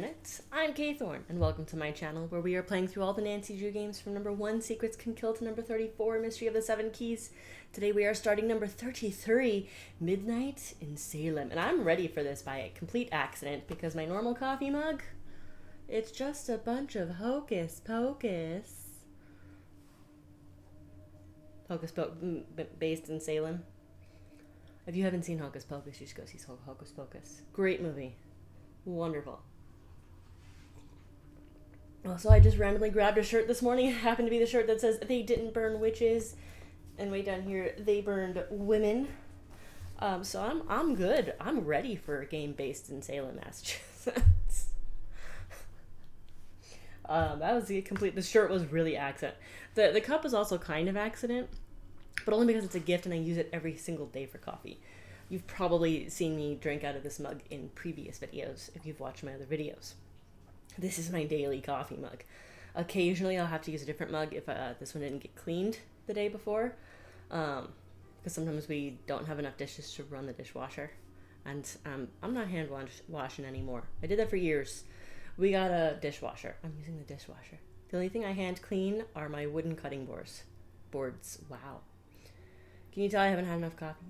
Planet. I'm Kay Thorne, and welcome to my channel where we are playing through all the Nancy Drew games from number 1, Secrets Can Kill, to number 34, Mystery of the Seven Keys. Today we are starting number 33, Midnight in Salem. And I'm ready for this by a complete accident because my normal coffee mug, it's just a bunch of hocus pocus. Based in Salem. If you haven't seen Hocus Pocus, you should go see Hocus Pocus. Great movie. Wonderful. So I just randomly grabbed a shirt this morning. It happened to be the shirt that says they didn't burn witches, and way down here they burned women. So I'm good. I'm ready for a game based in Salem, Massachusetts. That was the shirt was really accident. The cup is also kind of accident, but only because it's a gift and I use it every single day for coffee. You've probably seen me drink out of this mug in previous videos if you've watched my other videos. This is my daily coffee mug. Occasionally I'll have to use a different mug if this one didn't get cleaned the day before, because sometimes we don't have enough dishes to run the dishwasher, and I'm not hand washing anymore. I did that for years. We got a dishwasher. I'm using the dishwasher. The only thing I hand clean are my wooden cutting boards. Wow. Can you tell I haven't had enough coffee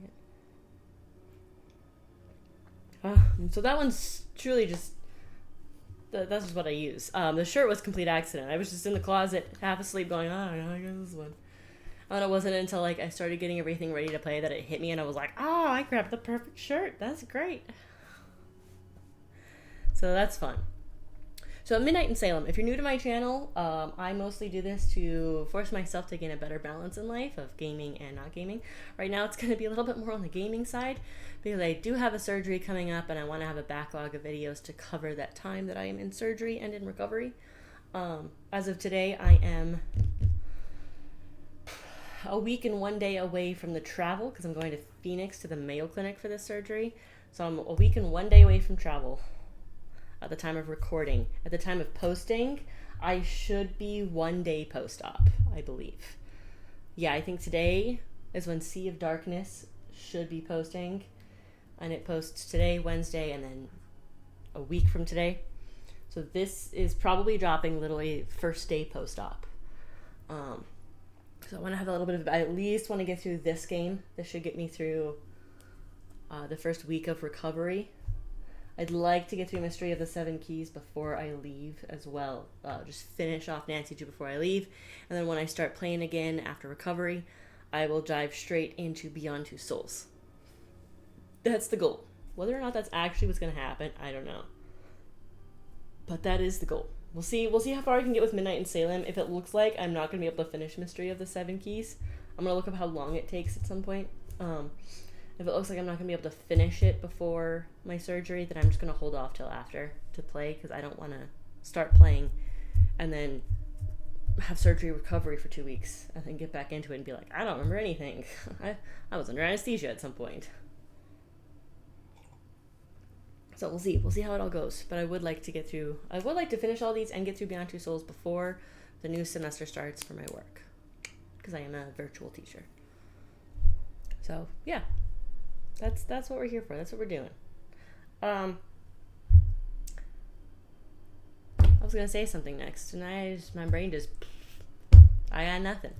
yet? So that one's truly just, that's just what I use. The shirt was a complete accident. I was just in the closet, half asleep, going, oh, I got this one. And it wasn't until I started getting everything ready to play that it hit me, and I was like, oh, I grabbed the perfect shirt. That's great. So that's fun. So Midnight in Salem, if you're new to my channel, I mostly do this to force myself to gain a better balance in life of gaming and not gaming. Right now it's going to be a little bit more on the gaming side because I do have a surgery coming up and I want to have a backlog of videos to cover that time that I am in surgery and in recovery. As of today, I am a week and 1 day away from the travel because I'm going to Phoenix to the Mayo Clinic for this surgery. So I'm a week and 1 day away from travel. At the time of recording. At the time of posting, I should be 1 day post-op, I believe. Yeah, I think today is when Sea of Darkness should be posting. And it posts today, Wednesday, and then a week from today. So this is probably dropping literally first day post-op. So I want to have a little bit of, I at least want to get through this game. This should get me through the first week of recovery. I'd like to get through Mystery of the Seven Keys before I leave as well. Just finish off Nancy Drew before I leave. And then when I start playing again after recovery, I will dive straight into Beyond Two Souls. That's the goal. Whether or not that's actually what's going to happen, I don't know. But that is the goal. We'll see how far I can get with Midnight in Salem. If it looks like I'm not going to be able to finish Mystery of the Seven Keys, I'm going to look up how long it takes at some point. If it looks like I'm not going to be able to finish it before my surgery, then I'm just going to hold off till after to play because I don't want to start playing and then have surgery recovery for 2 weeks and then get back into it and be like, I don't remember anything. I was under anesthesia at some point. So we'll see. We'll see how it all goes. But I would like to finish all these and get through Beyond Two Souls before the new semester starts for my work because I am a virtual teacher. So, yeah. That's what we're here for. That's what we're doing. I was gonna say something next, and my brain just, I got nothing.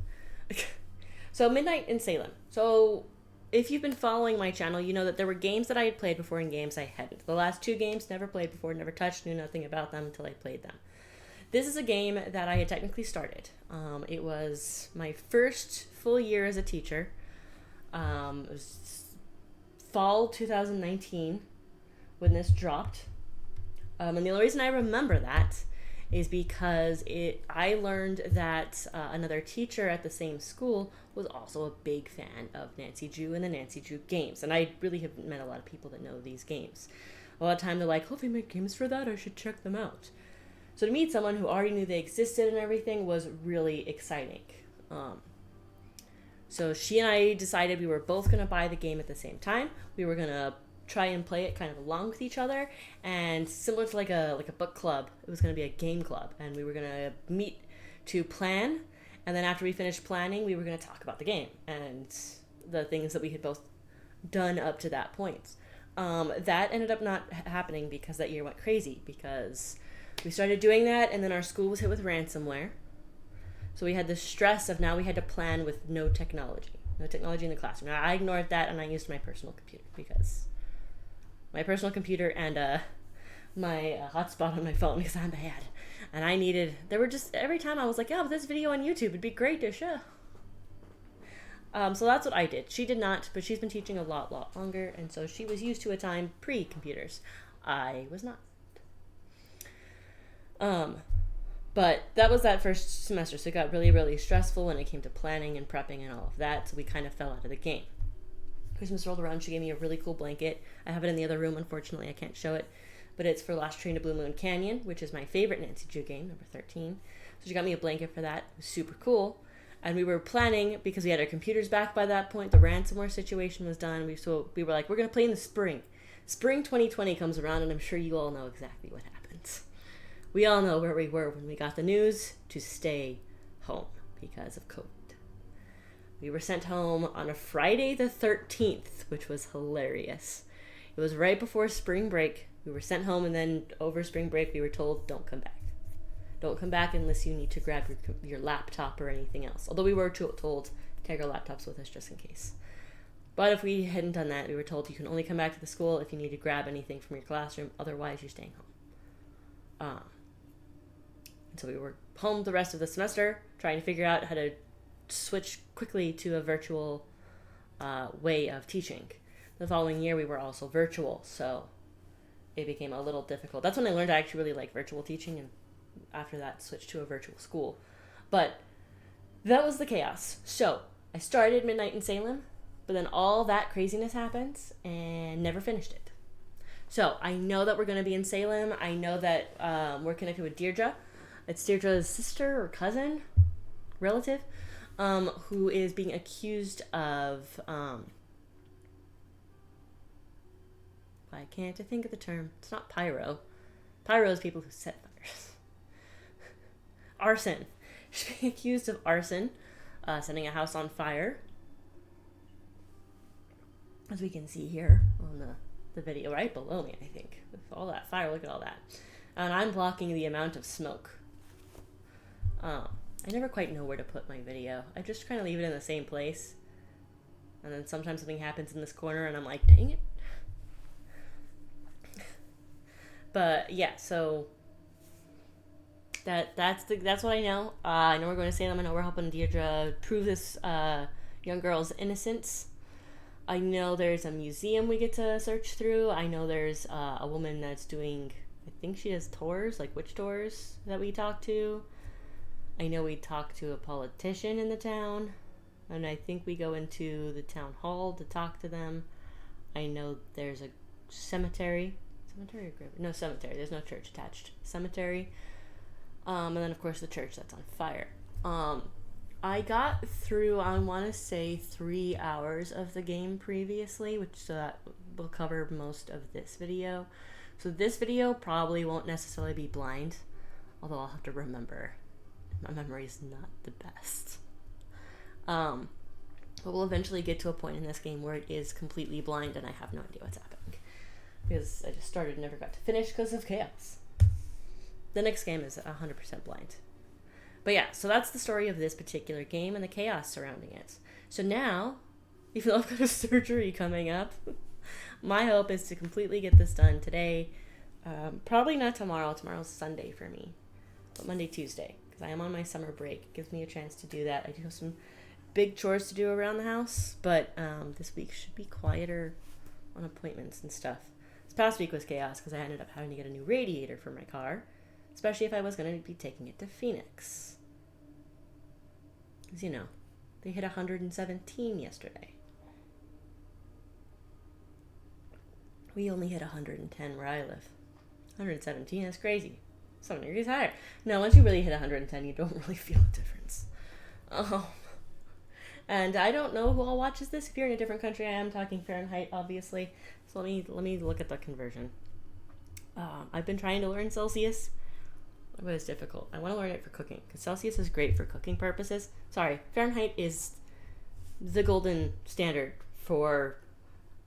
So Midnight in Salem. So if you've been following my channel, you know that there were games that I had played before and games I hadn't. The last 2 games, never played before, never touched, knew nothing about them until I played them. This is a game that I had technically started. It was my first full year as a teacher. It was fall 2019 when this dropped. And the only reason I remember that is because I learned that another teacher at the same school was also a big fan of Nancy Drew and the Nancy Drew games. And I really haven't met a lot of people that know these games. A lot of time they're like, oh, they make games for that, I should check them out. So to meet someone who already knew they existed and everything was really exciting. So she and I decided we were both going to buy the game at the same time. We were going to try and play it kind of along with each other. And similar to like a book club, it was going to be a game club. And we were going to meet to plan. And then after we finished planning, we were going to talk about the game and the things that we had both done up to that point. That ended up not happening because that year went crazy, because we started doing that and then our school was hit with ransomware. So we had the stress of now we had to plan with no technology in the classroom. Now, I ignored that and I used my personal computer, because my personal computer and my hotspot on my phone, because I'm bad. And I needed, there were just, every time I was like, oh, this video on YouTube, it'd be great to show. So that's what I did. She did not, but she's been teaching a lot longer, and so she was used to a time pre-computers. I was not. But that was that first semester, so it got really, really stressful when it came to planning and prepping and all of that, so we kind of fell out of the game. Christmas rolled around, she gave me a really cool blanket. I have it in the other room, unfortunately, I can't show it, but it's for Last Train to Blue Moon Canyon, which is my favorite Nancy Drew game, number 13. So she got me a blanket for that. It was super cool. And we were planning, because we had our computers back by that point, the ransomware situation was done, so we were like, we're going to play in the spring. Spring 2020 comes around, and I'm sure you all know exactly what happens. We all know where we were when we got the news to stay home because of COVID. We were sent home on a Friday the 13th, which was hilarious. It was right before spring break. We were sent home, and then over spring break, we were told, don't come back. Don't come back unless you need to grab your laptop or anything else. Although we were told, take our laptops with us just in case. But if we hadn't done that, we were told you can only come back to the school if you need to grab anything from your classroom. Otherwise, you're staying home. And so we were home the rest of the semester, trying to figure out how to switch quickly to a virtual way of teaching. The following year, we were also virtual, so it became a little difficult. That's when I learned I actually really like virtual teaching, and after that switched to a virtual school. But that was the chaos. So I started Midnight in Salem, but then all that craziness happens and never finished it. So I know that we're going to be in Salem. I know that we're connected with Deirdre. It's Deirdre's sister or cousin, relative, who is being accused of I can't think of the term. It's not pyro. Pyro is people who set fires. Arson. She's being accused of arson, setting a house on fire. As we can see here on the video right below me, I think. With all that fire, look at all that. And I'm blocking the amount of smoke. I never quite know where to put my video. I just kind of leave it in the same place. And then sometimes something happens in this corner and I'm like, dang it. But yeah, so that's what I know. I know we're going to Salem. I know we're helping Deirdre prove this young girl's innocence. I know there's a museum we get to search through. I know there's a woman that's doing, I think she does tours, like witch tours that we talk to. I know we talk to a politician in the town, and I think we go into the town hall to talk to them. I know there's a cemetery or grave? No, cemetery. There's no church attached. Cemetery. And then, of course, the church that's on fire. I got through, I want to say, 3 hours of the game previously, so that will cover most of this video. So this video probably won't necessarily be blind, although I'll have to remember. My memory is not the best. But we'll eventually get to a point in this game where it is completely blind and I have no idea what's happening. Because I just started and never got to finish because of chaos. The next game is 100% blind. But yeah, so that's the story of this particular game and the chaos surrounding it. So now, even though I've got a surgery coming up, my hope is to completely get this done today. Probably not tomorrow. Tomorrow's Sunday for me. But Monday, Tuesday. Because I am on my summer break. It gives me a chance to do that. I do have some big chores to do around the house. But this week should be quieter on appointments and stuff. This past week was chaos because I ended up having to get a new radiator for my car. Especially if I was going to be taking it to Phoenix. Because, you know, they hit 117 yesterday. We only hit 110 where I live. 117, that's crazy. 7 degrees higher. No, once you really hit 110, you don't really feel a difference. And I don't know who all watches this. If you're in a different country, I am talking Fahrenheit, obviously. So let me look at the conversion. I've been trying to learn Celsius. But it's difficult. I want to learn it for cooking because Celsius is great for cooking purposes. Sorry, Fahrenheit is the golden standard for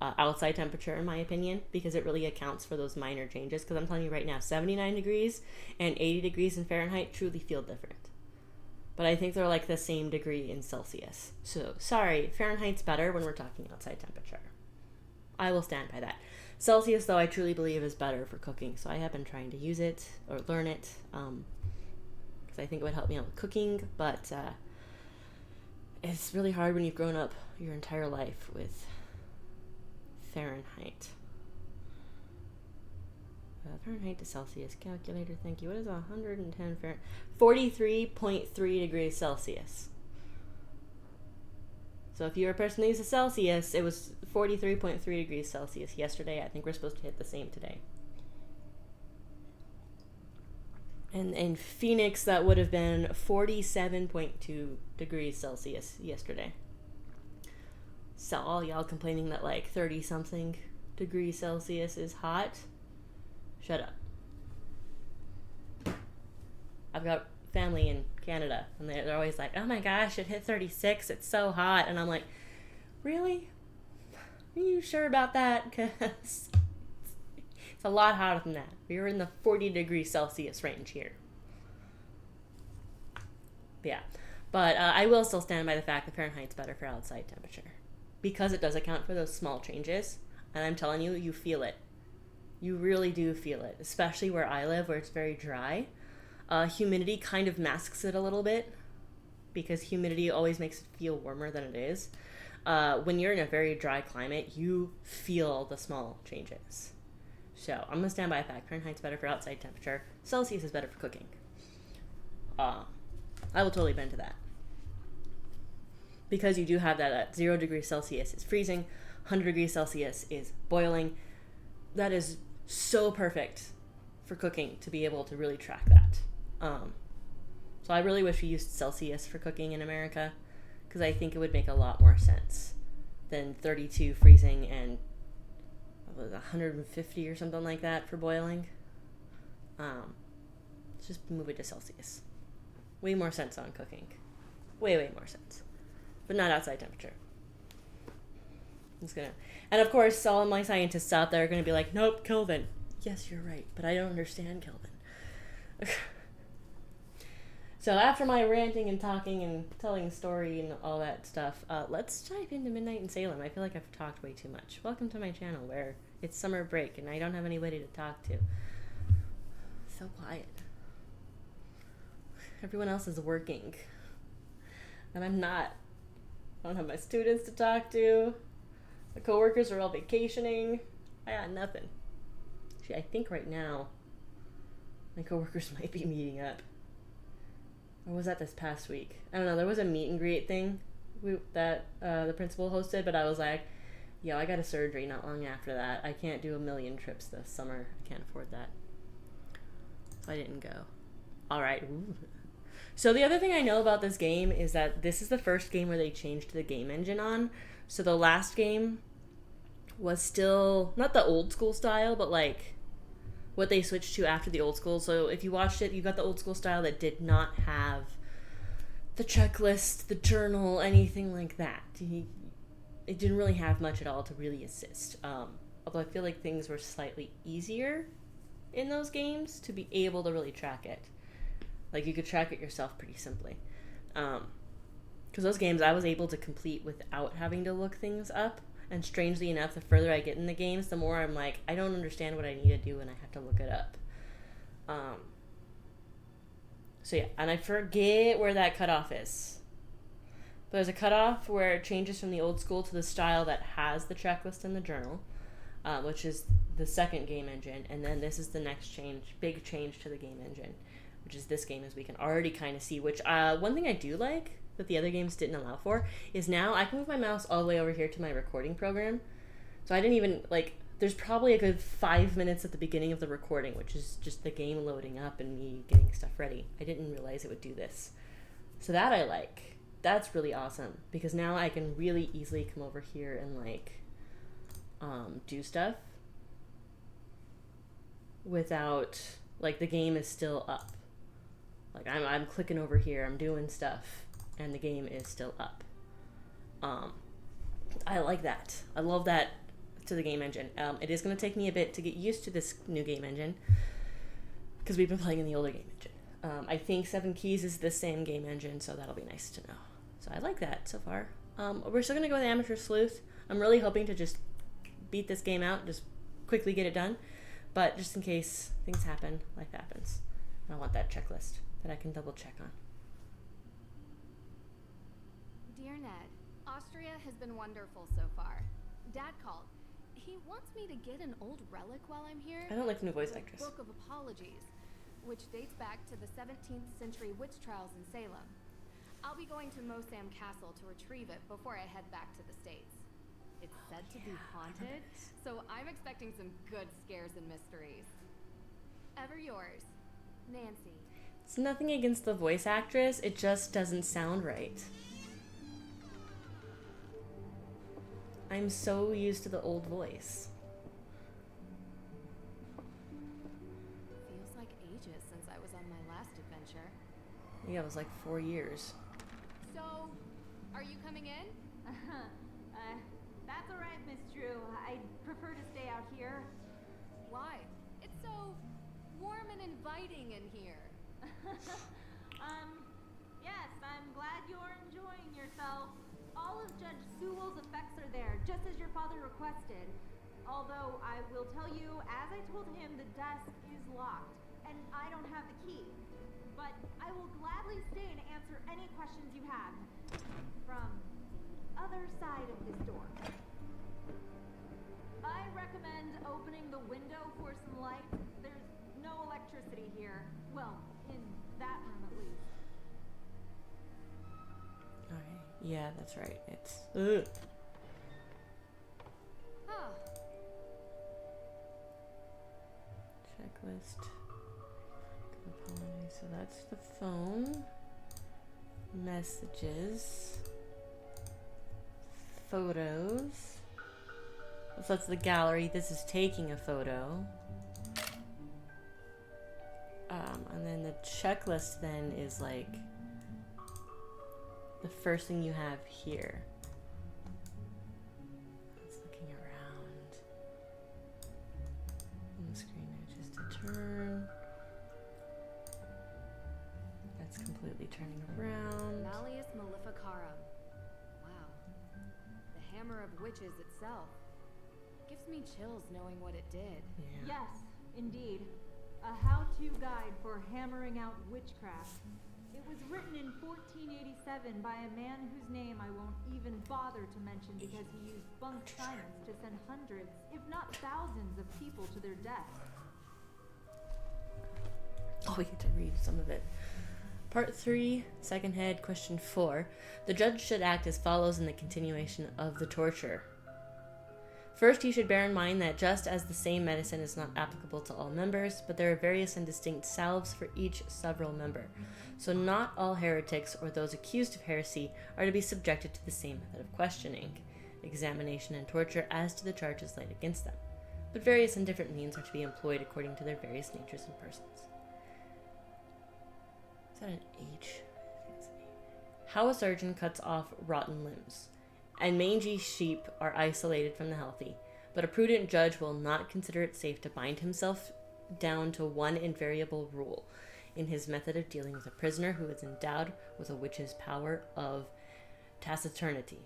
outside temperature, in my opinion, because it really accounts for those minor changes. Because I'm telling you right now, 79 degrees and 80 degrees in Fahrenheit truly feel different. But I think they're like the same degree in Celsius. So, sorry, Fahrenheit's better when we're talking outside temperature. I will stand by that. Celsius, though, I truly believe is better for cooking. So I have been trying to use it or learn it because I think it would help me out with cooking. But it's really hard when you've grown up your entire life with Fahrenheit. Fahrenheit to Celsius calculator, thank you. What is 110 Fahrenheit? 43.3 degrees Celsius. So if you're a person who uses Celsius, it was 43.3 degrees Celsius yesterday. I think we're supposed to hit the same today. And in Phoenix, that would have been 47.2 degrees Celsius yesterday. So all y'all complaining that like 30-something degrees Celsius is hot, shut up. I've got family in Canada, and they're always like, oh my gosh, it hit 36, it's so hot. And I'm like, really? Are you sure about that? Because it's a lot hotter than that. We're in the 40 degrees Celsius range here. Yeah. But I will still stand by the fact that Fahrenheit's better for outside temperature, because it does account for those small changes. And I'm telling you, you feel it. You really do feel it, especially where I live, where it's very dry. Humidity kind of masks it a little bit, because humidity always makes it feel warmer than it is. When you're in a very dry climate, you feel the small changes. So I'm going to stand by the fact Fahrenheit's better for outside temperature. Celsius is better for cooking. I will totally bend to that. Because you do have that at 0 degrees Celsius is freezing, 100 degrees Celsius is boiling. That is so perfect for cooking to be able to really track that. So I really wish we used Celsius for cooking in America, because I think it would make a lot more sense than 32 freezing and 150 or something like that for boiling. Let's just move it to Celsius. Way more sense on cooking. Way more sense. But not outside temperature. And of course, all my scientists out there are going to be like, nope, Kelvin. Yes, you're right, but I don't understand Kelvin. So after my ranting and talking and telling a story and all that stuff, let's dive into Midnight in Salem. I feel like I've talked way too much. Welcome to my channel where it's summer break and I don't have anybody to talk to. So quiet. Everyone else is working. And I'm not. I don't have my students to talk to. The coworkers are all vacationing. I got nothing. Actually, I think right now my coworkers might be meeting up. Or was that this past week? I don't know. There was a meet and greet thing that the principal hosted, but I was like, yo, I got a surgery not long after that. I can't do 1,000,000 trips this summer. I can't afford that. So I didn't go. All right. Ooh. So the other thing I know about this game is that this is the first game where they changed the game engine on. So the last game was still not the old school style, but like what they switched to after the old school. So if you watched it, you got the old school style that did not have the checklist, the journal, anything like that. It didn't really have much at all to really assist. Although I feel like things were slightly easier in those games to be able to really track it. Like you could track it yourself pretty simply. Because those games I was able to complete without having to look things up. And strangely enough, the further I get in the games, the more I'm like, I don't understand what I need to do and I have to look it up. So yeah, and I forget where that cutoff is. But there's a cutoff where it changes from the old school to the style that has the checklist and the journal, which is the second game engine. And then this is the next change, big change to the game engine, which is this game, as we can already kind of see. Which one thing I do like that the other games didn't allow for is now I can move my mouse all the way over here to my recording program. So I didn't even, like, there's probably a good 5 minutes at the beginning of the recording, which is just the game loading up and me getting stuff ready. I didn't realize it would do this. So that I like. That's really awesome, because now I can really easily come over here and, like, do stuff without, like, the game is still up. Like, I'm clicking over here, I'm doing stuff, and the game is still up. I like that. I love that to the game engine. It is going to take me a bit to get used to this new game engine because we've been playing in the older game engine. I think Seven Keys is the same game engine, so that'll be nice to know. So I like that so far. We're still going to go with Amateur Sleuth. I'm really hoping to just beat this game out, just quickly get it done. But just in case things happen, life happens. I want that checklist that I can double check on. Dear Ned, Austria has been wonderful so far. Dad called. He wants me to get an old relic while I'm here. I don't like the new voice actress. Book of Apologies, which dates back to the 17th century witch trials in Salem. I'll be going to Mosam Castle to retrieve it before I head back to the States. It's said to be haunted, so I'm expecting some good scares and mysteries. Ever yours, Nancy. It's nothing against the voice actress, it just doesn't sound right. I'm so used to the old voice. Feels like ages since I was on my last adventure. Yeah, it was like 4 years. So, are you coming in? That's all right, Miss Drew. I'd prefer to stay out here. Why? It's so warm and inviting in here. Yes, I'm glad you're enjoying yourself. All of Judge Sewell's effects are there, just as your father requested. Although, I will tell you, as I told him, the desk is locked, and I don't have the key. But I will gladly stay and answer any questions you have. From the other side of this door. I recommend opening the window for some light. There's no electricity here. Well, in that room at least. Okay, yeah, that's right. It's... Ugh. Huh. Checklist. So that's the phone. Messages. Photos. So that's the gallery. This is taking a photo. And then the checklist then is like the first thing you have here. It's looking around. On the screen, just to turn. That's completely turning around. Malleus Maleficarum. Wow. The Hammer of Witches itself. Gives me chills knowing what it did. Yeah. Yes, indeed. A how-to guide for hammering out witchcraft. It was written in 1487 by a man whose name I won't even bother to mention because he used bunk science to send hundreds, if not thousands, of people to their death. Oh, we get to read some of it. Part 3, second head, question 4. The judge should act as follows in the continuation of the torture. First, you should bear in mind that just as the same medicine is not applicable to all members, but there are various and distinct salves for each several member. So not all heretics or those accused of heresy are to be subjected to the same method of questioning, examination, and torture as to the charges laid against them. But various and different means are to be employed according to their various natures and persons. Is that an H? How a surgeon cuts off rotten limbs. And mangy sheep are isolated from the healthy, but a prudent judge will not consider it safe to bind himself down to one invariable rule in his method of dealing with a prisoner who is endowed with a witch's power of taciturnity,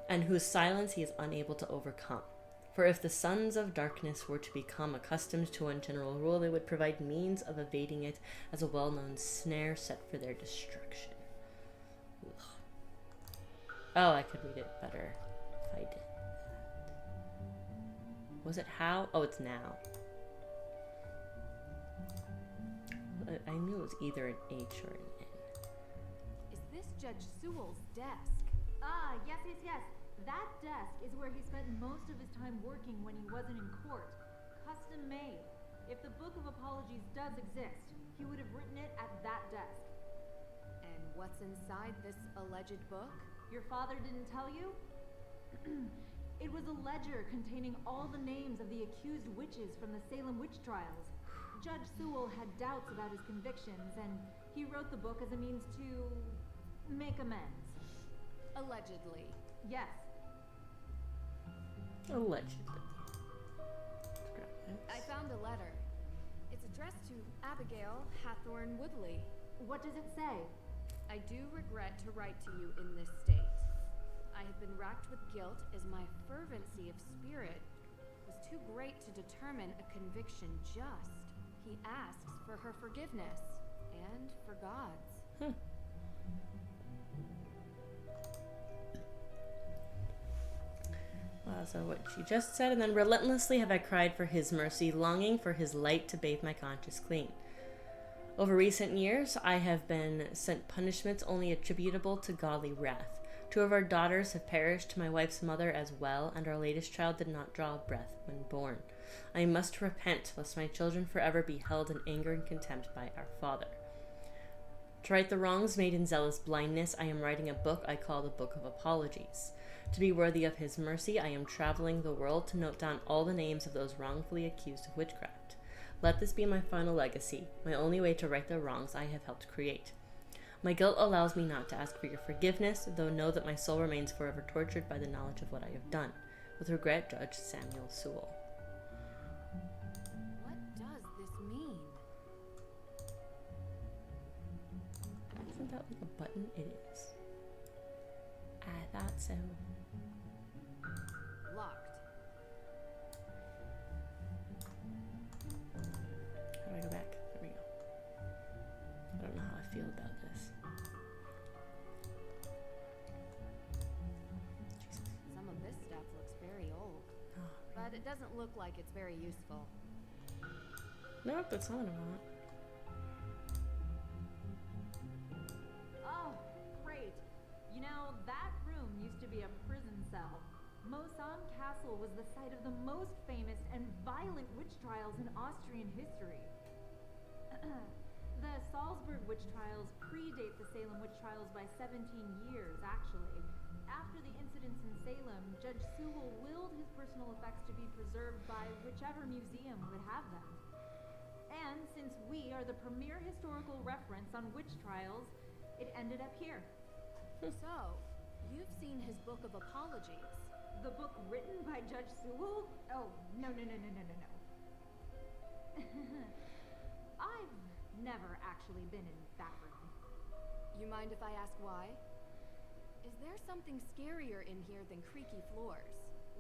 and whose silence he is unable to overcome. For if the sons of darkness were to become accustomed to one general rule, they would provide means of evading it as a well-known snare set for their destruction. Ugh. Oh, I could read it better if I did. Was it how? Oh, it's now. I knew it was either an H or an N. Is this Judge Sewell's desk? Ah, yes. That desk is where he spent most of his time working when he wasn't in court. Custom made. If the Book of Apologies does exist, he would have written it at that desk. And what's inside this alleged book? Your father didn't tell you? It was a ledger containing all the names of the accused witches from the Salem witch trials. Judge Sewell had doubts about his convictions, and he wrote the book as a means to make amends. Allegedly. Yes. Allegedly. I found a letter. It's addressed to Abigail Hathorne Woodley. What does it say? I do regret to write to you in this state. I have been racked with guilt as my fervency of spirit was too great to determine a conviction just. He asks for her forgiveness and for God's. Wow, so what she just said, and then relentlessly have I cried for his mercy, longing for his light to bathe my conscience clean. Over recent years, I have been sent punishments only attributable to godly wrath. 2 of our daughters have perished, my wife's mother as well, and our latest child did not draw a breath when born. I must repent, lest my children forever be held in anger and contempt by our Father. To right the wrongs made in zealous blindness, I am writing a book I call the Book of Apologies. To be worthy of his mercy, I am traveling the world to note down all the names of those wrongfully accused of witchcraft. Let this be my final legacy, my only way to right the wrongs I have helped create. My guilt allows me not to ask for your forgiveness, though know that my soul remains forever tortured by the knowledge of what I have done. With regret, Judge Samuel Sewell. What does this mean? Isn't that like a button? It is. I thought so. Locked. How do I go back? There we go. I don't know how I feel about this. Jesus. Some of this stuff looks very old, Oh, but it doesn't look like it's very useful. nope, that's not what I want. Oh, great. You know, that room used to be a prison cell. Mosan Castle was the site of the most famous and violent witch trials in Austrian history. The Salzburg witch trials predate the Salem witch trials by 17 years, actually. After the incidents in Salem, Judge Sewell willed his personal effects to be preserved by whichever museum would have them. And since we are the premier historical reference on witch trials, it ended up here. So, you've seen his Book of Apologies. The book written by Judge Sewell? Oh, no. I've never actually been in that room. You mind if I ask why? Is there something scarier in here than creaky floors?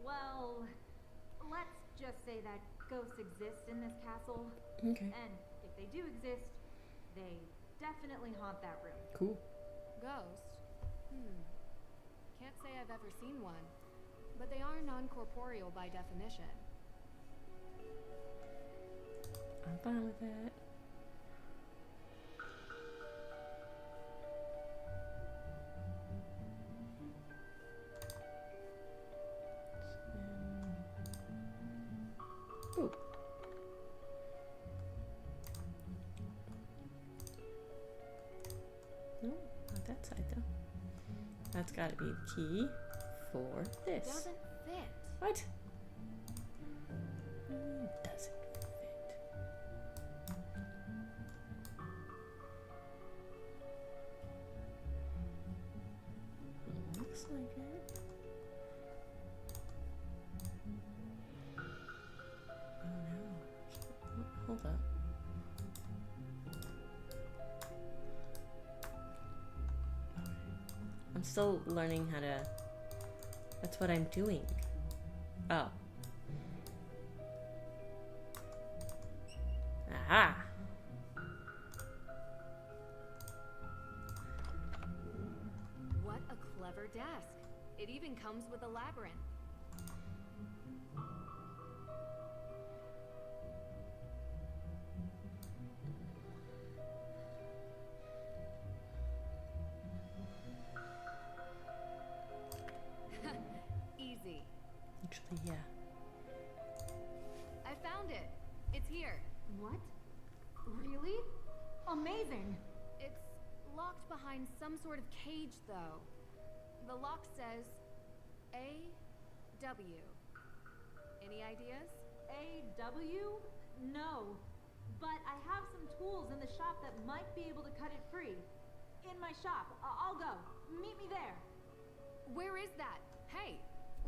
Well, let's just say that ghosts exist in this castle. Okay. And if they do exist, they definitely haunt that room. Cool. Ghost? Can't say I've ever seen one, but they are non-corporeal by definition. I'm fine with that. Ooh. No, not that side though. That's gotta be the key for this. Doesn't fit. What? Doesn't fit. Looks like it. Oh no. Hold up. I'm still learning how to... That's what I'm doing. Oh. Aha! What a clever desk. It even comes with a labyrinth. Easy. Actually, yeah. I found it. It's here. What? Really? Amazing! It's locked behind some sort of cage, though. The lock says A.W. Any ideas? A.W.? No. But I have some tools in the shop that might be able to cut it free. In my shop. I'll go. Meet me there. Where is that? Hey,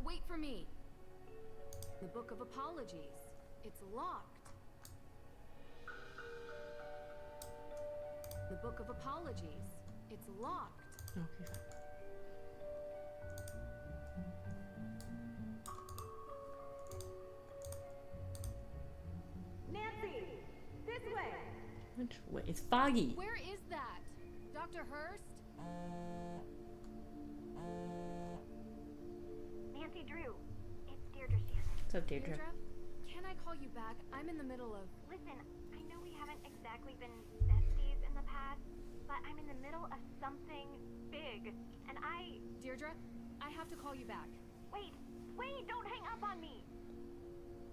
wait for me. The Book of Apologies. It's locked. The Book of Apologies. It's locked. Okay. Nancy! This way! Which way? It's foggy. Where is that? Dr. Hurst? Nancy Drew, it's Deirdre Shannon. What's up, Deirdre? Can I call you back? I'm in the middle of... Listen, I know we haven't exactly been besties in the past, but I'm in the middle of something big, and Deirdre, I have to call you back. Wait, don't hang up on me!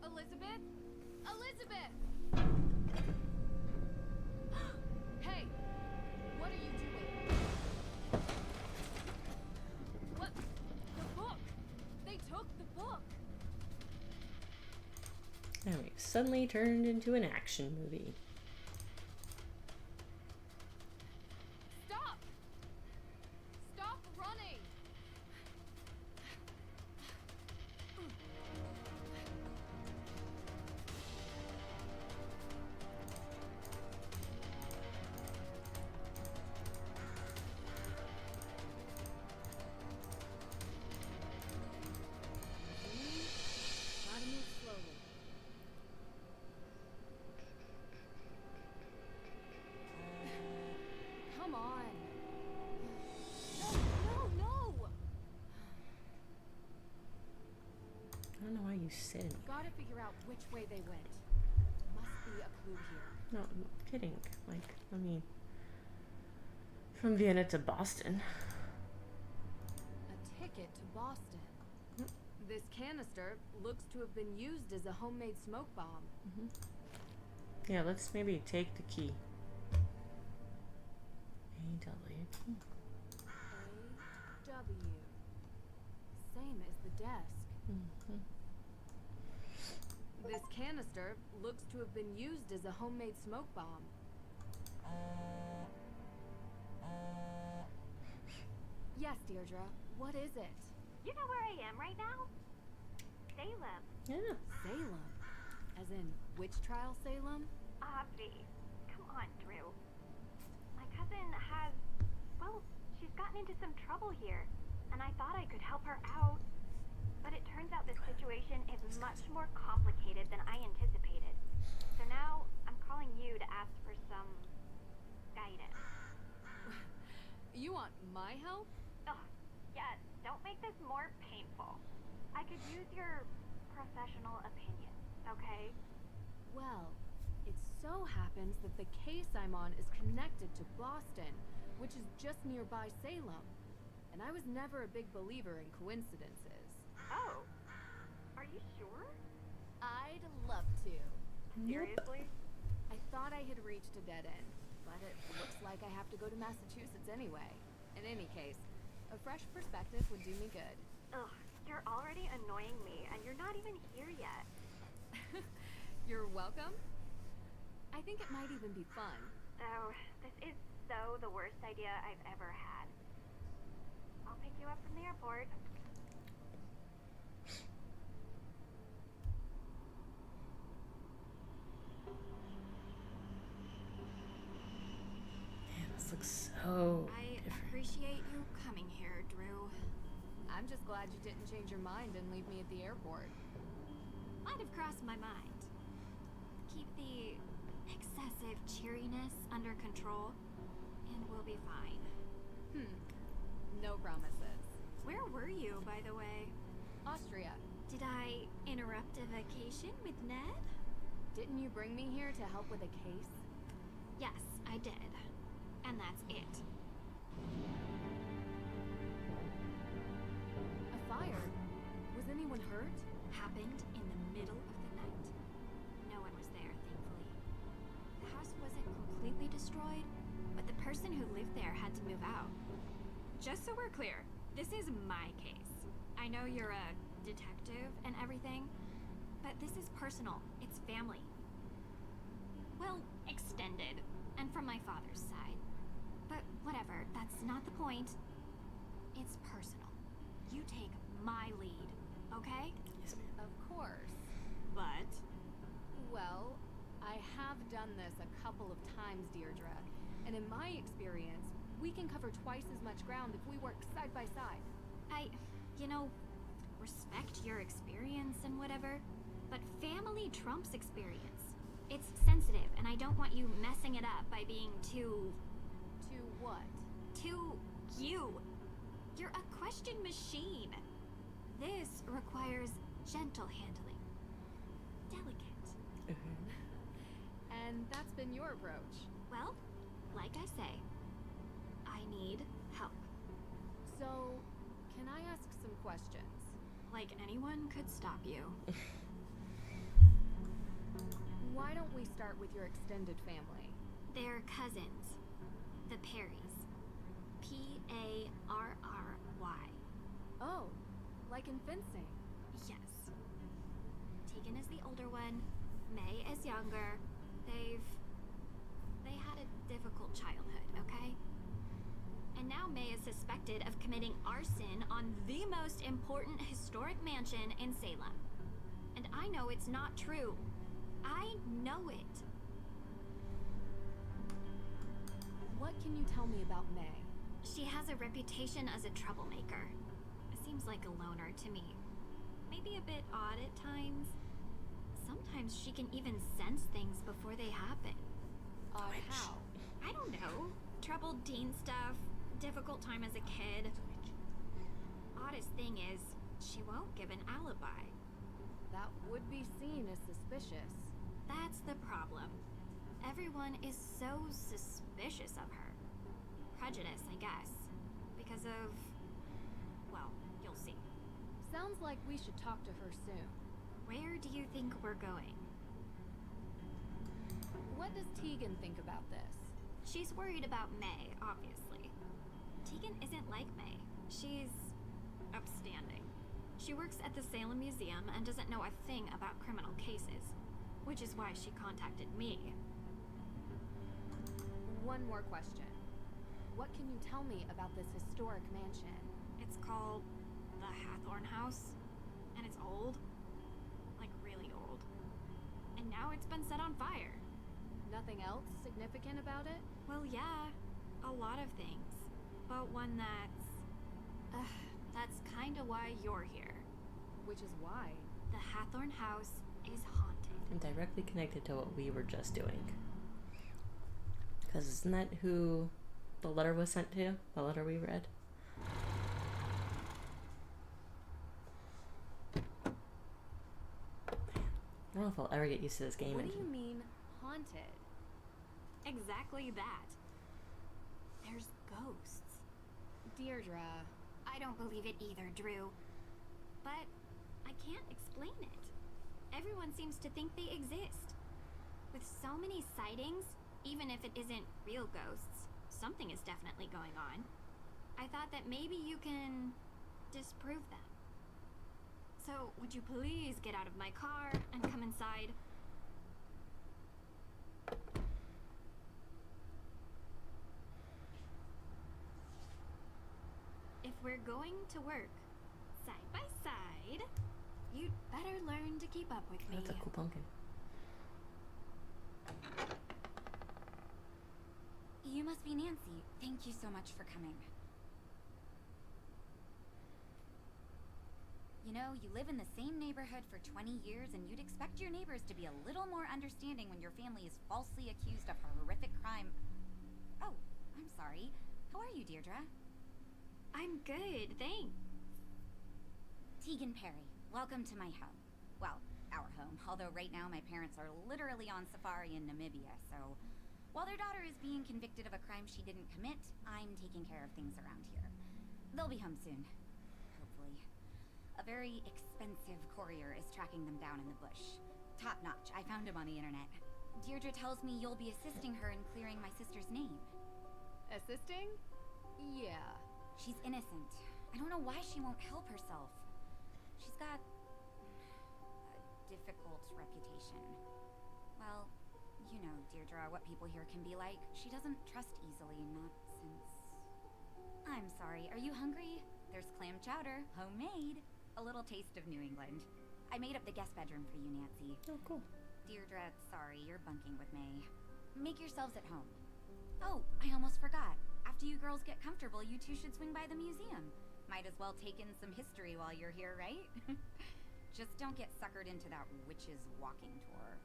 Elizabeth? Elizabeth! Hey! What are you doing? What? The book! They took the book! Now we've suddenly turned into an action movie. Stop! Stop running! Gotta move slowly. Come on. No! I don't know why you said anything. Gotta figure out which way they went. Must be a clue here. No, I'm kidding. Like, I mean, from Vienna to Boston. A ticket to Boston. This canister looks to have been used as a homemade smoke bomb. Yeah, let's maybe take the key. A-W key. A-W. Same as the desk. This canister looks to have been used as a homemade smoke bomb. Yes, Deirdre. What is it? You know where I am right now? Salem. Yeah. Salem. As in, witch trial Salem? Obvi. Come on, Drew. My cousin has... Well, she's gotten into some trouble here, and I thought I could help her out. But it turns out this situation is much more complicated than I anticipated. So now, I'm calling you to ask for some... guidance. You want my help? Ugh, yes, don't make this more painful. I could use your professional opinion, okay? Well, it so happens that the case I'm on is connected to Boston, which is just nearby Salem. And I was never a big believer in coincidences. Oh, are you sure? I'd love to. Seriously? I thought I had reached a dead end, but it looks like I have to go to Massachusetts anyway. In any case, a fresh perspective would do me good. Ugh, you're already annoying me, and you're not even here yet. You're welcome. I think it might even be fun. Oh, this is so the worst idea I've ever had. I'll pick you up from the airport. Man, this looks so I different. appreciate you coming here, Drew. I'm just glad you didn't change your mind and leave me at the airport. Might have crossed my mind. Keep the excessive cheeriness under control, and we'll be fine. No promises. Where were you, by the way? Austria, Did I interrupt a vacation with Ned? didn't you bring me here to help with a case? Yes, I did. And that's it. A fire? Was anyone hurt? Happened in the middle of the night. No one was there, thankfully. The house wasn't completely destroyed, but the person who lived there had to move out. Just so we're clear, this is my case. I know you're a detective and everything, but this is personal. It's family. Well, extended, and from my father's side. But whatever, that's not the point. It's personal. You take my lead, okay? Yes, ma'am. Of course. But Well, I have done this a couple of times, Deirdre. And in my experience, we can cover twice as much ground if we work side by side. I, you know, respect your experience and whatever, but family trumps experience. It's sensitive, and I don't want you messing it up by being too To what? you. You're a question machine. This requires gentle handling. Delicate. And that's been your approach. Well, like I say, I need help. So, can I ask some questions? Like anyone could stop you. Why don't we start with your extended family? They're cousins. The Perrys. Parry. Oh, like in fencing. Yes. Tegan is the older one. May is younger. They had a difficult childhood, okay? And now May is suspected of committing arson on the most important historic mansion in Salem. And I know it's not true. I know it. What can you tell me about May? She has a reputation as a troublemaker. Seems like a loner to me. Maybe a bit odd at times. Sometimes she can even sense things before they happen. Odd how? I don't know. Troubled teen stuff, difficult time as a kid. Oddest thing is, she won't give an alibi. That would be seen as suspicious. That's the problem. Everyone is so suspicious of her. Prejudice, I guess. Because of... well, you'll see. Sounds like we should talk to her soon. Where do you think we're going? What does Tegan think about this? She's worried about May, obviously. Tegan isn't like May. She's upstanding. She works at the Salem Museum and doesn't know a thing about criminal cases, which is why she contacted me. One more question. What can you tell me about this historic mansion? It's called the Hathorn House, and it's old. Like, really old. And now it's been set on fire. Nothing else significant about it? Well, yeah, a lot of things. But one that's kinda why you're here. Which is why. The Hathorn House is haunted. And directly connected to what we were just doing. Because isn't that who the letter was sent to? The letter we read? I don't know if I'll ever get used to this game What do engine. you mean, haunted? Exactly that. There's ghosts. Deirdre. I don't believe it either, Drew. But I can't explain it. Everyone seems to think they exist. With so many sightings, even if it isn't real ghosts, something is definitely going on. I thought that maybe you can disprove them. So, would you please get out of my car and come inside? If we're going to work side by side, you'd better learn to keep up with me. That's a cool pumpkin. You must be Nancy. Thank you so much for coming. You know, you live in the same neighborhood for 20 years, and you'd expect your neighbors to be a little more understanding when your family is falsely accused of a horrific crime. Oh, I'm sorry. How are you, Deirdre? I'm good, thanks. Tegan Perry, welcome to my home. Well, our home, although right now my parents are literally on safari in Namibia, so while their daughter is being convicted of a crime she didn't commit, I'm taking care of things around here. They'll be home soon. Hopefully. A very expensive courier is tracking them down in the bush. Top notch. I found him on the internet. Deirdre tells me you'll be assisting her in clearing my sister's name. Assisting? Yeah. She's innocent. I don't know why she won't help herself. She's got a difficult reputation. Well, you know, Deirdre, what people here can be like. She doesn't trust easily, not since... I'm sorry, are you hungry? There's clam chowder, homemade. A little taste of New England. I made up the guest bedroom for you, Nancy. Oh, cool. Deirdre, sorry, you're bunking with May. Make yourselves at home. Oh, I almost forgot. After you girls get comfortable, you two should swing by the museum. Might as well take in some history while you're here, right? Just don't get suckered into that witch's walking tour.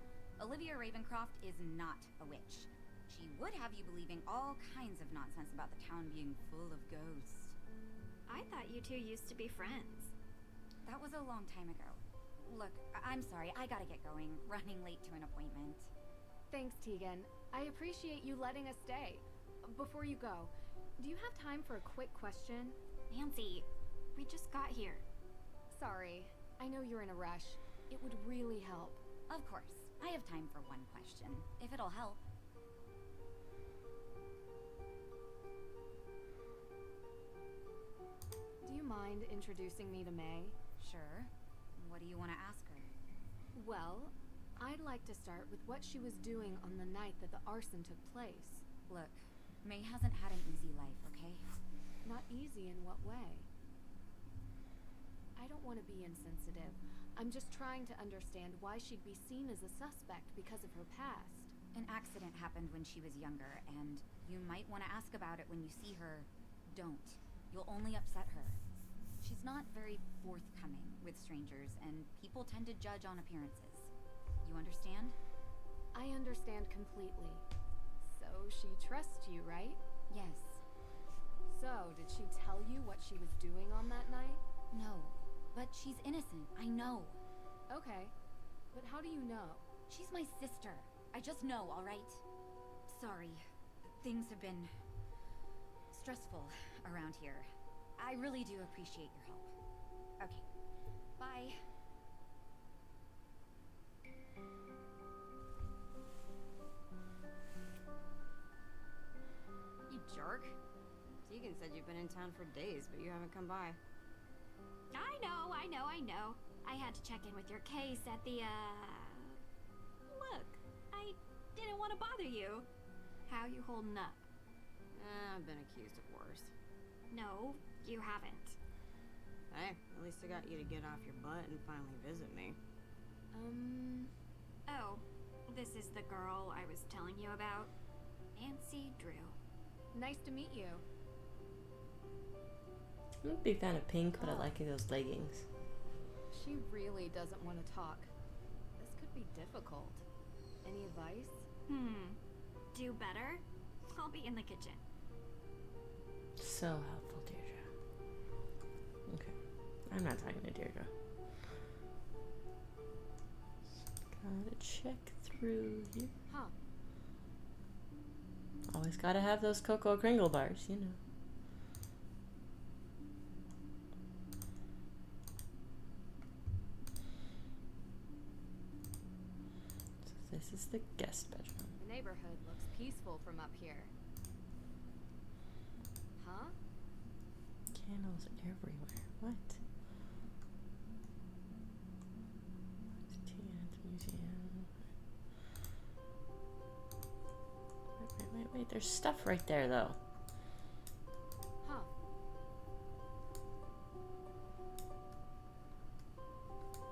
Olivia Ravencroft is not a witch. She would have you believing all kinds of nonsense about the town being full of ghosts. I thought you two used to be friends. That was a long time ago. Look, I'm sorry, I gotta get going. Running late to an appointment. Thanks, Tegan. I appreciate you letting us stay. Before you go, do you have time for a quick question? Nancy, we just got here. Sorry, I know you're in a rush. It would really help. Of course. I have time for one question, if it'll help. Do you mind introducing me to May? Sure. What do you want to ask her? Well, I'd like to start with what she was doing on the night that the arson took place. Look, May hasn't had an easy life, okay? Not easy in what way? I don't want to be insensitive. I'm just trying to understand why she'd be seen as a suspect because of her past. An accident happened when she was younger, and you might want to ask about it when you see her. Don't. You'll only upset her. She's not very forthcoming with strangers, and people tend to judge on appearances. You understand? I understand completely. So she trusts you, right? Yes. So, did she tell you what she was doing on that night? No. But she's innocent, I know. Okay. But how do you know? She's my sister. I just know, all right? Sorry. Things have been stressful around here. I really do appreciate your help. Okay. Bye. You jerk. Tegan said you've been in town for days, but you haven't come by. I know. I had to check in with your case at the, Look, I didn't want to bother you. How you holding up? I've been accused of worse. No, you haven't. Hey, at least I got you to get off your butt and finally visit me. Oh, this is the girl I was telling you about. Nancy Drew. Nice to meet you. I'm a big fan of pink, but I like those leggings. She really doesn't want to talk. This could be difficult. Any advice? Do better? I'll be in the kitchen. So helpful, Deirdre. Okay. I'm not talking to Deirdre. Gotta check through here. Huh. Always gotta have those Cocoa Kringle bars, you know. So this is the guest bedroom. The neighborhood looks peaceful from up here. Huh? Candles everywhere. What? Museum. Wait. There's stuff right there, though. Huh.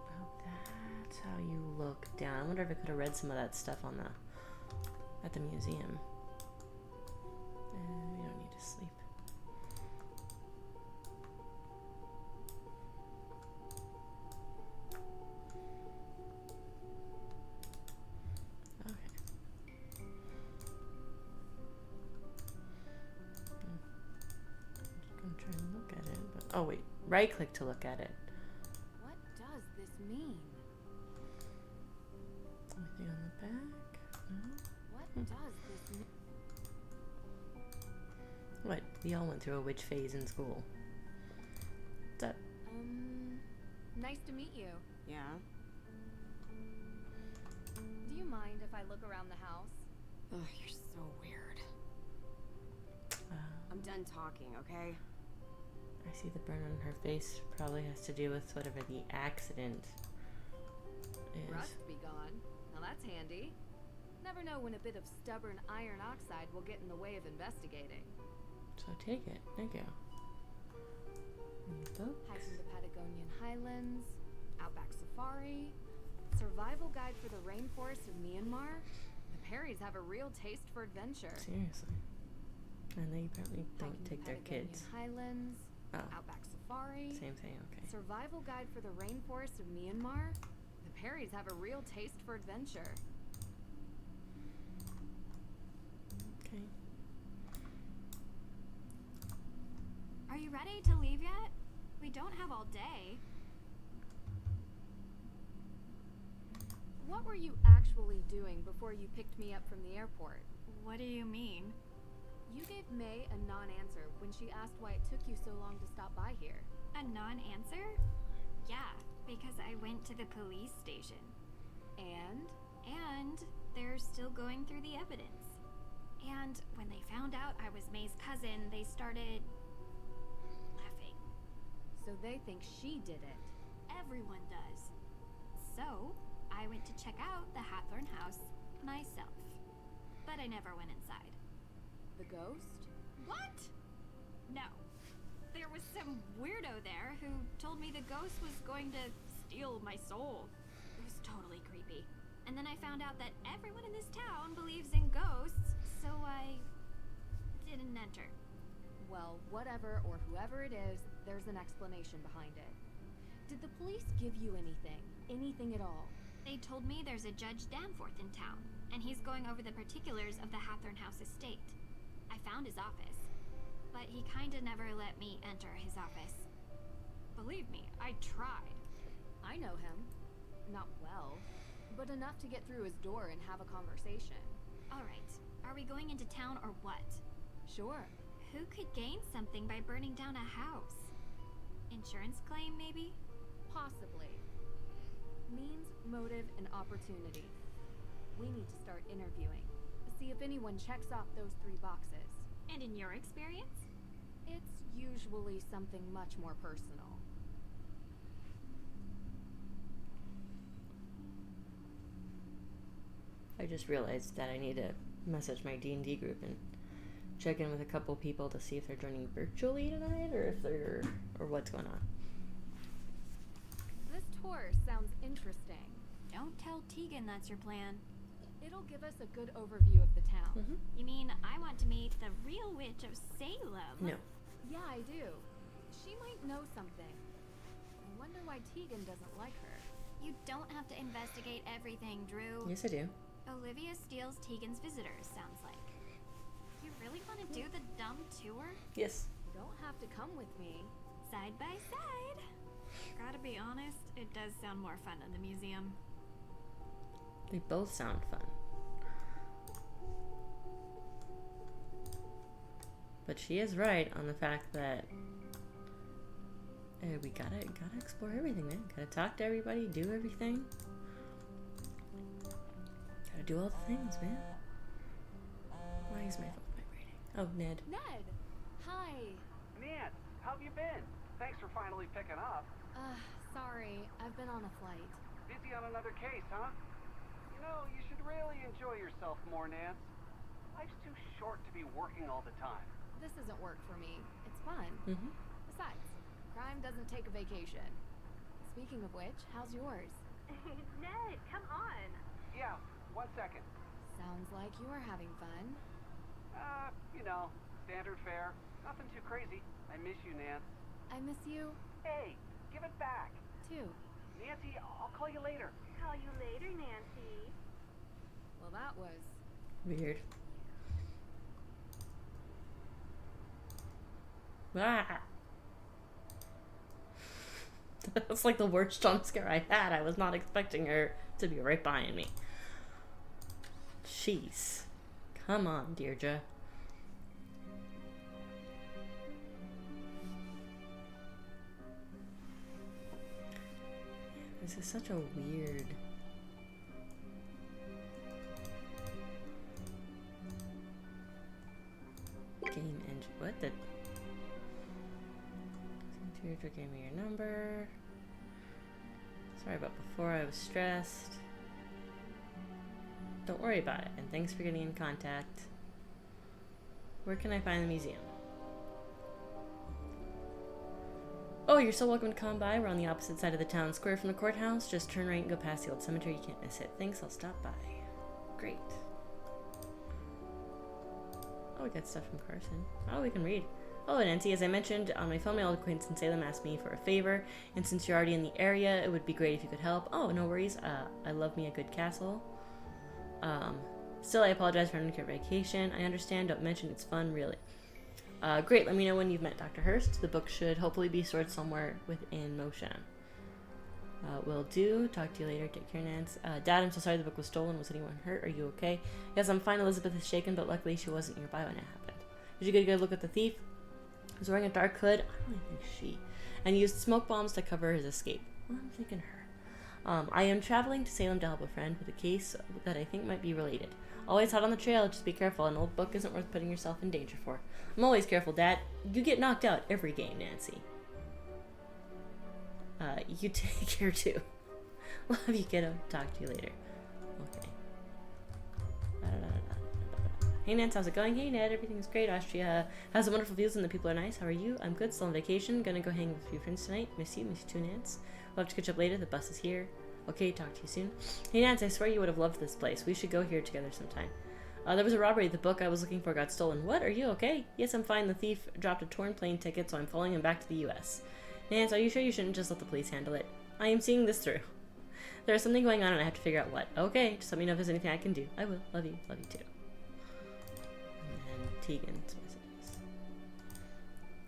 Oh, that's how you look down. I wonder if I could have read some of that stuff on at the museum. We don't need to sleep. Oh wait, right click to look at it. What does this mean? Anything on the back? No? What does this mean? What? We all went through a witch phase in school. What's up? Nice to meet you. Yeah? Do you mind if I look around the house? Ugh, you're so weird. I'm done talking, okay? I see the burn on her face. Probably has to do with whatever the accident is. Rust be gone. Now that's handy. Never know when a bit of stubborn iron oxide will get in the way of investigating. So take it. Thank you. Any books? Hiking the Patagonian Highlands, Outback Safari, Survival Guide for the Rainforest of Myanmar. The Perrys have a real taste for adventure. Seriously. And they apparently don't Hiking take their Patagonian kids. Highlands, Oh, Outback Safari, same thing, okay. Survival Guide for the Rainforest of Myanmar. The Perrys have a real taste for adventure. Okay. Are you ready to leave yet? We don't have all day. What were you actually doing before you picked me up from the airport? What do you mean? You gave May a non-answer when she asked why it took you so long to stop by here. A non-answer? Yeah, because I went to the police station. And they're still going through the evidence. And when they found out I was May's cousin, they started laughing. So they think she did it. Everyone does. So, I went to check out the Hathorn house myself. But I never went inside. The ghost? What? No. There was some weirdo there who told me the ghost was going to steal my soul. It was totally creepy. And then I found out that everyone in this town believes in ghosts, so I didn't enter. Well, whatever or whoever it is, there's an explanation behind it. Did the police give you anything? Anything at all? They told me there's a Judge Danforth in town, and he's going over the particulars of the Hathorn House estate. I found his office, but he kinda never let me enter his office. Believe me, I tried. I know him. Not well, but enough to get through his door and have a conversation. Alright, are we going into town or what? Sure. Who could gain something by burning down a house? Insurance claim, maybe? Possibly. Means, motive, and opportunity. We need to start interviewing. See if anyone checks off those 3 boxes. And in your experience? It's usually something much more personal. I just realized that I need to message my D&D group and check in with a couple people to see if they're joining virtually tonight or what's going on. This tour sounds interesting. Don't tell Tegan that's your plan. It'll give us a good overview of the town. Mm-hmm. You mean I want to meet the real witch of Salem? No. Yeah, I do. She might know something. I wonder why Tegan doesn't like her. You don't have to investigate everything, Drew. Yes, I do. Olivia steals Tegan's visitors, sounds like. You really want to do the dumb tour? Yes. Don't have to come with me. Side by side. Gotta be honest, it does sound more fun than the museum. They both sound fun. But she is right on the fact that we gotta explore everything, man. Gotta talk to everybody, do everything. Gotta do all the things, man. Why is my phone vibrating? Oh, Ned. Ned! Hi! Nance, how have you been? Thanks for finally picking up. Sorry. I've been on a flight. Busy on another case, huh? You know, you should really enjoy yourself more, Nance. Life's too short to be working all the time. This isn't work for me. It's fun. Mm-hmm. Besides, crime doesn't take a vacation. Speaking of which, how's yours? Ned, come on. Yeah, 1 second. Sounds like you are having fun. You know, standard fare. Nothing too crazy. I miss you, Nance. I miss you, Hey, give it back. too. Nancy, I'll call you later. Call you later, Nancy. Well, that was... Weird. Ah! That's like the worst jump scare I had. I was not expecting her to be right behind me. Jeez. Come on, Deirdre. This is such a weird... game engine. What the... Deirdre gave me your number. Sorry about before, I was stressed. Don't worry about it, and thanks for getting in contact. Where can I find the museum? Oh, you're so welcome to come by. We're on the opposite side of the town square from the courthouse. Just turn right and go past the old cemetery. You can't miss it. Thanks, I'll stop by. Great. Oh, we got stuff from Carson. Oh, we can read. Oh, Nancy, as I mentioned, my phone mail acquaintance in Salem asked me for a favor, and since you're already in the area, it would be great if you could help. Oh, no worries. I love me a good castle. Still, I apologize for having to vacation. I understand. Don't mention it's fun, really. Great. Let me know when you've met Dr. Hurst. The book should hopefully be stored somewhere within Motion. Will do. Talk to you later. Take care, Nance. Dad, I'm so sorry the book was stolen. Was anyone hurt? Are you okay? Yes, I'm fine. Elizabeth is shaken, but luckily she wasn't nearby when it happened. Did you get a good look at the thief? He was wearing a dark hood. I don't think she. And used smoke bombs to cover his escape. Well, I'm thinking her. I am traveling to Salem to help a friend with a case that I think might be related. Always hot on the trail. Just be careful. An old book isn't worth putting yourself in danger for. I'm always careful, Dad. You get knocked out every game, Nancy. You take care too. Love you, kiddo. Talk to you later. Okay. Hey, Nance, how's it going? Hey, Ned, everything's great. Austria has some wonderful views and the people are nice. How are you? I'm good. Still on vacation. Gonna go hang with a few friends tonight. Miss you too, Nance. We'll have to catch up later. The bus is here. Okay, talk to you soon. Hey, Nance, I swear you would have loved this place. We should go here together sometime. There was a robbery. The book I was looking for got stolen. What? Are you okay? Yes, I'm fine. The thief dropped a torn plane ticket, so I'm following him back to the U.S. Nance, are you sure you shouldn't just let the police handle it? I am seeing this through. There's something going on and I have to figure out what. Okay, just let me know if there's anything I can do. I will. Love you. Love you too. And Tegan's messages.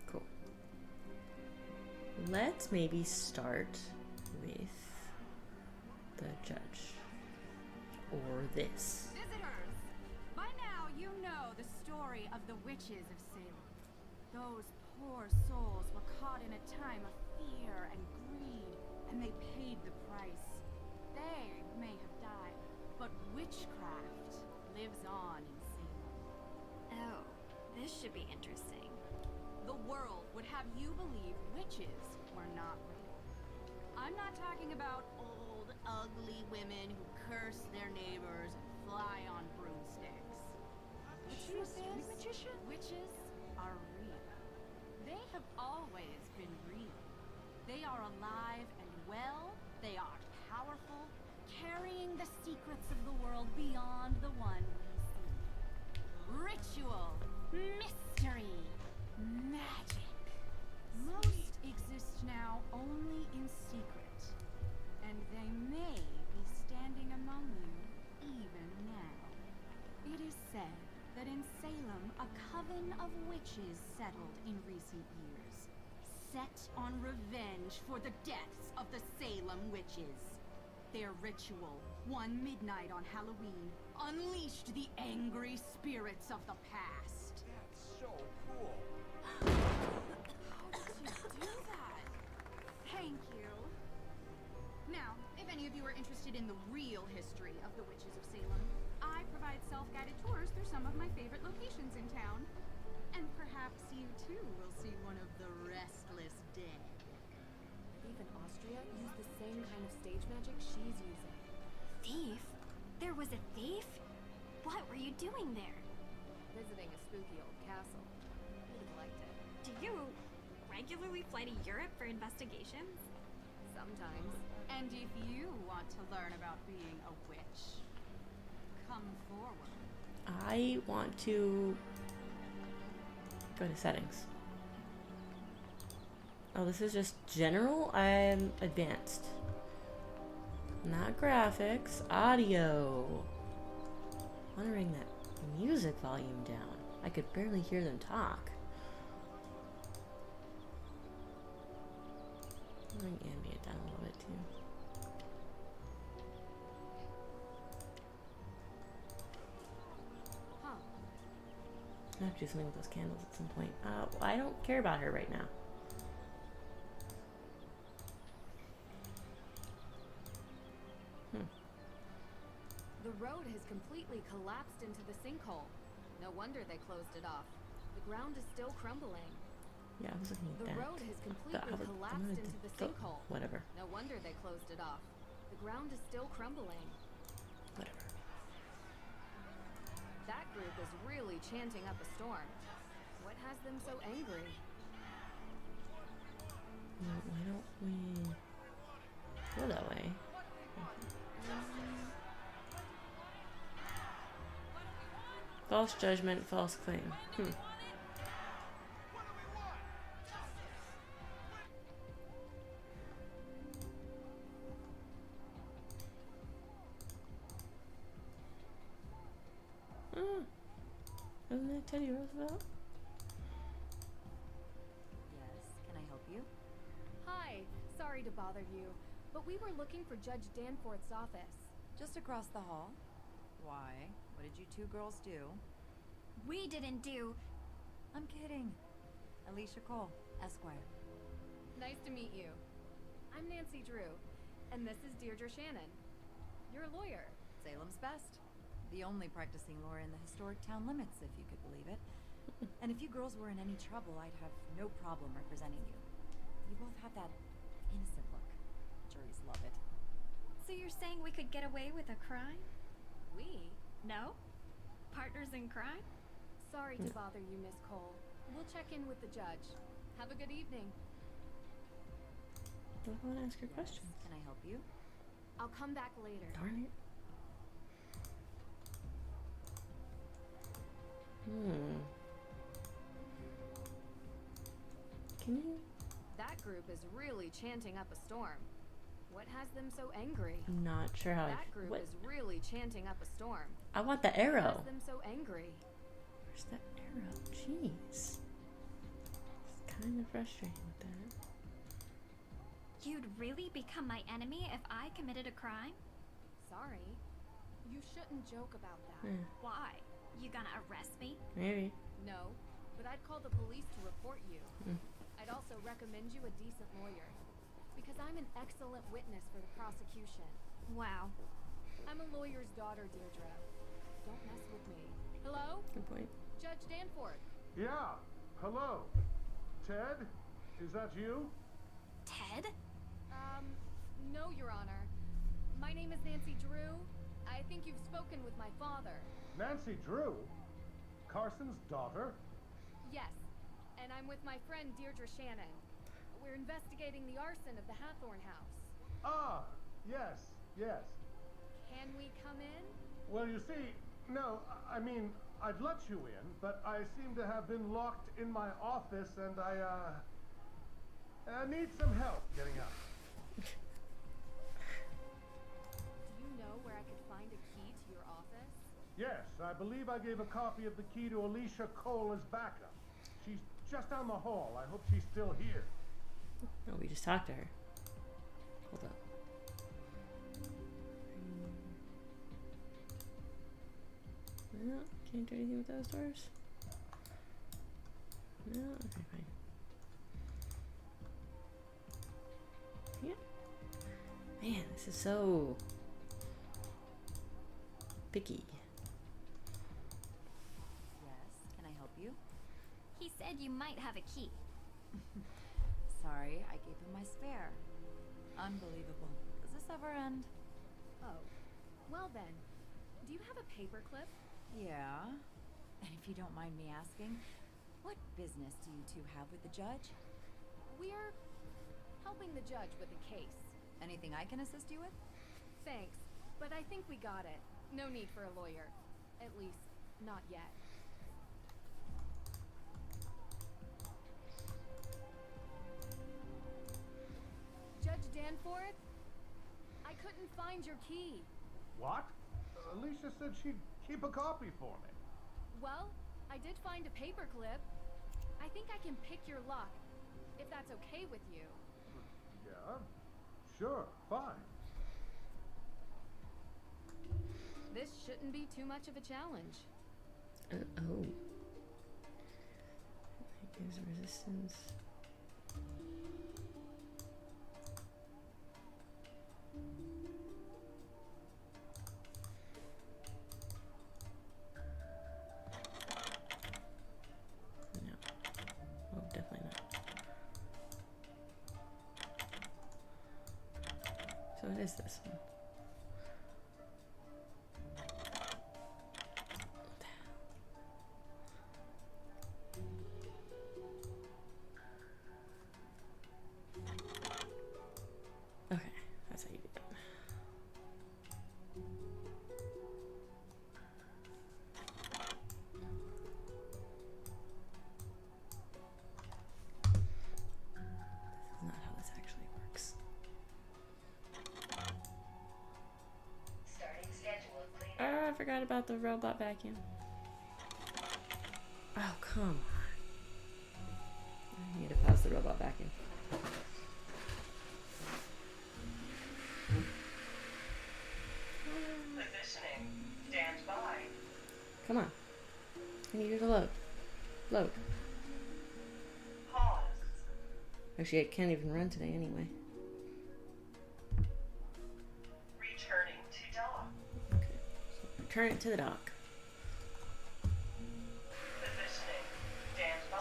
Cool. Let's maybe start with the judge. Or this. Visitors! By now you know the story of the witches of Salem. Those poor souls were caught in a time of fear and greed, and they paid the price. They may have died, but witchcraft lives on in Salem. Oh, this should be interesting. The world would have you believe witches were not real. I'm not talking about old, ugly women who curse their neighbors and fly on broomsticks. The truth is, witches are real. They have always been real. They are alive and well. They are powerful, carrying the secrets of the world beyond the one we see. Ritual, mystery, magic. Most exist now only in secret, and they may be standing among you even now. It is said that in Salem, a coven of witches settled in recent years, set on revenge for the deaths of the Salem witches. Their ritual, one midnight on Halloween, unleashed the angry spirits of the past. That's so cool. How did you do that? Thank you. Now, if any of you are interested in the real history of the witches of Salem, I provide self-guided tours through some of my favorite locations in town. And perhaps you too will see one of the restless dead. Thief in Austria used the same kind of stage magic she's using. Thief? There was a thief? What were you doing there? Visiting a spooky old castle. Really liked it. Do you regularly fly to Europe for investigations? Sometimes. And if you want to learn about being a witch, come forward. I want to go to settings. Oh, this is just general? I'm advanced. Not graphics. Audio. I want to bring that music volume down. I could barely hear them talk. I'll bring ambient down a little bit too. Huh. I have to do something with those candles at some point. I don't care about her right now. The road has completely collapsed into the sinkhole. No wonder they closed it off. The ground is still crumbling. Yeah, I was looking at The that. road has completely collapsed into the sinkhole. Whatever. No wonder they closed it off. The ground is still crumbling. Whatever. That group is really chanting up a storm. What has them so angry? Why don't we go that way? False judgment, false claim. Isn't that Teddy Roosevelt? Yes, can I help you? Hi, sorry to bother you, but we were looking for Judge Danforth's office. Just across the hall. Why? What did you two girls do? We didn't do. I'm kidding. Alicia Cole, Esquire. Nice to meet you. I'm Nancy Drew, and this is Deirdre Shannon. You're a lawyer. Salem's best. The only practicing lawyer in the historic town limits, if you could believe it. And if you girls were in any trouble, I'd have no problem representing you. You both have that innocent look. Juries love it. So you're saying we could get away with a crime? We? No? Partners in crime? Sorry to bother you, Miss Cole. We'll check in with the judge. Have a good evening. I want to ask her questions. Can I help you? I'll come back later. Darn it. Can you? That group is really chanting up a storm. What has them so angry? I'm not sure how. That group is really chanting up a storm. I want the What arrow. has them so angry? Where's that arrow? Jeez. It's kind of frustrating with that. You'd really become my enemy if I committed a crime? Sorry. You shouldn't joke about that. Why? You gonna arrest me? Maybe. No, but I'd call the police to report you. I'd also recommend you a decent lawyer, because I'm an excellent witness for the prosecution. Wow. I'm a lawyer's daughter, Deirdre. Don't mess with me. Hello? Good point. Judge Danforth. Yeah, hello. Ted, is that you? Ted? No, Your Honor. My name is Nancy Drew. I think you've spoken with my father. Nancy Drew? Carson's daughter? Yes, and I'm with my friend Deirdre Shannon. We're investigating the arson of the Hathorn house. Ah, yes, yes. Can we come in? Well, you see, no, I mean, I'd let you in, but I seem to have been locked in my office and I need some help getting out. Do you know where I could find a key to your office? Yes, I believe I gave a copy of the key to Alicia Cole as backup. She's just down the hall. I hope she's still here. No, we just talked to her. Hold up. No, can't do anything with those doors. No, okay, fine. Yeah. Man, this is so picky. Yes, can I help you? He said you might have a key. Sorry, I gave him my spare. Unbelievable. Does this ever end? Oh. Well then, do you have a paperclip? Yeah. And if you don't mind me asking, what business do you two have with the judge? We're helping the judge with a case. Anything I can assist you with? Thanks, but I think we got it. No need for a lawyer. At least, not yet. Judge Danforth? I couldn't find your key. What? Alicia said she'd keep a copy for me. Well, I did find a paperclip. I think I can pick your lock, if that's okay with you. Yeah, sure, fine. This shouldn't be too much of a challenge. Oh. It gives resistance. No. Oh, definitely not. So it is this one. forgot about the robot vacuum. Oh, come on. I need to pause the robot vacuum. Positioning. Stand by. Come on. I need you to load. Load. Pause. Actually, I can't even run today anyway. Returning to dock. Okay. So return it to the dock. Positioning. Stand by.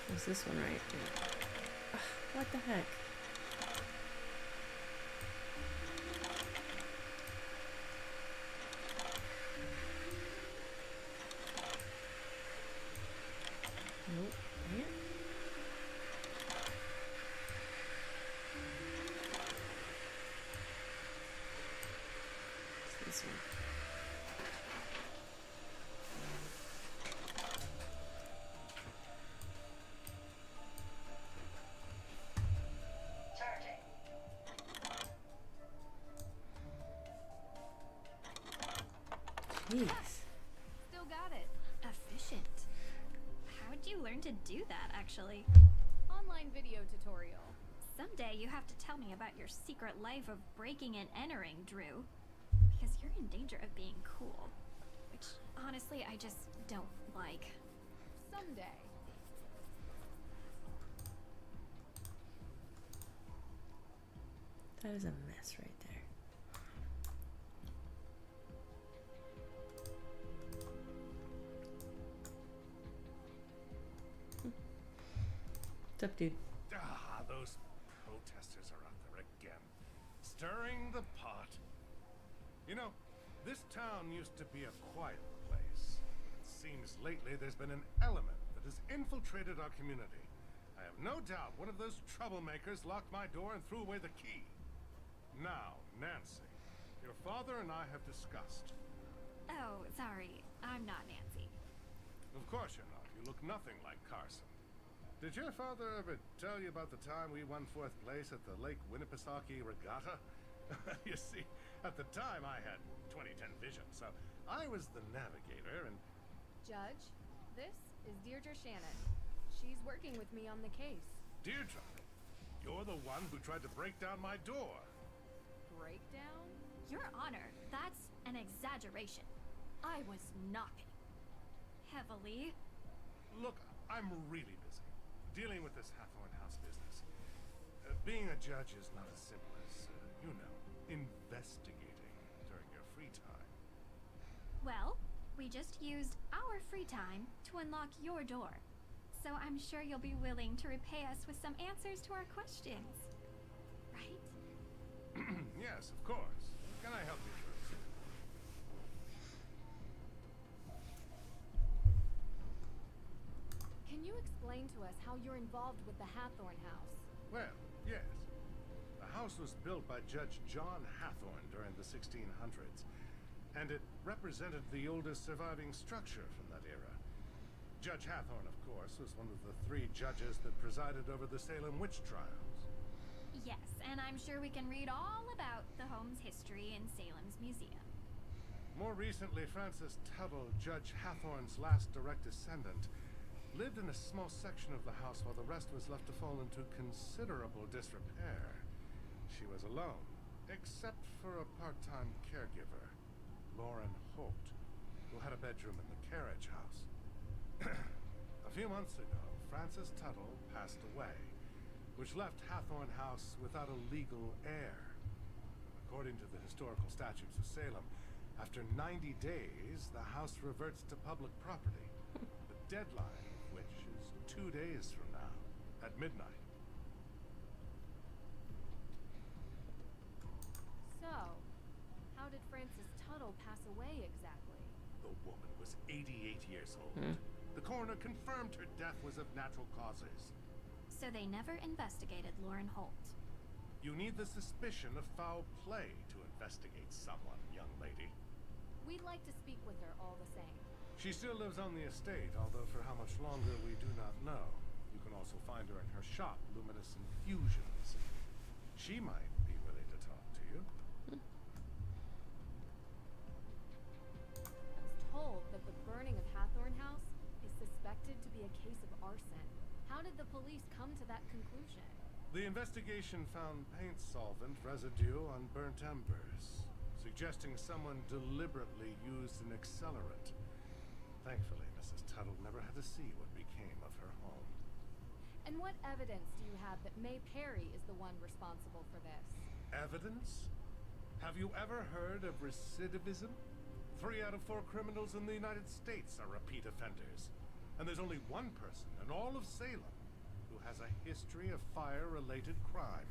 What's this one right here? What the heck? Nope. Yeah. It's this one. Charging. Jeez. Still got it. Efficient. How'd you learn to do that, actually? Online video tutorial. Someday you have to tell me about your secret life of breaking and entering, Drew. Because you're in danger of being cool. Which, honestly, I just don't like. Someday. That is a mess right there. What's up, dude? Ah, those protesters are out there again, stirring the pot. You know, this town used to be a quiet place. It seems lately there's been an element that has infiltrated our community. I have no doubt one of those troublemakers locked my door and threw away the key. Now, Nancy, your father and I have discussed. Oh, sorry. I'm not Nancy. Of course you're not. You look nothing like Carson. Did your father ever tell you about the time we won 4th place at the Lake Winnipesaukee Regatta? You see, at the time I had 20/10 vision, so I was the navigator and... Judge, this is Deirdre Shannon. She's working with me on the case. Deirdre, you're the one who tried to break down my door. Breakdown? Your Honor, that's an exaggeration. I was knocking. Heavily. Look, I'm really busy dealing with this Hathorn House business. Being a judge is not as simple as, you know, investigating during your free time. Well, we just used our free time to unlock your door. So I'm sure you'll be willing to repay us with some answers to our questions. Right? Yes, of course. Can I help you, Drew? Can you explain to us how you're involved with the Hathorn House? Well, yes. The house was built by Judge John Hathorn during the 1600s, and it represented the oldest surviving structure from that era. Judge Hathorn, of course, was one of the 3 judges that presided over the Salem witch trials. Yes, and I'm sure we can read all about the home's history in Salem's museum. More recently, Frances Tuttle, Judge Hathorn's last direct descendant, lived in a small section of the house while the rest was left to fall into considerable disrepair. She was alone, except for a part-time caregiver, Lauren Holt, who had a bedroom in the carriage house. A few months ago, Frances Tuttle passed away, which left Hathorn House without a legal heir. According to the historical statutes of Salem, after 90 days, the house reverts to public property. The deadline of which is 2 days from now, at midnight. So, how did Frances Tuttle pass away exactly? The woman was 88 years old. The coroner confirmed her death was of natural causes. So they never investigated Lauren Holt. You need the suspicion of foul play to investigate someone, young lady. We'd like to speak with her all the same. She still lives on the estate, although for how much longer we do not know. You can also find her in her shop, Luminous Infusions. She might case of arson. How did the police come to that conclusion? The investigation found paint solvent residue on burnt embers, suggesting someone deliberately used an accelerant. Thankfully, Mrs. Tuttle never had to see what became of her home. And what evidence do you have that May Perry is the one responsible for this? Evidence? Have you ever heard of recidivism? 3 out of 4 criminals in the United States are repeat offenders. And there's only one person in all of Salem who has a history of fire-related crime.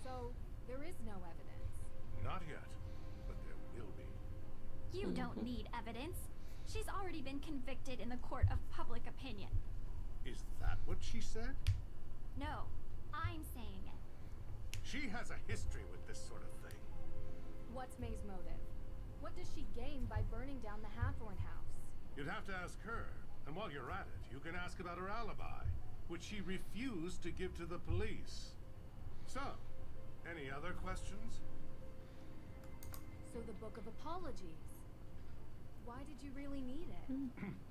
So, there is no evidence. Not yet, but there will be. You don't need evidence. She's already been convicted in the court of public opinion. Is that what she said? No, I'm saying it. She has a history with this sort of thing. What's May's motive? What does she gain by burning down the Hathorn house? You'd have to ask her. And while you're at it, you can ask about her alibi, which she refused to give to the police. So, any other questions? So the Book of Apologies. Why did you really need it?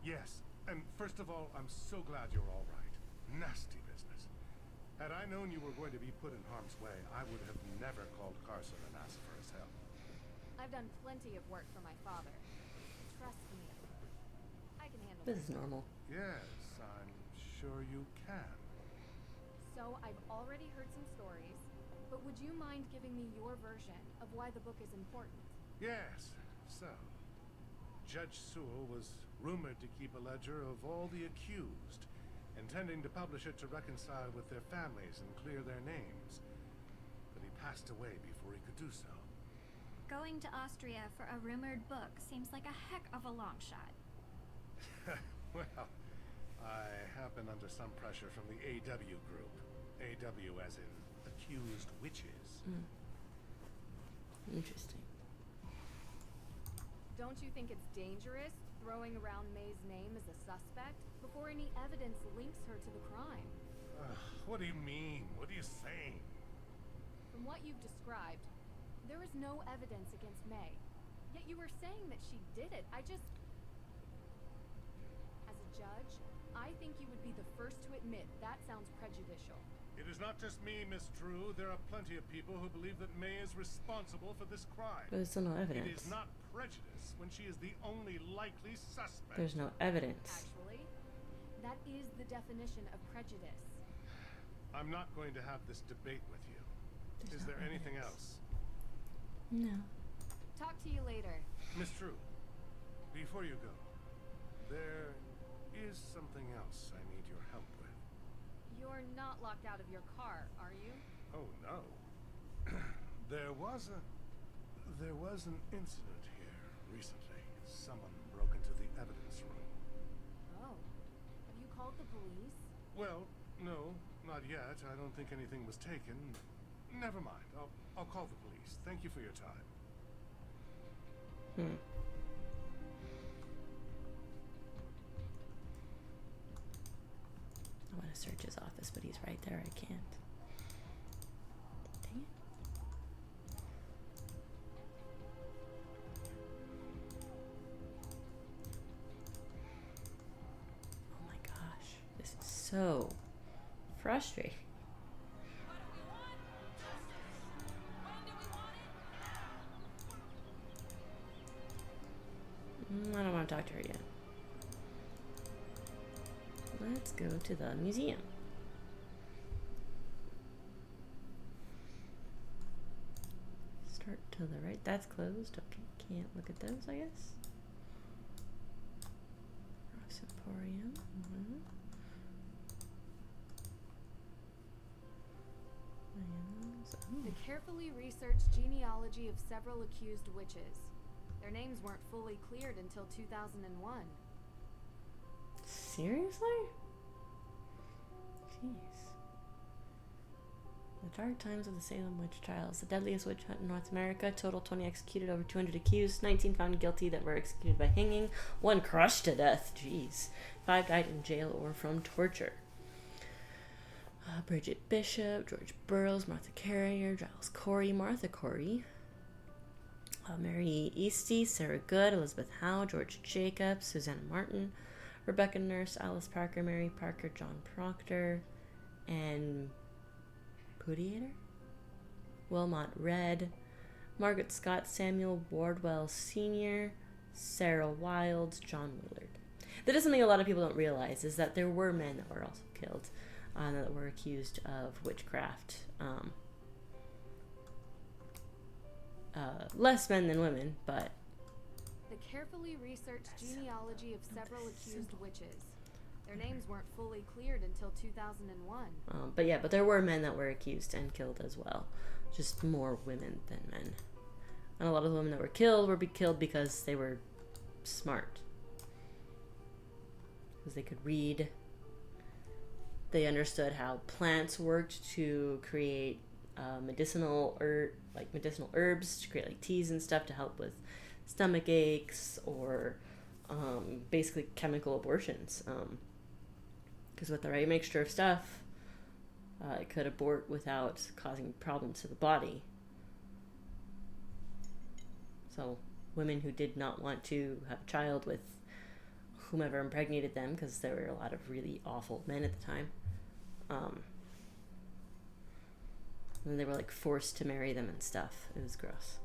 Yes, and first of all, I'm so glad you're all right. Nasty business. Had I known you were going to be put in harm's way, I would have never called Carson and asked for his help. I've done plenty of work for my father. Trust me. I can handle This it. is normal. Yes, I'm sure you can. So I've already heard some stories, but would you mind giving me your version of why the book is important? Yes, so Judge Sewell was rumored to keep a ledger of all the accused, intending to publish it to reconcile with their families and clear their names. But he passed away before he could do so. Going to Austria for a rumored book seems like a heck of a long shot. Well, I have been under some pressure from the AW group. AW as in accused witches. Interesting. Don't you think it's dangerous throwing around May's name as a suspect before any evidence links her to the crime? What do you mean? What are you saying? From what you've described, there is no evidence against May. Yet you were saying that she did it. As a judge, I think you would be the first to admit that sounds prejudicial. It is not just me, Miss Drew. There are plenty of people who believe that May is responsible for this crime. But there's still no evidence. It is not prejudice when she is the only likely suspect. There's no evidence. Actually, that is the definition of prejudice. I'm not going to have this debate with you. There's Is no there anything evidence. else? No. Talk to you later. Miss Drew, before you go, there is something else I need your help with. You're not locked out of your car, are you? Oh, no. There was an incident here recently. Someone broke into the evidence room. Oh. Have you called the police? Well, no, not yet. I don't think anything was taken. Never mind. I'll call the police. Thank you for your time. I want to search his office, but he's right there. I can't. Dang it. Oh my gosh. This is so frustrating. I don't want to talk to her yet. Let's go to the museum. Start to the right. That's closed. Okay, can't look at those, I guess. Rocks Emporium. The carefully researched genealogy of several accused witches. Their names weren't fully cleared until 2001. Seriously? Jeez. The dark times of the Salem witch trials. The deadliest witch hunt in North America. Total 20 executed, over 200 accused. 19 found guilty that were executed by hanging. 1 crushed to death. Jeez. 5 died in jail or from torture. Bridget Bishop, George Burroughs, Martha Carrier, Giles Corey, Martha Corey, Mary Easty, Sarah Good, Elizabeth Howe, George Jacobs, Susanna Martin, Rebecca Nurse, Alice Parker, Mary Parker, John Proctor, and Pudiator, Wilmot Red, Margaret Scott, Samuel Wardwell Sr., Sarah Wilds, John Willard. That is something a lot of people don't realize, is that there were men that were also killed that were accused of witchcraft. Less men than women, but... The carefully researched genealogy of several accused witches. Their names weren't fully cleared until 2001. But there were men that were accused and killed as well. Just more women than men. And a lot of the women that were killed because they were smart. Because they could read. They understood how plants worked to create medicinal herbs to create like teas and stuff to help with stomach aches or basically chemical abortions. Because with the right mixture of stuff, it could abort without causing problems to the body. So women who did not want to have a child with whomever impregnated them, because there were a lot of really awful men at the time, and they were like forced to marry them and stuff. It was gross.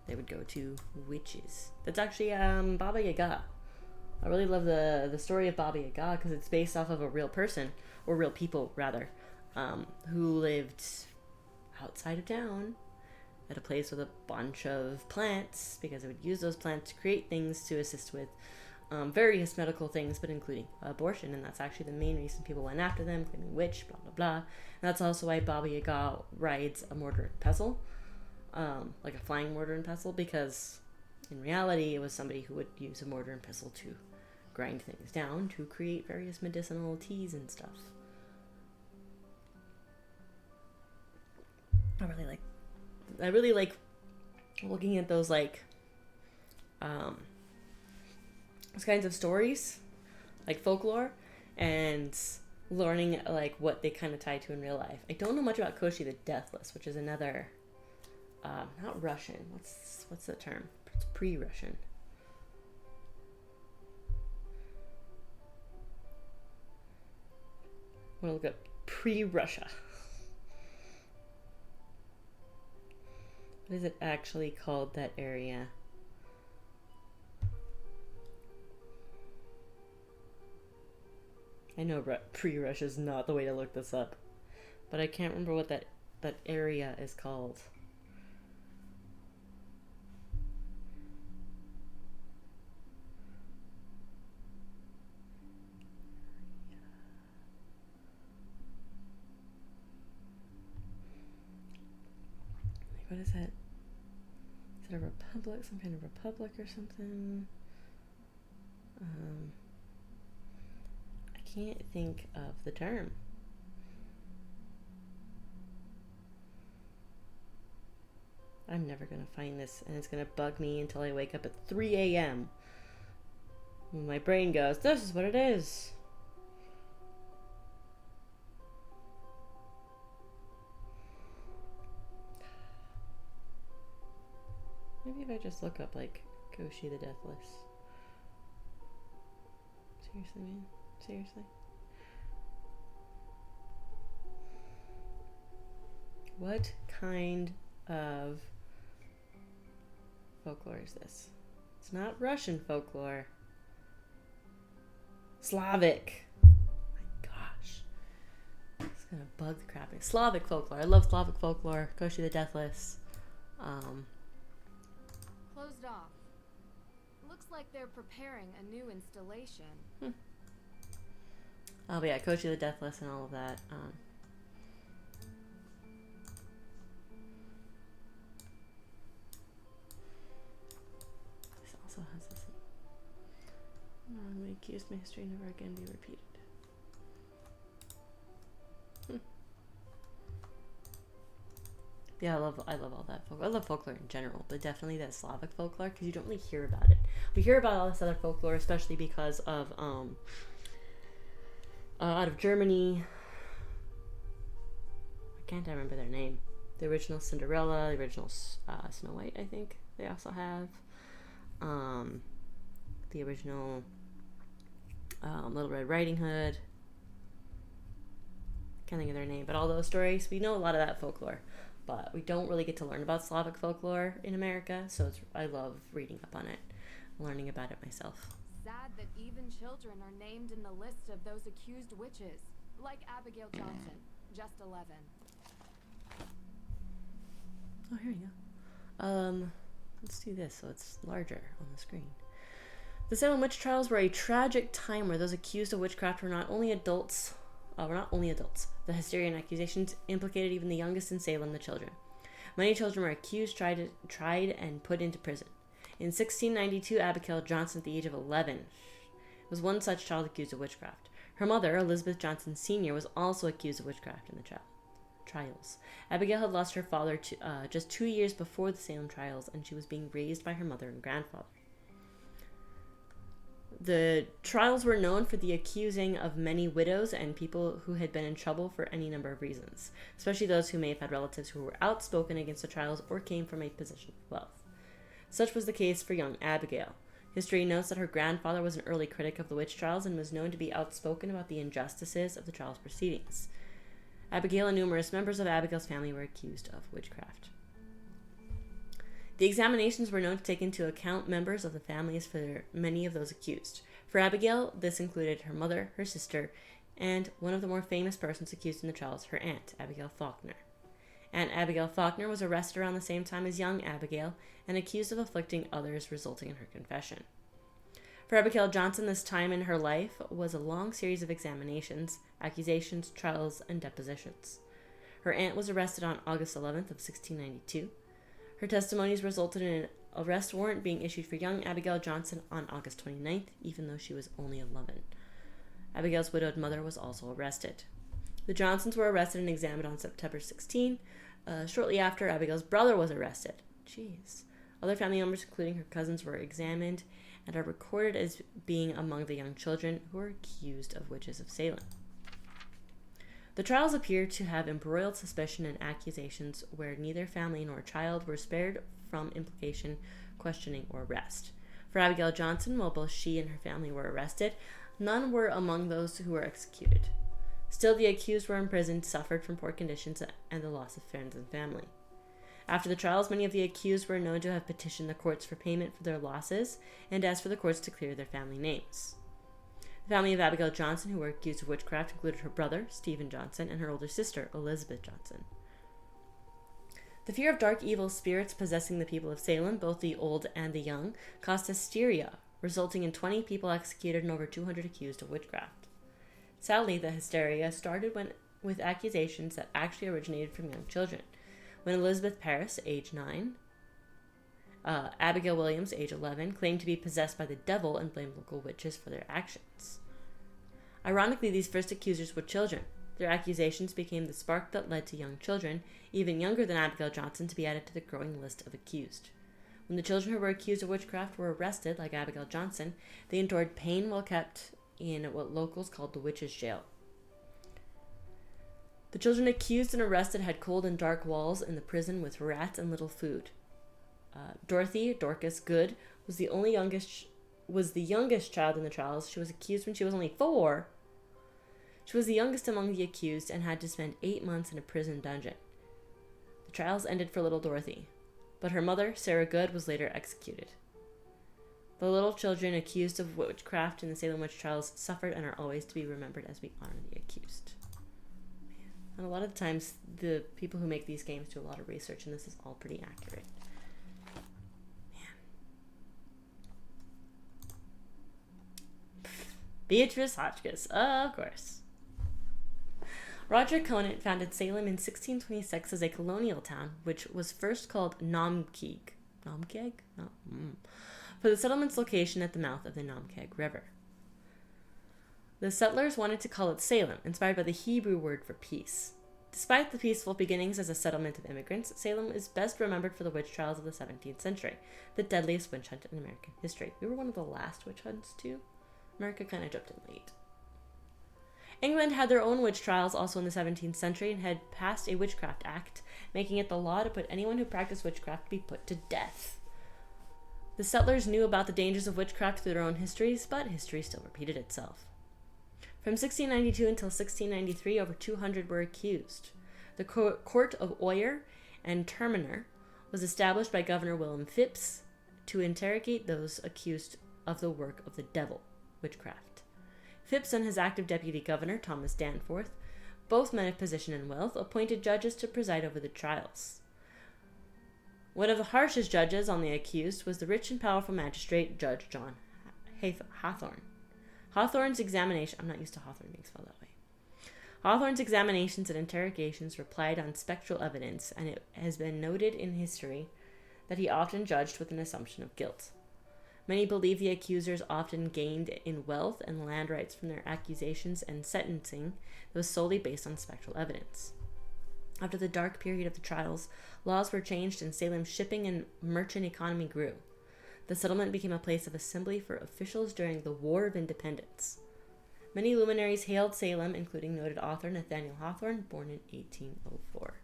They would go to witches. That's actually Baba Yaga. I really love the story of Baba Yaga because it's based off of a real person, or real people rather, who lived outside of town at a place with a bunch of plants, because they would use those plants to create things to assist with various medical things, but including abortion. And that's actually the main reason people went after them, claiming witch, blah, blah, blah. And that's also why Baba Yaga rides a mortar and pestle, like a flying mortar and pestle, because in reality it was somebody who would use a mortar and pestle to grind things down to create various medicinal teas and stuff. I really like looking at those those kinds of stories, like folklore, and learning like what they kind of tie to in real life. I don't know much about Koshi the Deathless, which is another not Russian. What's the term? It's pre-Russian. I'm gonna look up pre-Russia. What is it actually called, that area? I know pre-Russia is not the way to look this up, but I can't remember what that area is called. What is that? Is it a republic? Some kind of republic or something? I can't think of the term. I'm never going to find this, and it's going to bug me until I wake up at 3 a.m. when my brain goes, this is what it is. Maybe if I just look up, like, Koshi the Deathless. Seriously, man? Seriously? What kind of folklore is this? It's not Russian folklore. Slavic. Oh my gosh. It's gonna bug the crap out of me. Slavic folklore. I love Slavic folklore. Koshi the Deathless. Closed off. Looks like they're preparing a new installation. Oh, but yeah, Koshi the Deathless and all of that. This also has this. We accused my history never again be repeated. Yeah, I love all that folklore. I love folklore in general, but definitely that Slavic folklore, because you don't really hear about it. We hear about all this other folklore, especially because of out of Germany. I can't remember their name. The original Cinderella, the original Snow White, I think they also have. the original Little Red Riding Hood. Can't think of their name, but all those stories, we know a lot of that folklore, but we don't really get to learn about Slavic folklore in America, so I love reading up on it, learning about it myself. Sad that even children are named in the list of those accused witches, like Abigail Johnson, just 11. Oh, here we go. Let's do this so it's larger on the screen. The Salem witch trials were a tragic time where those accused of witchcraft were not only adults. The hysteria and accusations implicated even the youngest in Salem, the children. Many children were accused, tried, and put into prison. In 1692, Abigail Johnson, at the age of 11, was one such child accused of witchcraft. Her mother, Elizabeth Johnson Sr., was also accused of witchcraft in the trials. Abigail had lost her father just 2 years before the Salem trials, and she was being raised by her mother and grandfather. The trials were known for the accusing of many widows and people who had been in trouble for any number of reasons, especially those who may have had relatives who were outspoken against the trials or came from a position of wealth. Such was the case for young Abigail. History notes that her grandfather was an early critic of the witch trials and was known to be outspoken about the injustices of the trials proceedings. Abigail and numerous members of Abigail's family were accused of witchcraft. The examinations were known to take into account members of the families for many of those accused. For Abigail, this included her mother, her sister, and one of the more famous persons accused in the trials, her aunt, Abigail Faulkner. Aunt Abigail Faulkner was arrested around the same time as young Abigail and accused of afflicting others, resulting in her confession. For Abigail Johnson, this time in her life was a long series of examinations, accusations, trials, and depositions. Her aunt was arrested on August 11th of 1692. Her testimonies resulted in an arrest warrant being issued for young Abigail Johnson on August 29th, even though she was only 11. Abigail's widowed mother was also arrested. The Johnsons were arrested and examined on September 16. Shortly after, Abigail's brother was arrested. Jeez. Other family members, including her cousins, were examined and are recorded as being among the young children who were accused of witches of Salem. The trials appear to have embroiled suspicion and accusations where neither family nor child were spared from implication, questioning, or arrest. For Abigail Johnson, while both she and her family were arrested, none were among those who were executed. Still, the accused were imprisoned, suffered from poor conditions, and the loss of friends and family. After the trials, many of the accused were known to have petitioned the courts for payment for their losses and asked for the courts to clear their family names. The family of Abigail Johnson, who were accused of witchcraft, included her brother, Stephen Johnson, and her older sister, Elizabeth Johnson. The fear of dark evil spirits possessing the people of Salem, both the old and the young, caused hysteria, resulting in 20 people executed and over 200 accused of witchcraft. Sadly, the hysteria started with accusations that actually originated from young children. When Elizabeth Parris, age 9, Abigail Williams, age 11, claimed to be possessed by the devil and blamed local witches for their actions. Ironically, these first accusers were children. Their accusations became the spark that led to young children, even younger than Abigail Johnson, to be added to the growing list of accused. When the children who were accused of witchcraft were arrested, like Abigail Johnson, they endured pain while kept in what locals called the witches' jail. The children accused and arrested had cold and dark walls in the prison with rats and little food. Dorcas Good, was the youngest child in the trials. She was accused when she was only 4. She was the youngest among the accused and had to spend 8 months in a prison dungeon. The trials ended for little Dorothy, but her mother, Sarah Good, was later executed. The little children accused of witchcraft in the Salem witch trials suffered and are always to be remembered as we honor the accused. Man. And a lot of times, the people who make these games do a lot of research, and this is all pretty accurate. Beatrice Hotchkiss, of course. Roger Conant founded Salem in 1626 as a colonial town, which was first called Nomkeg. Nomkeg? No. For the settlement's location at the mouth of the Nomkeg River. The settlers wanted to call it Salem, inspired by the Hebrew word for peace. Despite the peaceful beginnings as a settlement of immigrants, Salem is best remembered for the witch trials of the 17th century, the deadliest witch hunt in American history. We were one of the last witch hunts, too. America kind of jumped in late. England had their own witch trials also in the 17th century and had passed a Witchcraft Act, making it the law to put anyone who practiced witchcraft to be put to death. The settlers knew about the dangers of witchcraft through their own histories, but history still repeated itself. From 1692 until 1693, over 200 were accused. The Court of Oyer and Terminer was established by Governor William Phips to interrogate those accused of the work of the devil, witchcraft. Phips and his active deputy governor, Thomas Danforth, both men of position and wealth, appointed judges to preside over the trials. One of the harshest judges on the accused was the rich and powerful magistrate, Judge John Hathorne. Hawthorne's examination... I'm not used to Hawthorne being spelled that way. Hawthorne's examinations and interrogations relied on spectral evidence, and it has been noted in history that he often judged with an assumption of guilt. Many believe the accusers often gained in wealth and land rights from their accusations and sentencing that was solely based on spectral evidence. After the dark period of the trials, laws were changed and Salem's shipping and merchant economy grew. The settlement became a place of assembly for officials during the War of Independence. Many luminaries hailed Salem, including noted author Nathaniel Hawthorne, born in 1804.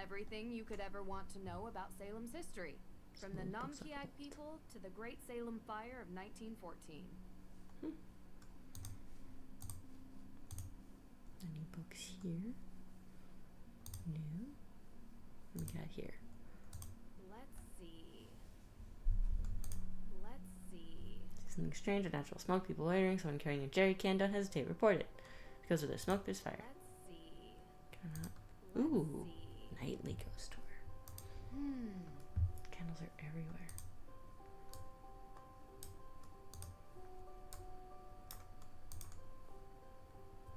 Everything you could ever want to know about Salem's history, from the Namtiag people to the Great Salem Fire of 1914. Any books here? No. What do we got here? Let's see. Let's see. Something strange or natural smoke, people loitering, someone carrying a jerry can, don't hesitate, report it. Because where there's smoke, there's fire. Let's see. Ooh, nightly ghost tour. Candles are everywhere.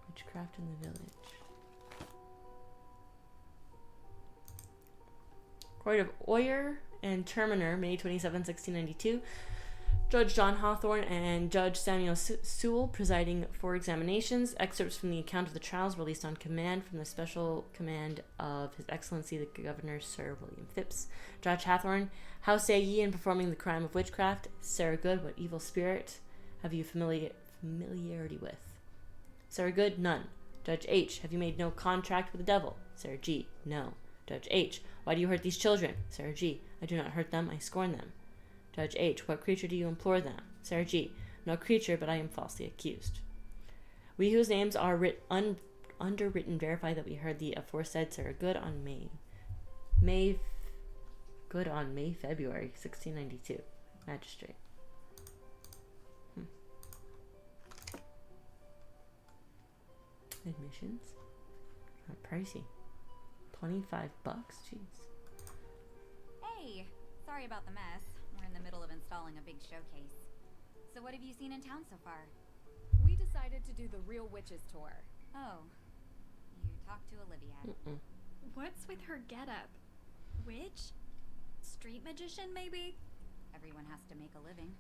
Witchcraft in the village. Court of Oyer and Terminer, May 27, 1692. Judge John Hawthorne and Judge Samuel Sewell presiding for examinations. Excerpts from the account of the trials released on command from the special command of His Excellency the Governor Sir William Phips. Judge Hathorne, how say ye in performing the crime of witchcraft? Sarah Good, what evil spirit have you familiarity with? Sarah Good, none. Judge H, have you made no contract with the devil? Sarah G, no. Judge H, why do you hurt these children? Sarah G, I do not hurt them, I scorn them. Judge H, what creature do you implore them? Sarah G, no creature, but I am falsely accused. We whose names are underwritten verify that we heard the aforesaid Sarah Good on February 1692. Magistrate. Admissions? Not pricey. $25. Jeez. Hey, sorry about the mess. We're in the middle of installing a big showcase. So what have you seen in town so far? We decided to do the Real Witches tour. Oh, you talked to Olivia. What's with her getup? Witch? Street magician, maybe? Everyone has to make a living.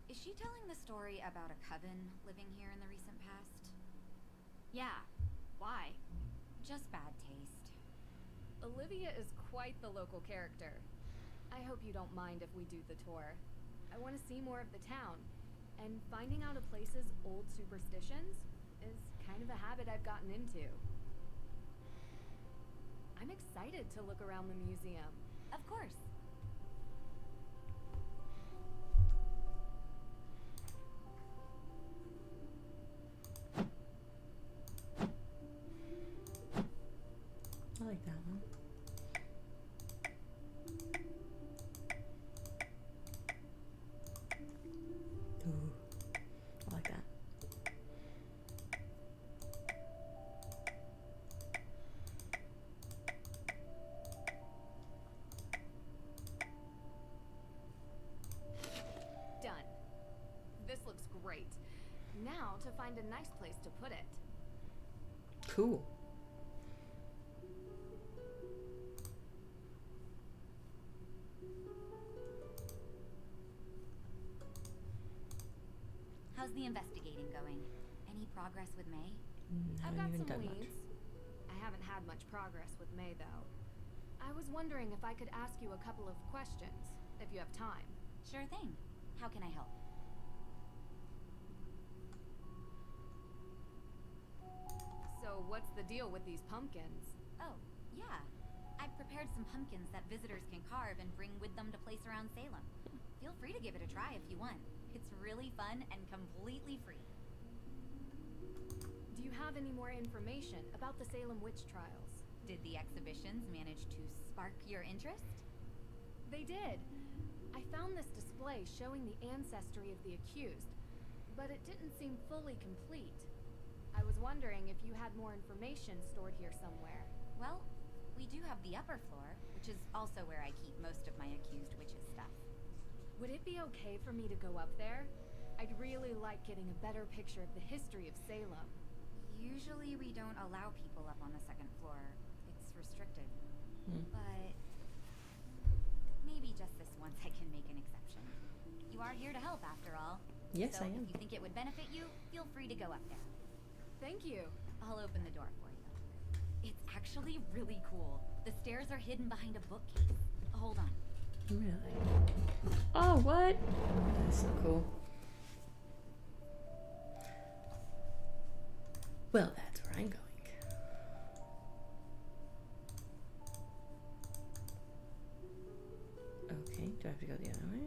Is she telling the story about a coven living here in the recent past? Yeah. Why? Just bad taste. Olivia is quite the local character. I hope you don't mind if we do the tour. I want to see more of the town. And finding out a place's old superstitions is kind of a habit I've gotten into. I'm excited to look around the museum. Of course. I like that one. Ooh, I like that. Done. This looks great. Now to find a nice place to put it. Cool. How's the investigating going? Any progress with May? I've Haven't got even some done much. leads. I haven't had much progress with May, though. I was wondering if I could ask you a couple of questions, if you have time. Sure thing. How can I help? So what's the deal with these pumpkins? Oh, yeah. I've prepared some pumpkins that visitors can carve and bring with them to place around Salem. Feel free to give it a try if you want. It's really fun and completely free. Do you have any more information about the Salem witch trials? Did the exhibitions manage to spark your interest? They did. I found this display showing the ancestry of the accused, but it didn't seem fully complete. I was wondering if you had more information stored here somewhere. Well, we do have the upper floor, which is also where I keep most of my accused witches' stuff. Would it be okay for me to go up there? I'd really like getting a better picture of the history of Salem. Usually we don't allow people up on the second floor. It's restricted. But maybe just this once I can make an exception. You are here to help, after all. Yes, so I am. if you think it would benefit you, feel free to go up there. Thank you. I'll open the door for you. It's actually really cool. The stairs are hidden behind a bookcase. Hold on. Really? Oh, what? That's so cool. Well, that's where I'm going. Okay, do I have to go the other way?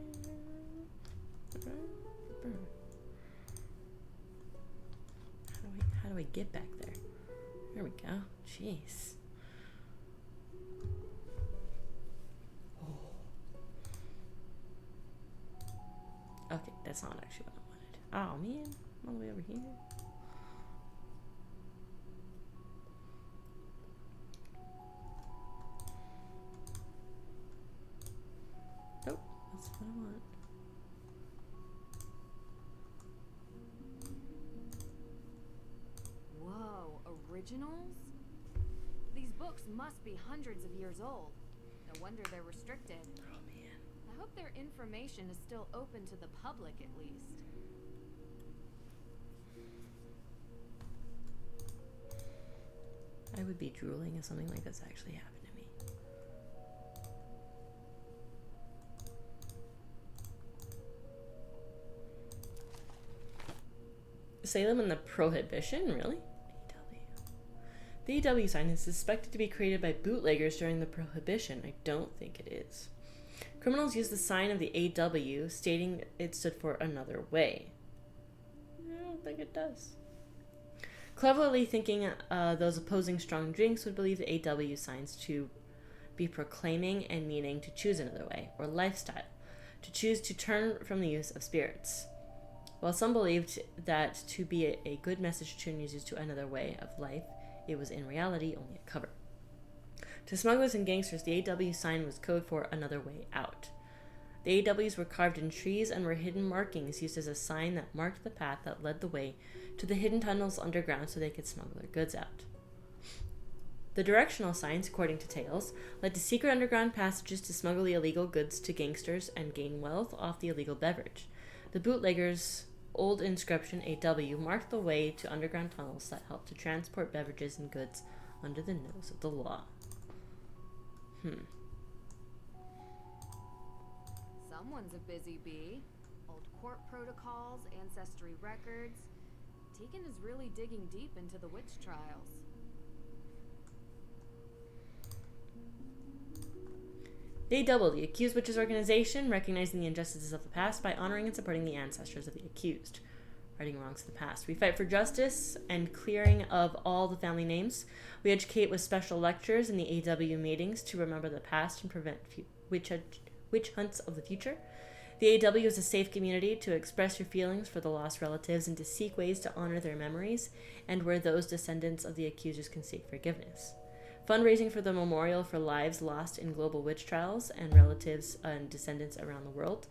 How do I get back there? There we go. Jeez. Okay, that's not actually what I wanted. Oh man, I'm all the way over here. Nope, that's what I want. Whoa, originals? These books must be hundreds of years old. No wonder they're restricted. Oh man. I hope their information is still open to the public at least. I would be drooling if something like this actually happened to me. Salem and the Prohibition? Really? AW. The AW sign is suspected to be created by bootleggers during the Prohibition. I don't think it is. Criminals used the sign of the AW, stating it stood for another way. I don't think it does. Cleverly thinking those opposing strong drinks would believe the AW signs to be proclaiming and meaning to choose another way, or lifestyle, to choose to turn from the use of spirits. While some believed that to be a good message to turn users to another way of life, it was in reality only a cover. To smugglers and gangsters, the AW sign was code for another way out. The AWs were carved in trees and were hidden markings used as a sign that marked the path that led the way to the hidden tunnels underground so they could smuggle their goods out. The directional signs, according to tales, led to secret underground passages to smuggle the illegal goods to gangsters and gain wealth off the illegal beverage. The bootleggers' old inscription AW marked the way to underground tunnels that helped to transport beverages and goods under the nose of the law. Someone's a busy bee. Old court protocols, ancestry records. Tegan is really digging deep into the witch trials. The AW, the Accused Witches Organization, recognizing the injustices of the past by honoring and supporting the ancestors of the accused. Righting wrongs of the past. We fight for justice and clearing of all the family names. We educate with special lectures in the AW meetings to remember the past and prevent witch hunts of the future. The AW is a safe community to express your feelings for the lost relatives and to seek ways to honor their memories and where those descendants of the accusers can seek forgiveness. Fundraising for the memorial for lives lost in global witch trials and relatives and descendants around the world.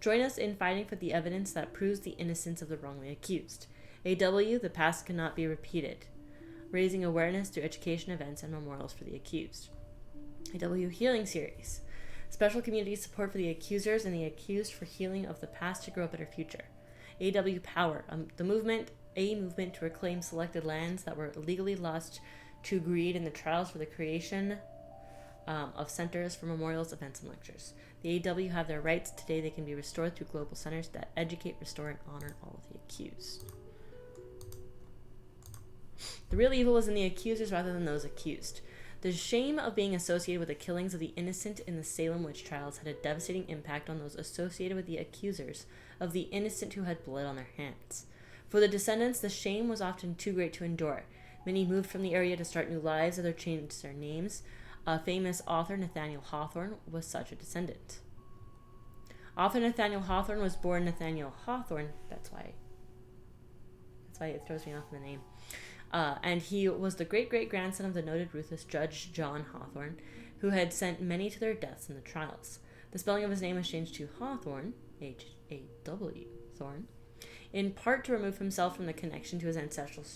Join us in fighting for the evidence that proves the innocence of the wrongly accused. AW, the past cannot be repeated. Raising awareness through education events and memorials for the accused. AW Healing Series. Special community support for the accusers and the accused for healing of the past to grow a better future. AW Power, a movement to reclaim selected lands that were illegally lost to greed in the trials for the creation of centers for memorials, events, and lectures. The AW have their rights. Today they can be restored through global centers that educate, restore, and honor all of the accused. The real evil is in the accusers rather than those accused. The shame of being associated with the killings of the innocent in the Salem witch trials had a devastating impact on those associated with the accusers of the innocent who had blood on their hands. For the descendants, the shame was often too great to endure. Many moved from the area to start new lives, others changed their names. A famous author, Nathaniel Hawthorne, was such a descendant. Author Nathaniel Hawthorne was born Nathaniel Hawthorne. That's why it throws me off in the name. And he was the great-great-grandson of the noted ruthless Judge John Hawthorne, who had sent many to their deaths in the trials. The spelling of his name was changed to Hawthorne, H-A-W, Thorne, in part to remove himself from the connection to his ancestral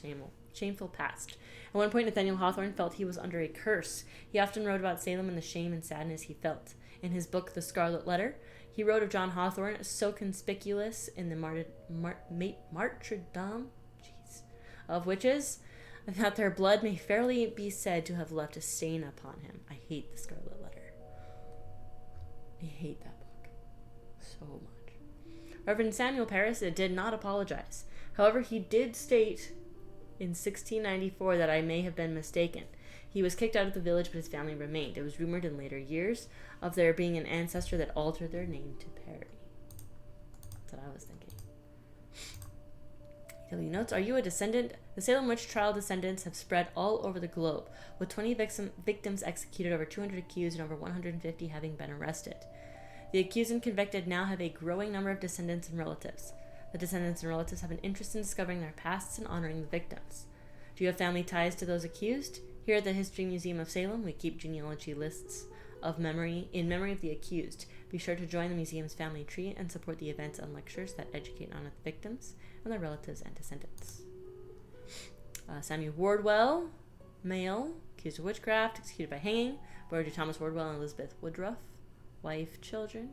shameful past. At one point, Nathaniel Hawthorne felt he was under a curse. He often wrote about Salem and the shame and sadness he felt. In his book, The Scarlet Letter, he wrote of John Hawthorne, so conspicuous in the martyrdom of witches, that their blood may fairly be said to have left a stain upon him. I hate The Scarlet Letter. I hate that book so much. Reverend Samuel Parris did not apologize. However, he did state in 1694 that I may have been mistaken. He was kicked out of the village, but his family remained. It was rumored in later years of there being an ancestor that altered their name to Perry. That's what I was thinking. Daily notes. Are you a descendant? The Salem witch trial descendants have spread all over the globe, with 20 victims executed, over 200 accused, and over 150 having been arrested. The accused and convicted now have a growing number of descendants and relatives. The descendants and relatives have an interest in discovering their pasts and honoring the victims. Do you have family ties to those accused? Here at the History Museum of Salem, we keep genealogy lists in memory of the accused. Be sure to join the museum's family tree and support the events and lectures that educate on the victims and their relatives and descendants. Samuel Wardwell, male, accused of witchcraft, executed by hanging. Born to Thomas Wardwell and Elizabeth Woodruff. Wife, children.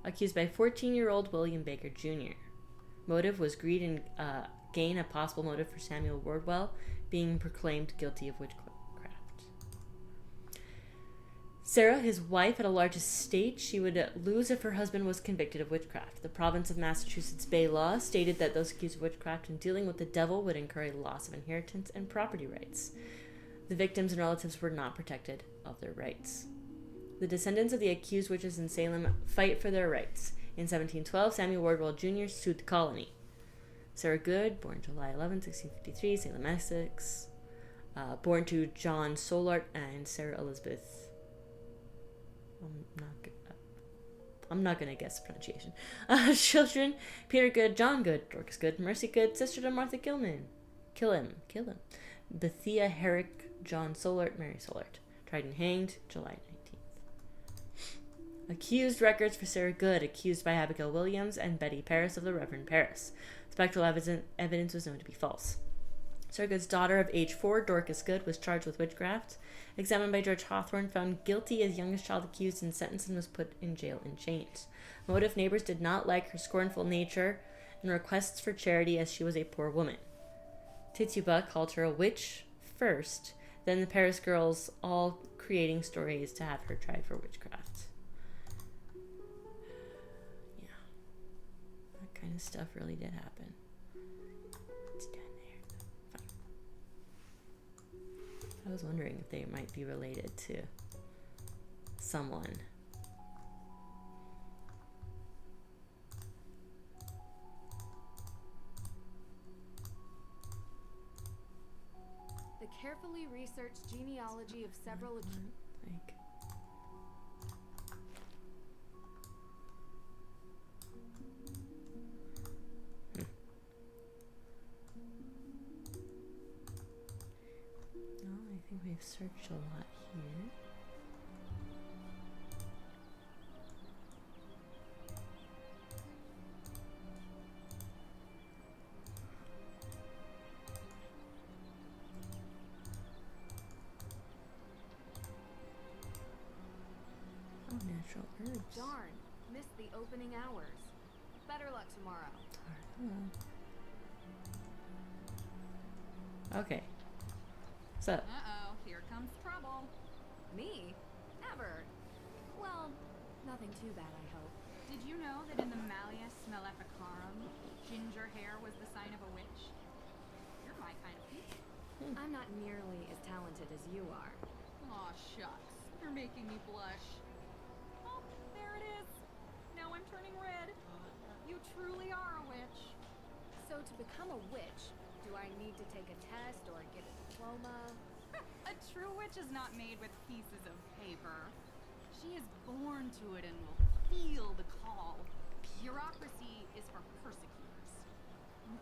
Accused by 14-year-old William Baker Jr. Motive was greed and gain, a possible motive for Samuel Wardwell being proclaimed guilty of witchcraft. Sarah, his wife, had a large estate she would lose if her husband was convicted of witchcraft. The province of Massachusetts Bay law stated that those accused of witchcraft and dealing with the devil would incur a loss of inheritance and property rights. The victims and relatives were not protected of their rights. The descendants of the accused witches in Salem fight for their rights. In 1712, Samuel Wardwell Jr. sued the colony. Sarah Good, born July 11, 1653, Salem, Essex. Born to John Solart and Sarah Elizabeth. I'm not going to guess the pronunciation. Children, Peter Good, John Good, Dorcas Good, Mercy Good, sister to Martha Kilman. Kill him. Bethia Herrick, John Solart, Mary Solart. Tried and hanged, July 19th. Accused records for Sarah Good, accused by Abigail Williams and Betty Parris of the Reverend Parris. Spectral evidence was known to be false. Sarah Good's daughter of age 4, Dorcas Good, was charged with witchcraft. Examined by Judge Hawthorne, found guilty as youngest child accused and sentenced, and was put in jail in chains. Motive: neighbors did not like her scornful nature and requests for charity, as she was a poor woman. Tituba called her a witch first, then the Paris girls all creating stories to have her tried for witchcraft. Yeah. That kind of stuff really did happen. It's down there. Fine. I was wondering if they might be related to someone. The carefully researched genealogy of several Like, no, I think we've searched a lot here. Oh, natural herbs. Darn, missed the opening hours. Better luck tomorrow. Okay. So, Uh-oh, here comes trouble. Me? Never. Well, nothing too bad, I hope. Did you know that in the Malleus Maleficarum, ginger hair was the sign of a witch? You're my kind of people. I'm not nearly as talented as you are. Aw, shucks. You're making me blush. Oh, there it is. Now I'm turning red. You truly are a witch. So to become a witch, do I need to take a test or get a diploma? A true witch is not made with pieces of paper. She is born to it and will feel the call. Bureaucracy is for persecutors.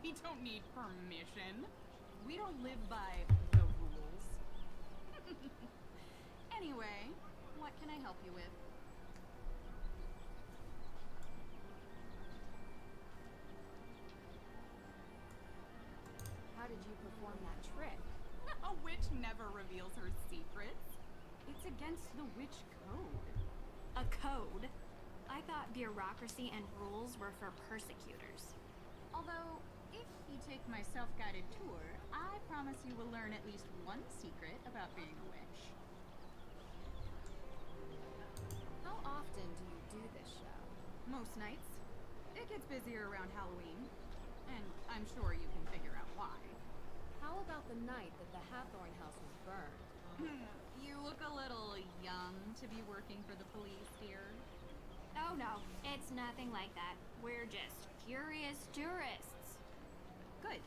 We don't need permission. We don't live by the rules. Anyway, what can I help you with? How did you perform that trick? A witch never reveals her secrets. It's against the witch code. A code? I thought bureaucracy and rules were for persecutors. Although, if you take my self-guided tour, I promise you will learn at least one secret about being a witch. How often do you do this show? Most nights. It gets busier around Halloween. And I'm sure you can figure out why. How about the night that the Hathorn house was burned? You look a little young to be working for the police, dear. Oh no, it's nothing like that. We're just curious tourists. Good.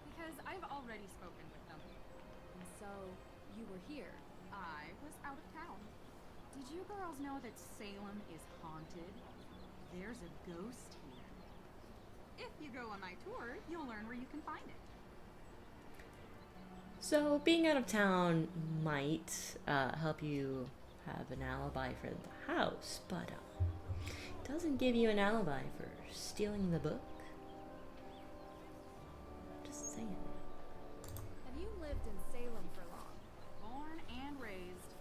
Because I've already spoken with them. And so, you were here. I was out of town. Did you girls know that Salem is haunted? There's a ghost here. If you go on my tour, you'll learn where you can find it. So, being out of town might help you have an alibi for the house, but it doesn't give you an alibi for stealing the book. Just saying. Have you lived in Salem for long? Born and raised.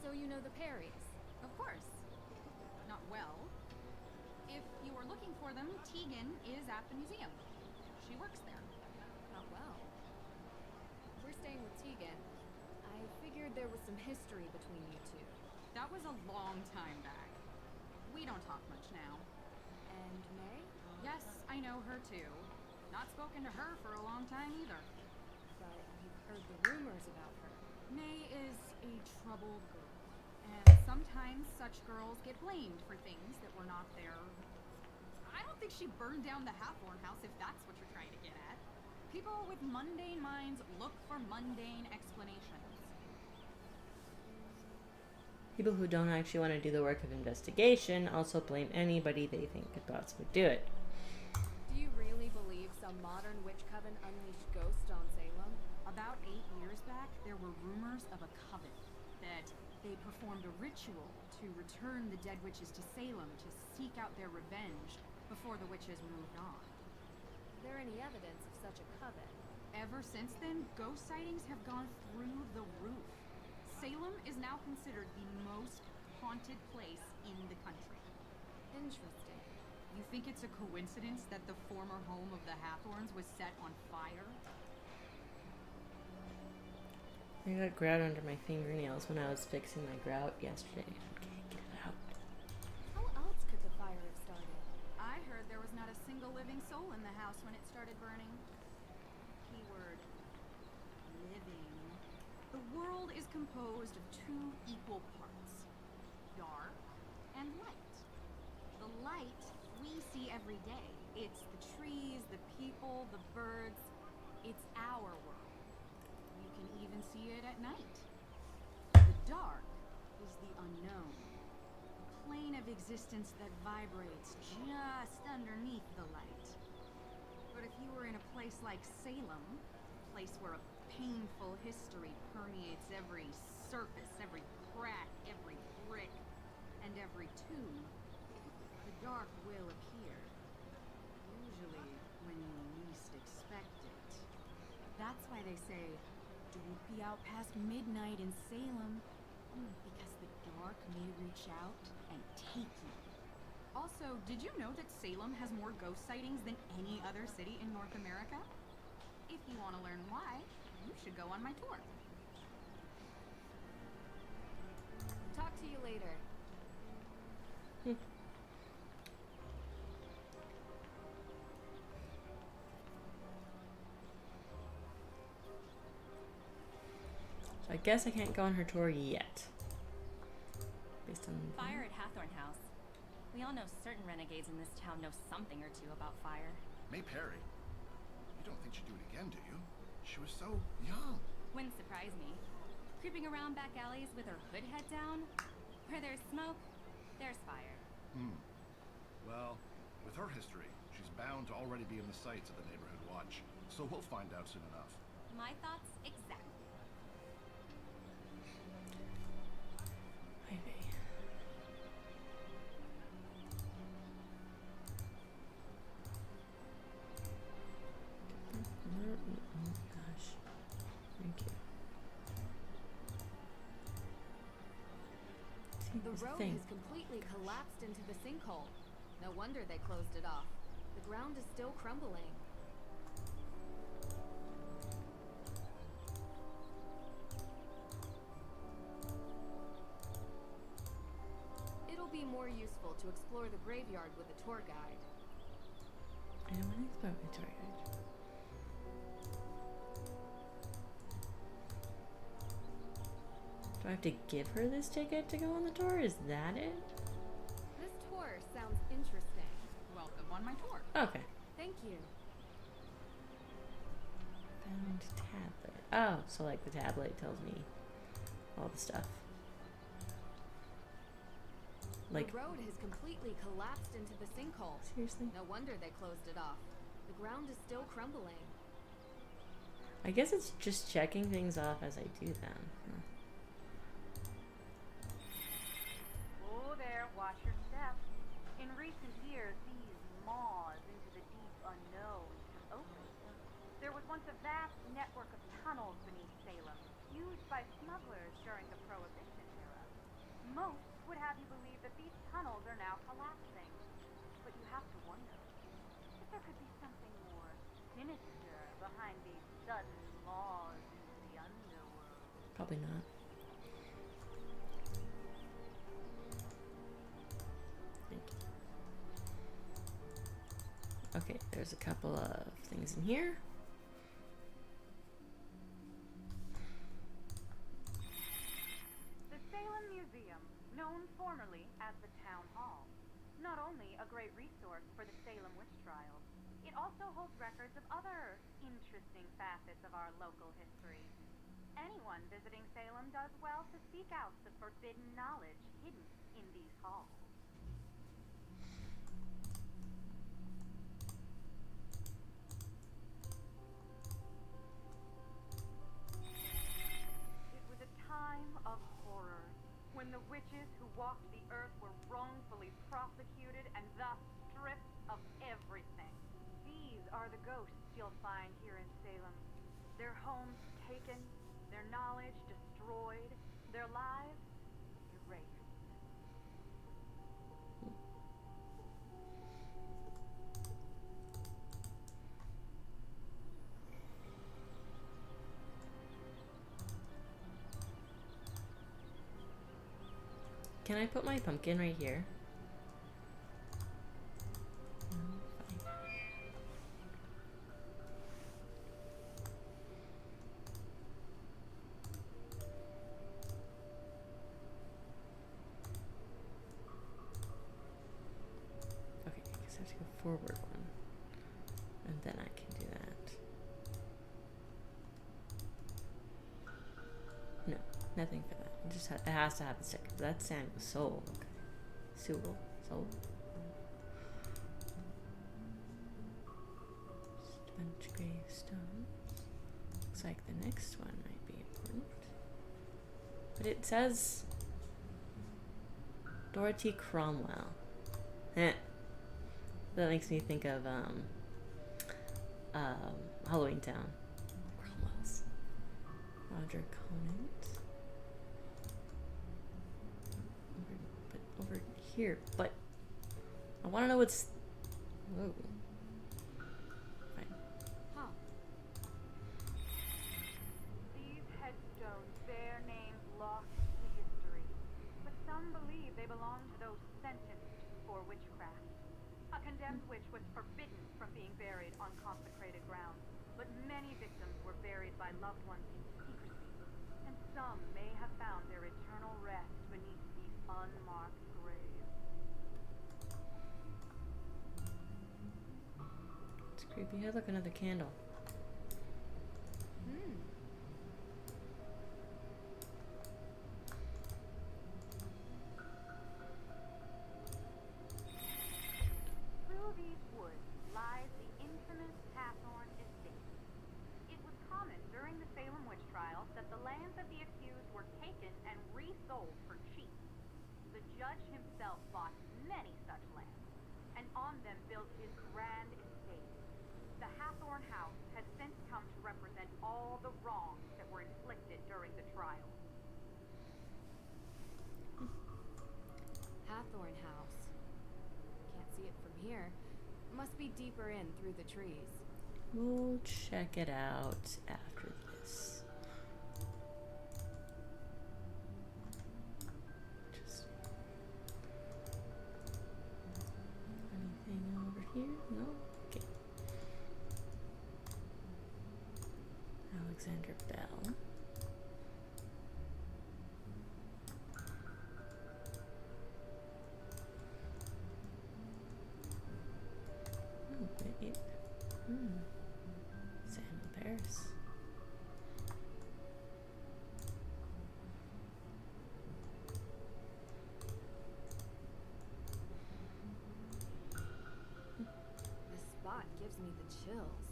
So you know the Perrys? Of course. Not well. If you were looking for them, Tegan is at the museum. She works there. Not well. We're staying with Tegan. I figured there was some history between you two. That was a long time back. We don't talk much now. And May? Yes, I know her too. Not spoken to her for a long time either. But you've heard the rumors about her. May is a troubled girl. And sometimes such girls get blamed for things that were not their... I don't think she burned down the Hathorn house, if that's what you're trying to get at. People with mundane minds look for mundane explanations. People who don't actually want to do the work of investigation also blame anybody they think could possibly do it. Do you really believe some modern witch coven unleashed ghosts on Salem? About 8 years back, there were rumors of a coven that they performed a ritual to return the dead witches to Salem to seek out their revenge before the witches moved on. Is there any evidence of such a coven? Ever since then, ghost sightings have gone through the roof. Salem is now considered the most haunted place in the country. Interesting. You think it's a coincidence that the former home of the Hathorns was set on fire? I got grout under my fingernails when I was fixing my grout yesterday. Okay, get it out. How else could the fire have started? I heard there was not a single living soul in the house when it started burning. Keyword, living. The world is composed of two equal parts, dark and light. The light we see every day. It's the trees, the people, the birds. It's our world. We can even see it at night. The dark is the unknown. A plane of existence that vibrates just underneath the light. But if you were in a place like Salem, a place where a painful history permeates every surface, every crack, every brick, and every tomb, the dark will appear. Usually when you least expect it. That's why they say, don't be out past midnight in Salem, because the dark may reach out and take you. Also, did you know that Salem has more ghost sightings than any other city in North America? If you want to learn why, you should go on my tour. Talk to you later. So I guess I can't go on her tour yet. Based on Fire at Hathorn House. We all know certain renegades in this town know something or two about fire. May Perry? You don't think she'd do it again, do you? She was so young. Wouldn't surprise me. Creeping around back alleys with her hood head down. Where there's smoke, there's fire. Well, with her history, she's bound to already be in the sights of the neighborhood watch. So we'll find out soon enough. My thoughts exactly. Maybe. Oh gosh. Thank you. See, The here's road thing. has completely collapsed into the sinkhole. No wonder they closed it off. The ground is still crumbling. It'll be more useful to explore the graveyard with a tour guide. I don't want to explore my tour guide. Do I have to give her this ticket to go on the tour? Is that it? This tour sounds interesting. Welcome on my tour. Okay. Thank you. Found tablet. Oh, so like the tablet tells me all the stuff. Like, the road has completely collapsed into the sinkhole. seriously? No wonder they closed it off. The ground is still crumbling. I guess it's just checking things off as I do them. Huh. Oh there, watch your step. In recent years, these maws into the deep unknown have opened. There was once a vast network of tunnels beneath Salem, used by smugglers during the Prohibition era. Most would have you believe that these tunnels are now collapsing. But you have to wonder if there could be something more sinister behind these sudden maws into the underworld. Probably not. Thank you. Okay, there's a couple of things in here. The Salem Museum, known formerly as the Town Hall, not only a great resource for the Salem witch trials, it also holds records of other interesting facets of our local history. Anyone visiting Salem does well to seek out the forbidden knowledge hidden in these halls. It was a time of horror, when the witches who walked the earth were wrongfully prosecuted and thus stripped of everything. These are the ghosts you'll find here in Salem. Their homes taken, their knowledge destroyed, their lives erased. Can I put my pumpkin right here? No, fine. Okay, I guess I have to go forward one. And then I can do that. No, nothing for that. It just it has to have the sticker. That's Sam Soul. Okay. Soul. Soul. Sponge gravestone. Looks like the next one might be important. But it says Dorothy Cromwell. Heh. That makes me think of Halloween Town. Cromwells. Roger Conant. Over here, but I want to know what's. Whoa. Fine. Huh. These headstones bear names lost to history, but some believe they belong to those sentenced for witchcraft. A condemned witch was forbidden from being buried on consecrated ground, but many victims were buried by loved ones in secrecy, and some may have found their eternal rest beneath these unmarked graves. It's creepy. Hey, look, another candle. Through these woods lies the infamous Hathorn estate. It was common during the Salem witch trials that the lands of the accused were taken and resold for cheap. The judge himself bought many such lands, and on them built his grand estate. The Hathorn house has since come to represent all the wrongs that were inflicted during the trial. Hathorn House. Can't see it from here. Must be deeper in through the trees. We'll check it out after this. Just anything over here? No? Okay. Alexander Bell. Oh, wait. Samuel Paris. This spot gives me the chills.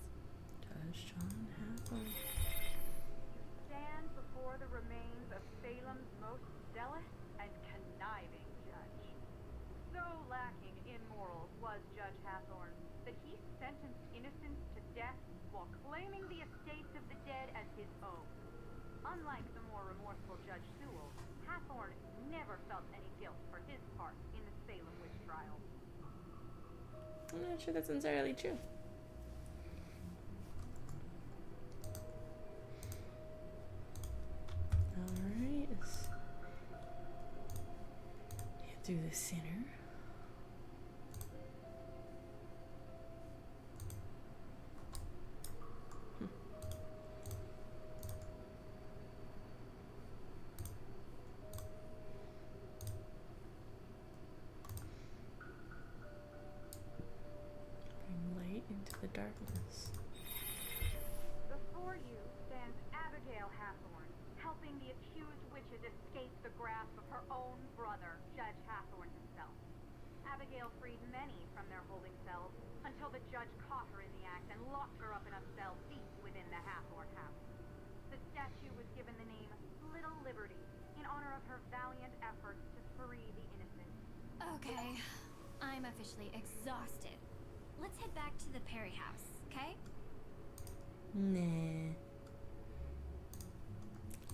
Judge John Hathorn. Stand before the remains of Salem's most zealous and conniving judge. So lacking in morals was Judge Hathorn that he sentenced innocents to death while claiming the estates of the dead as his own. Unlike the more remorseful Judge Sewell, Hathorn never felt any guilt for his part in the Salem witch trial. I'm not sure that's entirely true. Alright, let's get through the center. Bring light into the darkness. Before you stands Abigail Hathorn, helping the accused witches escape the grasp of her own brother, Judge Hathorn himself. Abigail freed many from their holding cells until the judge caught her in the act and locked her up in a cell deep within the Hathorn house. The statue was given the name Little Liberty in honor of her valiant efforts to free the innocent. Okay, I'm officially exhausted. Let's head back to the Perry house, okay? Nah.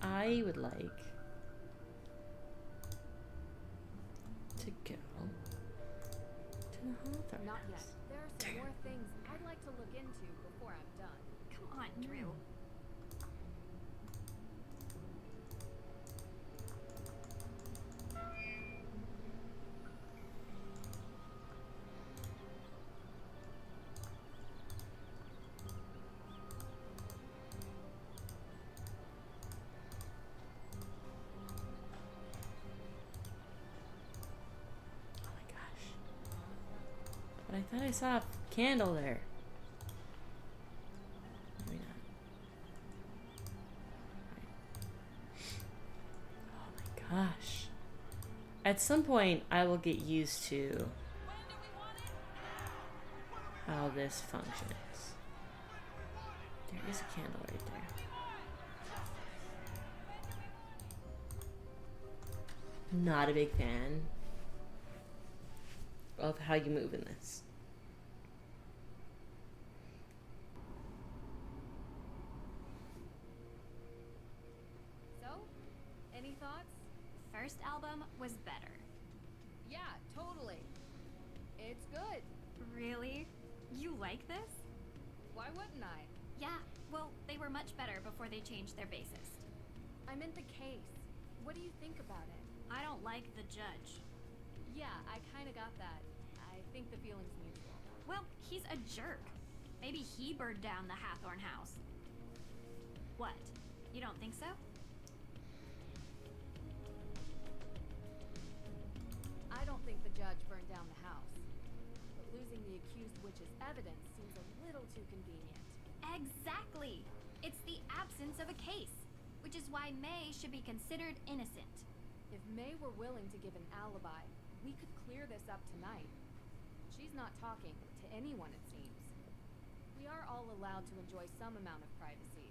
I would like to go to the Hawthorne Not yet. house. There are some more things I'd like to look into before I'm done. Come on, Drew. Oh my gosh. But I thought I saw a candle there. Maybe not. Right. Oh my gosh. At some point, I will get used to how this functions. There is a candle right there. Not a big fan of how you move in this. So, any thoughts? First album was better. Yeah, totally. It's good. Really? You like this? Why wouldn't I? Yeah, well, they were much better before they changed their bassist. I meant the case. What do you think about it? I don't like the judge. Yeah, I kinda got that. I think the feeling's mutual. Well, he's a jerk. Maybe he burned down the Hathorn house. What? You don't think so? judge burned down the house. But losing the accused witch's evidence seems a little too convenient. Exactly! It's the absence of a case, which is why May should be considered innocent. If May were willing to give an alibi, we could clear this up tonight. She's not talking to anyone, it seems. We are all allowed to enjoy some amount of privacy,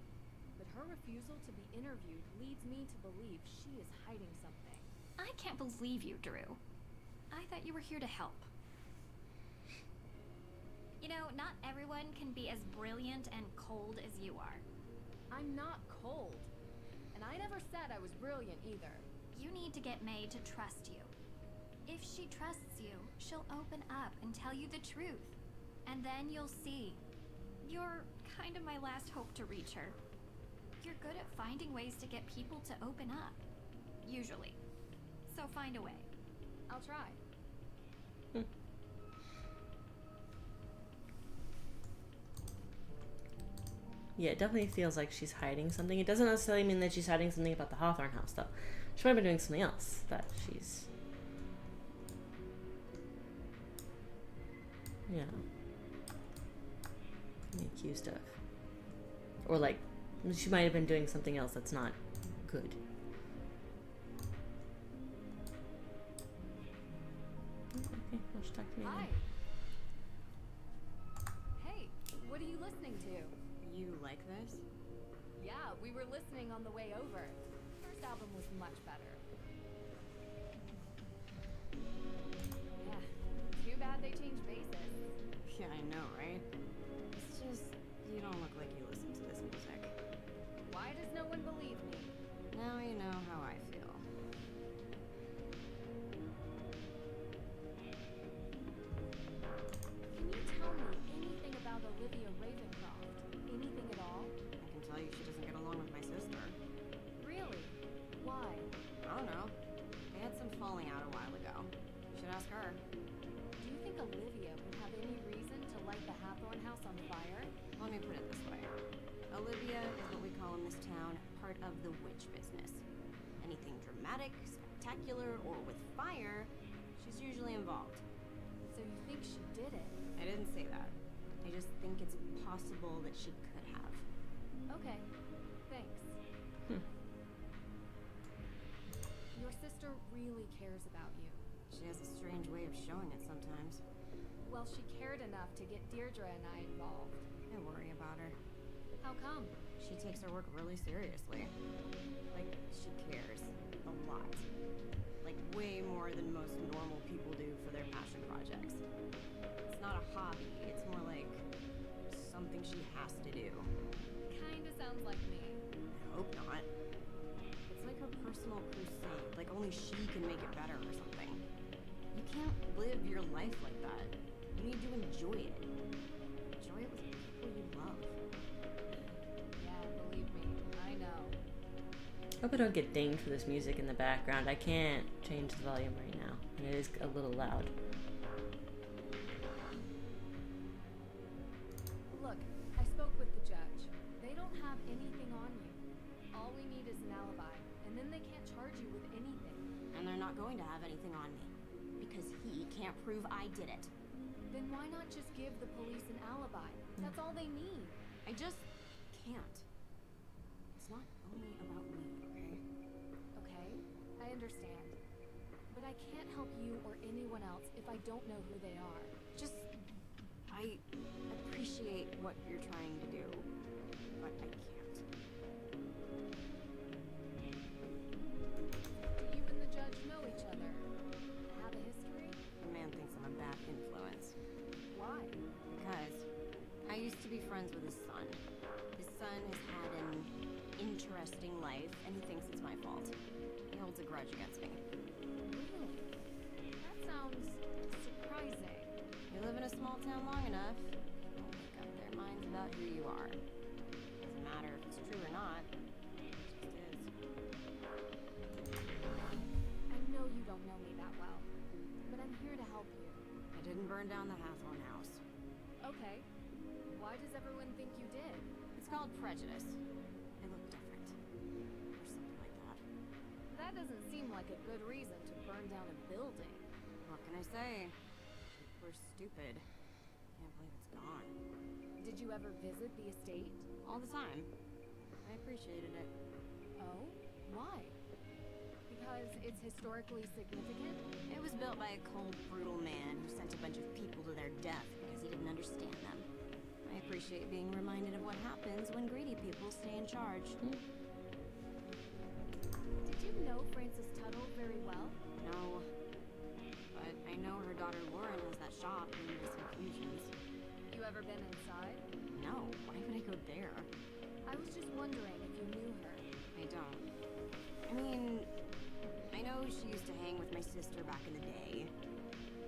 but her refusal to be interviewed leads me to believe she is hiding something. I can't believe you, Drew. I thought you were here to help. You know, not everyone can be as brilliant and cold as you are. I'm not cold. And I never said I was brilliant either. You need to get May to trust you. If she trusts you, she'll open up and tell you the truth. And then you'll see. You're kind of my last hope to reach her. You're good at finding ways to get people to open up. Usually. So find a way. I'll try. Yeah, it definitely feels like she's hiding something. It doesn't necessarily mean that she's hiding something about the Hawthorne house, though. She might be doing something else that she's... Yeah. Being accused of. Or, like, she might have been doing something else that's not good. Okay, well, she talked to me Hi. then. Hey, what are you listening to? You like this? Yeah, we were listening on the way over. First album was much better. Yeah, too bad they changed bases. Yeah, I know, right? It's just, you don't look like you listen to this music. Why does no one believe me? Now you know how I feel. Can you tell me anything about Olivia Ravencroft? Anything at all? I can tell you she doesn't get along with my sister. Really? Why? I don't know. They had some falling out a while ago. You should ask her. Do you think Olivia would have any reason to light the Hathorne house on fire? Let me put it this way. Olivia is what we call in this town part of the witch business. Anything dramatic, spectacular, or with fire, she's usually involved. So you think she did it? I didn't say that. I just think it's possible that she could have. Okay, thanks. Your sister really cares about you. She has a strange way of showing it sometimes. Well, she cared enough to get Deirdre and I involved. I worry about her. How come? She takes her work really seriously. Like, she cares. A lot. Like, way more than most normal people do for their passion projects. It's not a hobby, it's more like something she has to do. Kinda sounds like me. I hope not. It's like her personal crusade, like only she can make it better or something. You can't live your life like that. You need to enjoy it. Enjoy it with people you love. Yeah, believe me, I know. Hope I don't get dinged for this music in the background. I can't change the volume right now, and it is a little loud. Look, I spoke with the judge. They don't have anything on you. All we need is an alibi, and then they can't charge you with anything. And they're not going to have anything on me. Because he can't prove I did it. Then why not just give the police an alibi? That's all they need. I just can't. It's not only about me, okay? Okay, I understand. But I can't help you or anyone else if I don't know who they are. Just, I appreciate what you're trying to do, but I can't. Do you and the judge know each other? Have a history? The man thinks I'm a bad influence. Why? Because I used to be friends with his son. His son has had an interesting life, and he thinks it's my fault. He holds a grudge against me. Really? That sounds surprising. You live in a small town long enough, they'll make up their minds about who you are. Doesn't matter if it's true or not. It just is. I know you don't know me that well, but I'm here to help you. I didn't burn down the Hathorne house. Okay. Why does everyone think you did? It's called prejudice. I look different. Or something like that. That doesn't seem like a good reason to burn down a building. What can can I say? We're stupid. Can't believe it's gone. Did you ever visit the estate? All the time. I appreciated it. Oh? Why? Because it's historically significant? It was built by a cold, brutal man who sent a bunch of people to their death because he didn't understand them. I appreciate being reminded of what happens when greedy people stay in charge. Did you know Frances Tuttle very well? No. But I know her daughter Lauren has that shop in Miss Infusions. You ever been inside? No. Why would I go there? I was just wondering if you knew her. I don't. I mean, I know she used to hang with my sister back in the day.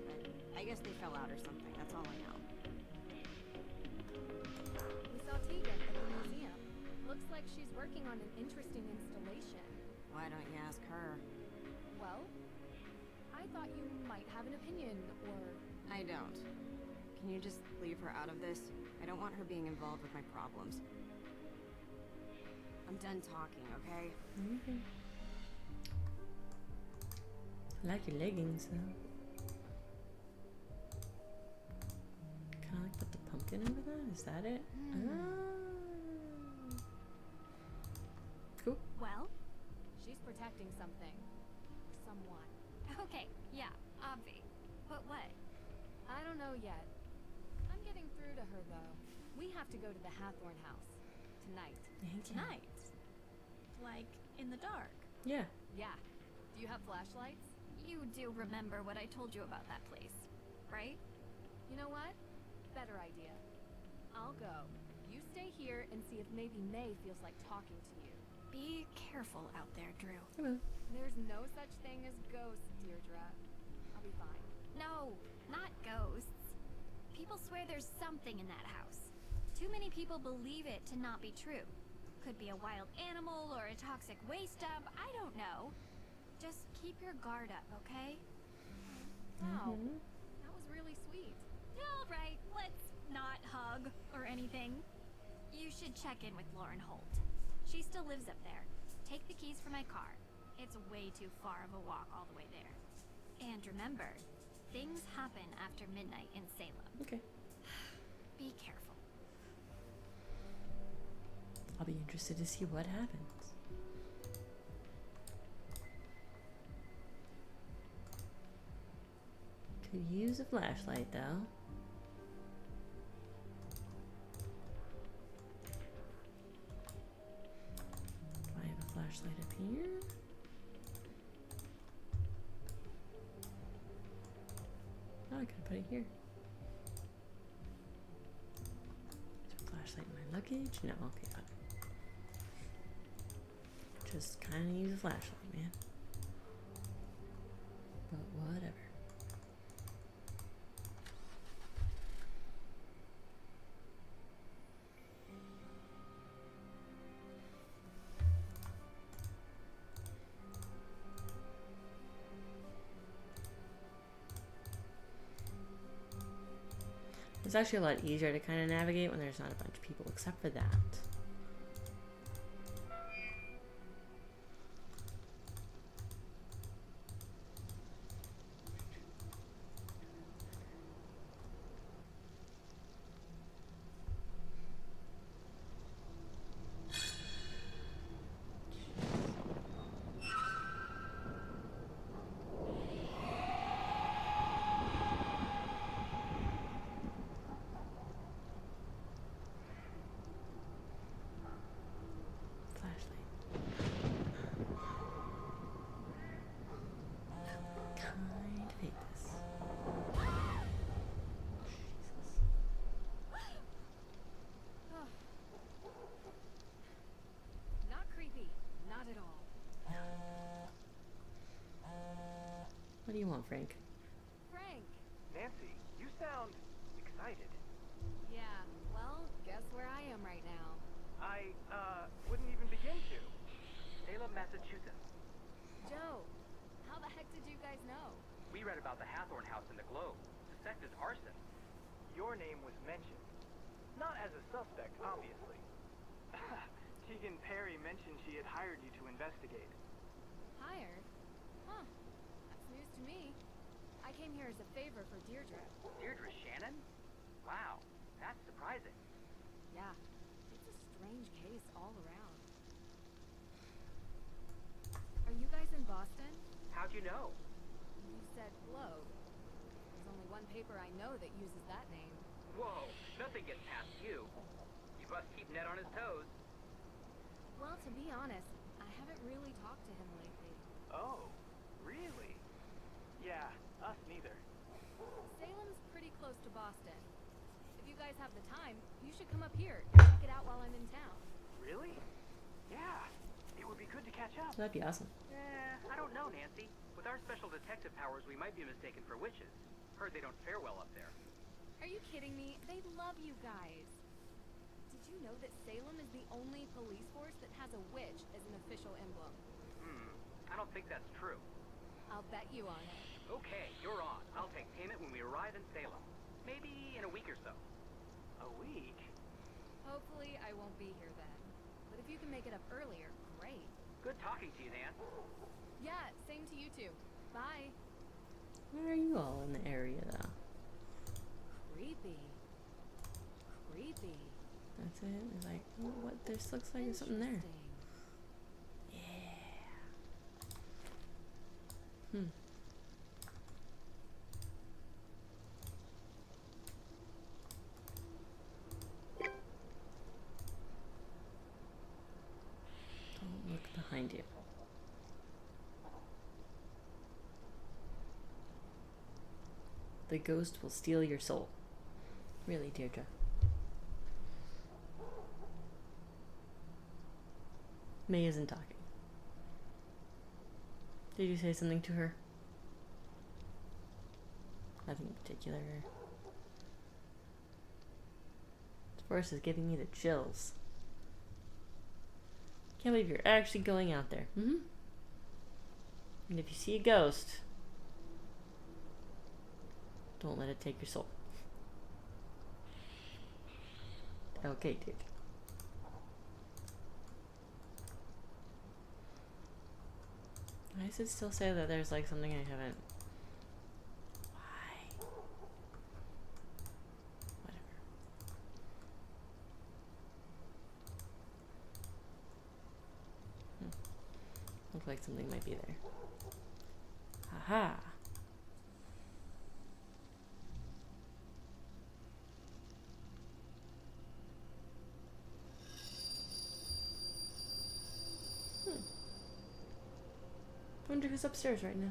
But I guess they fell out or something. That's all I know. We saw Tegan at the museum. Looks like she's working on an interesting installation. Why don't you ask her? Well, I thought you might have an opinion, or... I don't. Can you just leave her out of this? I don't want her being involved with my problems. I'm done talking, okay? Okay. I like your leggings, though. Kind of like put the pumpkin over that? Is that it? Cool. Well? She's protecting something. Someone. Okay, yeah, obvi. But what? I don't know yet. I'm getting through to her, though. We have to go to the Hathorn house. Tonight. Tonight? Like, in the dark? Yeah. Yeah. Do you have flashlights? You do remember what I told you about that place, right? You know what? Better idea. I'll go. You stay here and see if maybe May feels like talking to you. Be careful out there, Drew. Hello. There's no such thing as ghosts, Deirdre. I'll be fine. No, not ghosts. People swear there's something in that house. Too many people believe it to not be true. Could be a wild animal or a toxic waste dump, I don't know. Just keep your guard up, okay? Wow. That was really sweet. All right, let's not hug or anything. You should check in with Lauren Holt. She still lives up there. Take the keys for my car. It's way too far of a walk all the way there. And remember, things happen after midnight in Salem. Okay. Be careful. I'll be interested to see what happens. Could use a flashlight, though. Do I have a flashlight up here? Oh, I could put it here. Is there a flashlight in my luggage? No, okay, got it. Just kind of use a flashlight, man. But whatever. It's actually a lot easier to kind of navigate when there's not a bunch of people, except for that. Not creepy. Not at all. What do you want, Frank? Frank! Nancy, you sound excited. Yeah, well, guess where I am right now. I, wouldn't even begin to. Salem, Massachusetts. Joe, how the heck did you guys know? We read about the Hathorn house in the Globe. Suspected arson. Your name was mentioned. Not as a suspect, obviously. Tegan Perry mentioned she had hired you to investigate. Hired? Huh. That's news to me. I came here there's a favor for Deirdre. Deirdre Shannon? Wow, that's surprising. Yeah, it's a strange case all around. Are you guys in Boston? How'd you know? You said Globe. There's only one paper I know that uses that name. Whoa, nothing gets past you. You must keep Ned on his toes. Well, to be honest, I haven't really talked to him lately. Oh, really? Yeah, us neither. Salem's pretty close to Boston. If you guys have the time, you should come up here and check it out while I'm in town. Really? Yeah, it would be good to catch up. That'd be awesome. I don't know, Nancy. With our special detective powers, we might be mistaken for witches. Heard they don't fare well up there. Are you kidding me? They love you guys. Did you know that Salem is the only police force that has a witch as an official emblem? I don't think that's true. I'll bet you on it. Okay, you're on. I'll take payment when we arrive in Salem. Maybe in a week or so. A week? Hopefully I won't be here then. But if you can make it up earlier, great. Good talking to you, Nan. Yeah, same to you two. Bye. Where are you all in the area, though? Creepy. Creepy. That's it? It's like, oh, what? This looks like there's something there. Yeah. Don't look behind you. The ghost will steal your soul. Really, Deirdre. May isn't talking. Did you say something to her? Nothing in particular. This forest is giving me the chills. Can't believe you're actually going out there. And if you see a ghost, don't let it take your soul. Okay, dude. Why does it still say that there's like something I haven't? Why? Whatever. Looks like something might be there. Haha. I wonder who's upstairs right now.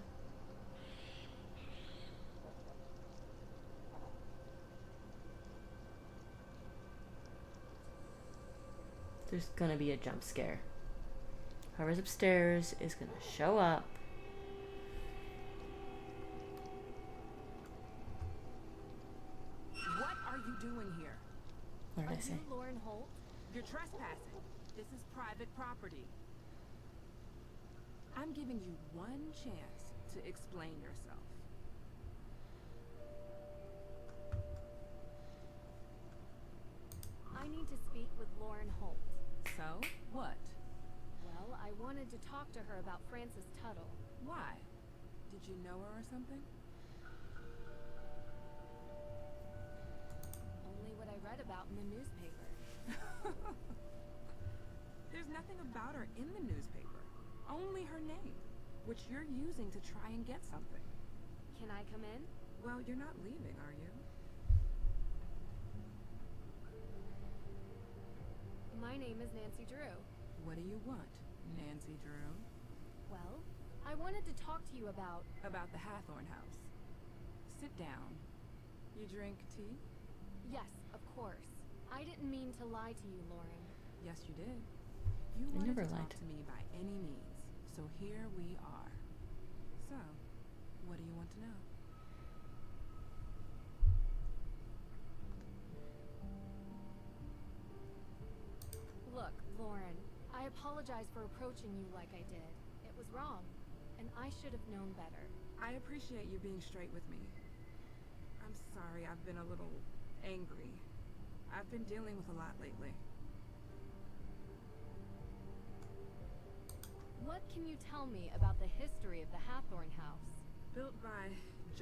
There's gonna be a jump scare. Whoever's upstairs is gonna show up. What are you doing here? What did I say? Are you Lauren Holt? You're trespassing. This is private property. I'm giving you one chance to explain yourself. I need to speak with Lauren Holt. So, what? Well, I wanted to talk to her about Frances Tuttle. Why? Did you know her or something? Only what I read about in the newspaper. There's nothing about her in the newspaper. Only her name, which you're using to try and get something. Can I come in? Well, you're not leaving, are you? My name is Nancy Drew. What do you want, Nancy Drew? Well, I wanted to talk to you about... About the Hathorn house. Sit down. You drink tea? Yes, of course. I didn't mean to lie to you, Lauren. Yes, you did. You I wanted never to lied. talk to me by any means, so here we are. So, what do you want to know? Look, Lauren, I apologize for approaching you like I did. It was wrong, and I should have known better. I appreciate you being straight with me. I'm sorry I've been a little angry. I've been dealing with a lot lately. What can you tell me about the history of the Hathorn house? Built by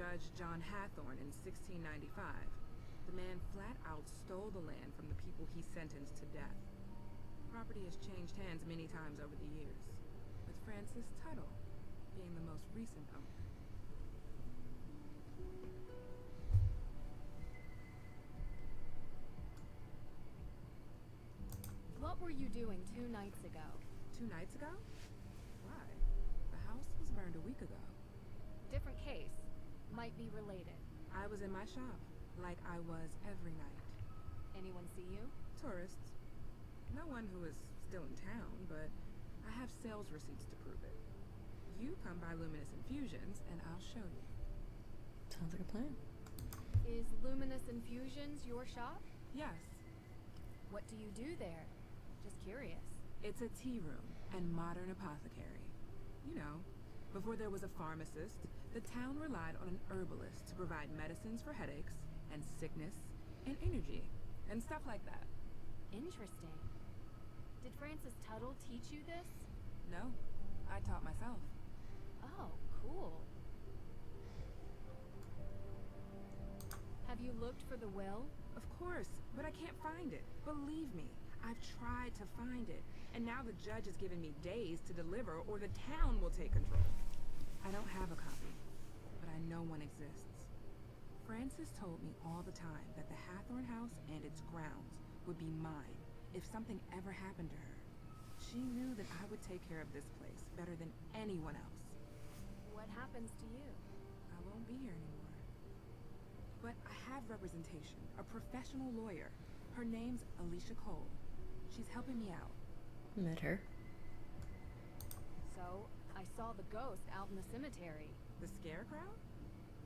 Judge John Hathorne in 1695. The man flat out stole the land from the people he sentenced to death. Property has changed hands many times over the years, with Francis Tuttle being the most recent owner. What were you doing 2 nights ago? 2 nights ago? Why? The house was burned a week ago. Different case. Might be related. I was in my shop, like I was every night. Anyone see you? Tourists. No one who is still in town, but I have sales receipts to prove it. You come by Luminous Infusions, and I'll show you. Sounds like a plan. Is Luminous Infusions your shop? Yes. What do you do there? Just curious. It's a tea room and modern apothecary. You know, before there was a pharmacist, the town relied on an herbalist to provide medicines for headaches and sickness and energy and stuff like that. Interesting. Did Francis Tuttle teach you this? No, I taught myself. Oh, cool. Have you looked for the will? Of course, but I can't find it. Believe me, I've tried to find it, and now the judge has given me days to deliver or the town will take control. I don't have a copy, but I know one exists. Frances told me all the time that the Hathorne house and its grounds would be mine if something ever happened to her. She knew that I would take care of this place better than anyone else. What happens to you? I won't be here anymore. But I have representation, a professional lawyer. Her name's Alicia Cole. She's helping me out. Met her. So, I saw the ghost out in the cemetery. The scarecrow?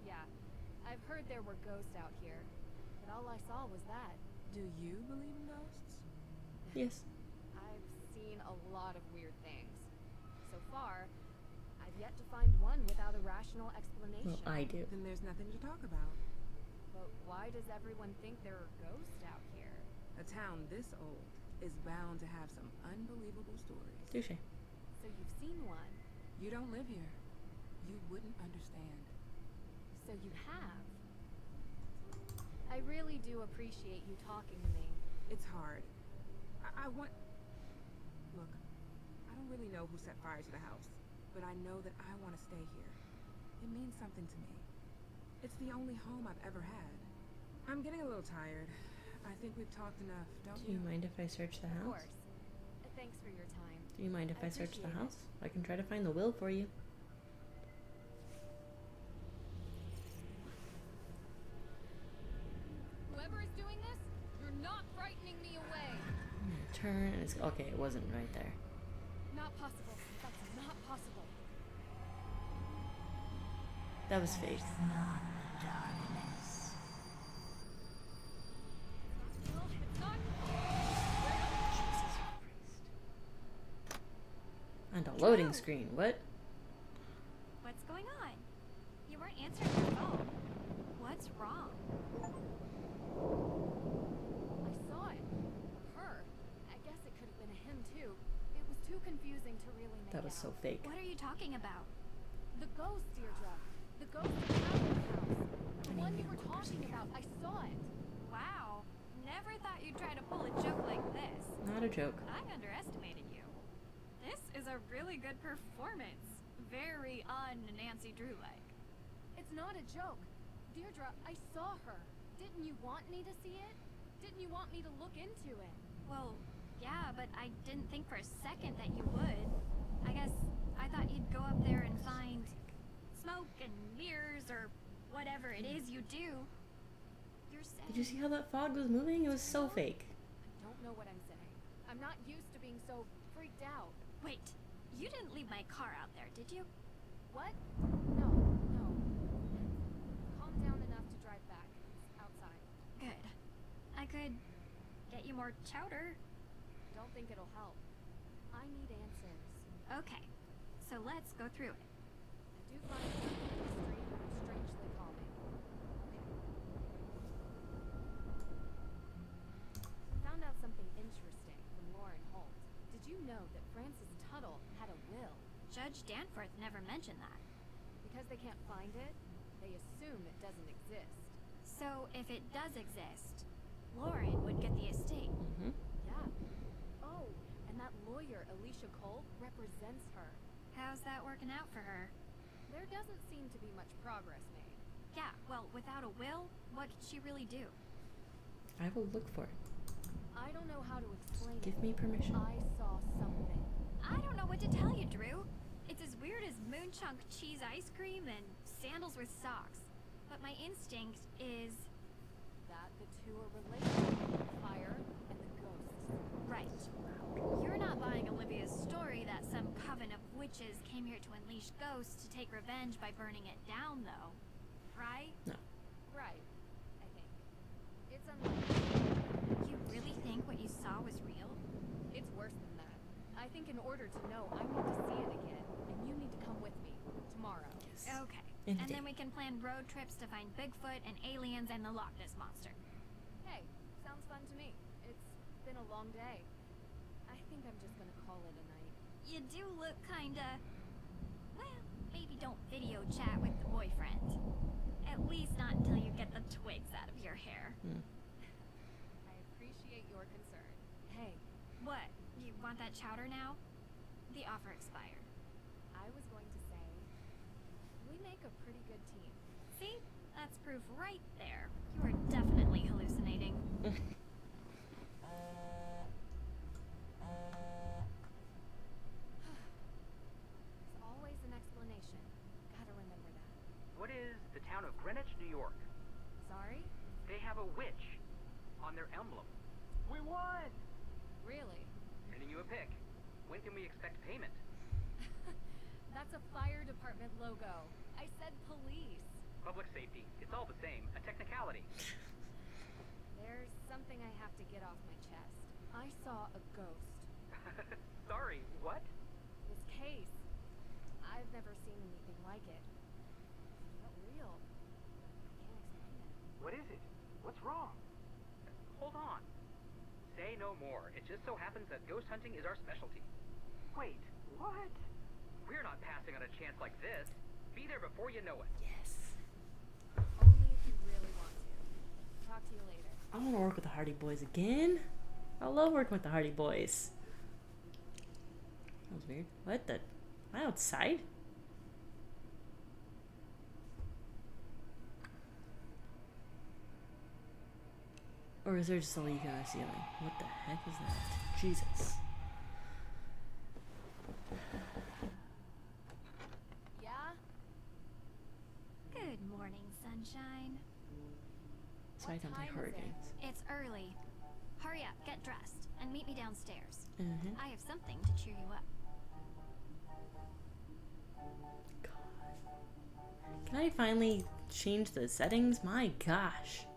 Yeah, I've heard there were ghosts out here, but all I saw was that. Do you believe in ghosts? Yes. I've seen a lot of weird things. So far, I've yet to find one without a rational explanation. Well, I do. Then there's nothing to talk about. But why does everyone think there are ghosts out here? A town this old is bound to have some unbelievable stories. Touché. So you've seen one? You don't live here. You wouldn't understand. So you have? I really do appreciate you talking to me. It's hard. I want... Look, I don't really know who set fire to the house, but I know that I want to stay here. It means something to me. It's the only home I've ever had. I'm getting a little tired. I think we've talked enough, don't Do you mind if I search the Of house? course. Thanks for your time. Do you mind if I search the appreciate house? I can try to find the will for you. Whoever is doing this, you're not frightening me away. I'm gonna turn and it's okay, it wasn't right there. Not possible. That's not possible. That was fake. It's not. And a loading screen. What? What's going on? You weren't answering your phone. What's wrong? I saw it. Her. I guess it could have been a him too. It was too confusing to really make That was out. so fake. What are you talking about? The ghost, Deirdre. The ghost of the house. The one you were talking about. I saw it. Wow. Never thought you'd try to pull a joke like this. Not a joke. I underestimated you. This is a really good performance. Very un-Nancy Drew-like. It's not a joke. Deirdre, I saw her. Didn't you want me to see it? Didn't you want me to look into it? Well, yeah, but I didn't think for a second that you would. I guess I thought you'd go up there and find smoke and mirrors or whatever it is you do. You're saying... Did you see how that fog was moving? It was so fake. I don't know what I'm saying. I'm not used to being so freaked out. Wait, you didn't leave my car out there, did you? What? No, no. Calm down enough to drive back. It's outside. Good. I could get you more chowder. Don't think it'll help. I need answers. Okay, so let's go through it. I do find the street strangely calming. Okay. Found out something interesting from Lauren Holt. Did you know that Francis Tuttle had a will? Judge Danforth never mentioned that. Because they can't find it, they assume assume it doesn't exist. So if it does exist, Lauren would get the estate. Yeah. Oh, and that lawyer, Alicia Cole, represents her. How's that working out for her? There doesn't seem to be much progress made. Yeah, well, without a will, what could she really do? I will look for it. I don't know how to explain it. Give me permission. I saw something. I don't know what to tell you, Drew. It's as weird as moon chunk cheese ice cream and sandals with socks. But my instinct is... that the two are related. Fire and the ghosts. Right. You're not buying Olivia's story that some coven of witches came here to unleash ghosts to take revenge by burning it down, though. Right? No. Right. I think. It's unlikely. You really think what you saw was real? It's worse than that. I think in order to know, I need to see it again. And you need to come with me. Tomorrow. Okay. And then we can plan road trips to find Bigfoot and aliens and the Loch Ness Monster. Hey, sounds fun to me. It's been a long day. I think I'm just gonna call it a night. You do look kinda... well, maybe don't video chat with the boyfriend. At least not until you get the twigs out of your hair. I appreciate your concern. Hey. What? You want that chowder now? The offer expired. I was going to say, we make a pretty good team. See? That's proof right there. You are definitely hallucinating. There's always an explanation. Gotta remember that. What is the town of Greenwich, New York? Sorry? They have a witch on their emblem. We won! Really? Sending you a pic. When can we expect payment? That's a fire department logo. I said police. Public safety. It's all the same. A technicality. There's something I have to get off my chest. I saw a ghost. Sorry, what? This case. I've never seen anything like it. It's not real. I can't explain it. What is it? What's wrong? Hold on. Say no more. It just so happens that ghost hunting is our specialty. Wait, what? We're not passing on a chance like this. Be there before you know it. Yes. Only if you really want to. Talk to you later. I want to work with the Hardy Boys again. I love working with the Hardy Boys. That was weird. What the? Am I outside? Or is there just a leak on the ceiling? What the heck is that? Jesus. Yeah? Good morning, sunshine. So I don't play horror games. It's early. Hurry up, get dressed, and meet me downstairs. Mm-hmm. I have something to cheer you up. Can I finally change the settings? My gosh.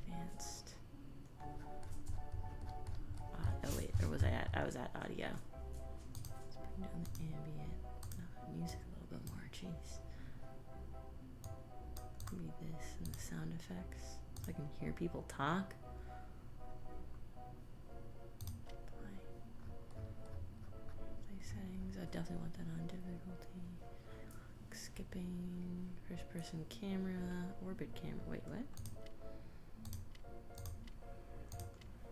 Advanced. Oh wait, or was I at? I was at audio. Let's bring down the ambient music a little bit more. Jeez. Maybe this and the sound effects, so I can hear people talk. Play settings. I definitely want that on difficulty. Skipping, first person camera, orbit camera. Wait, what?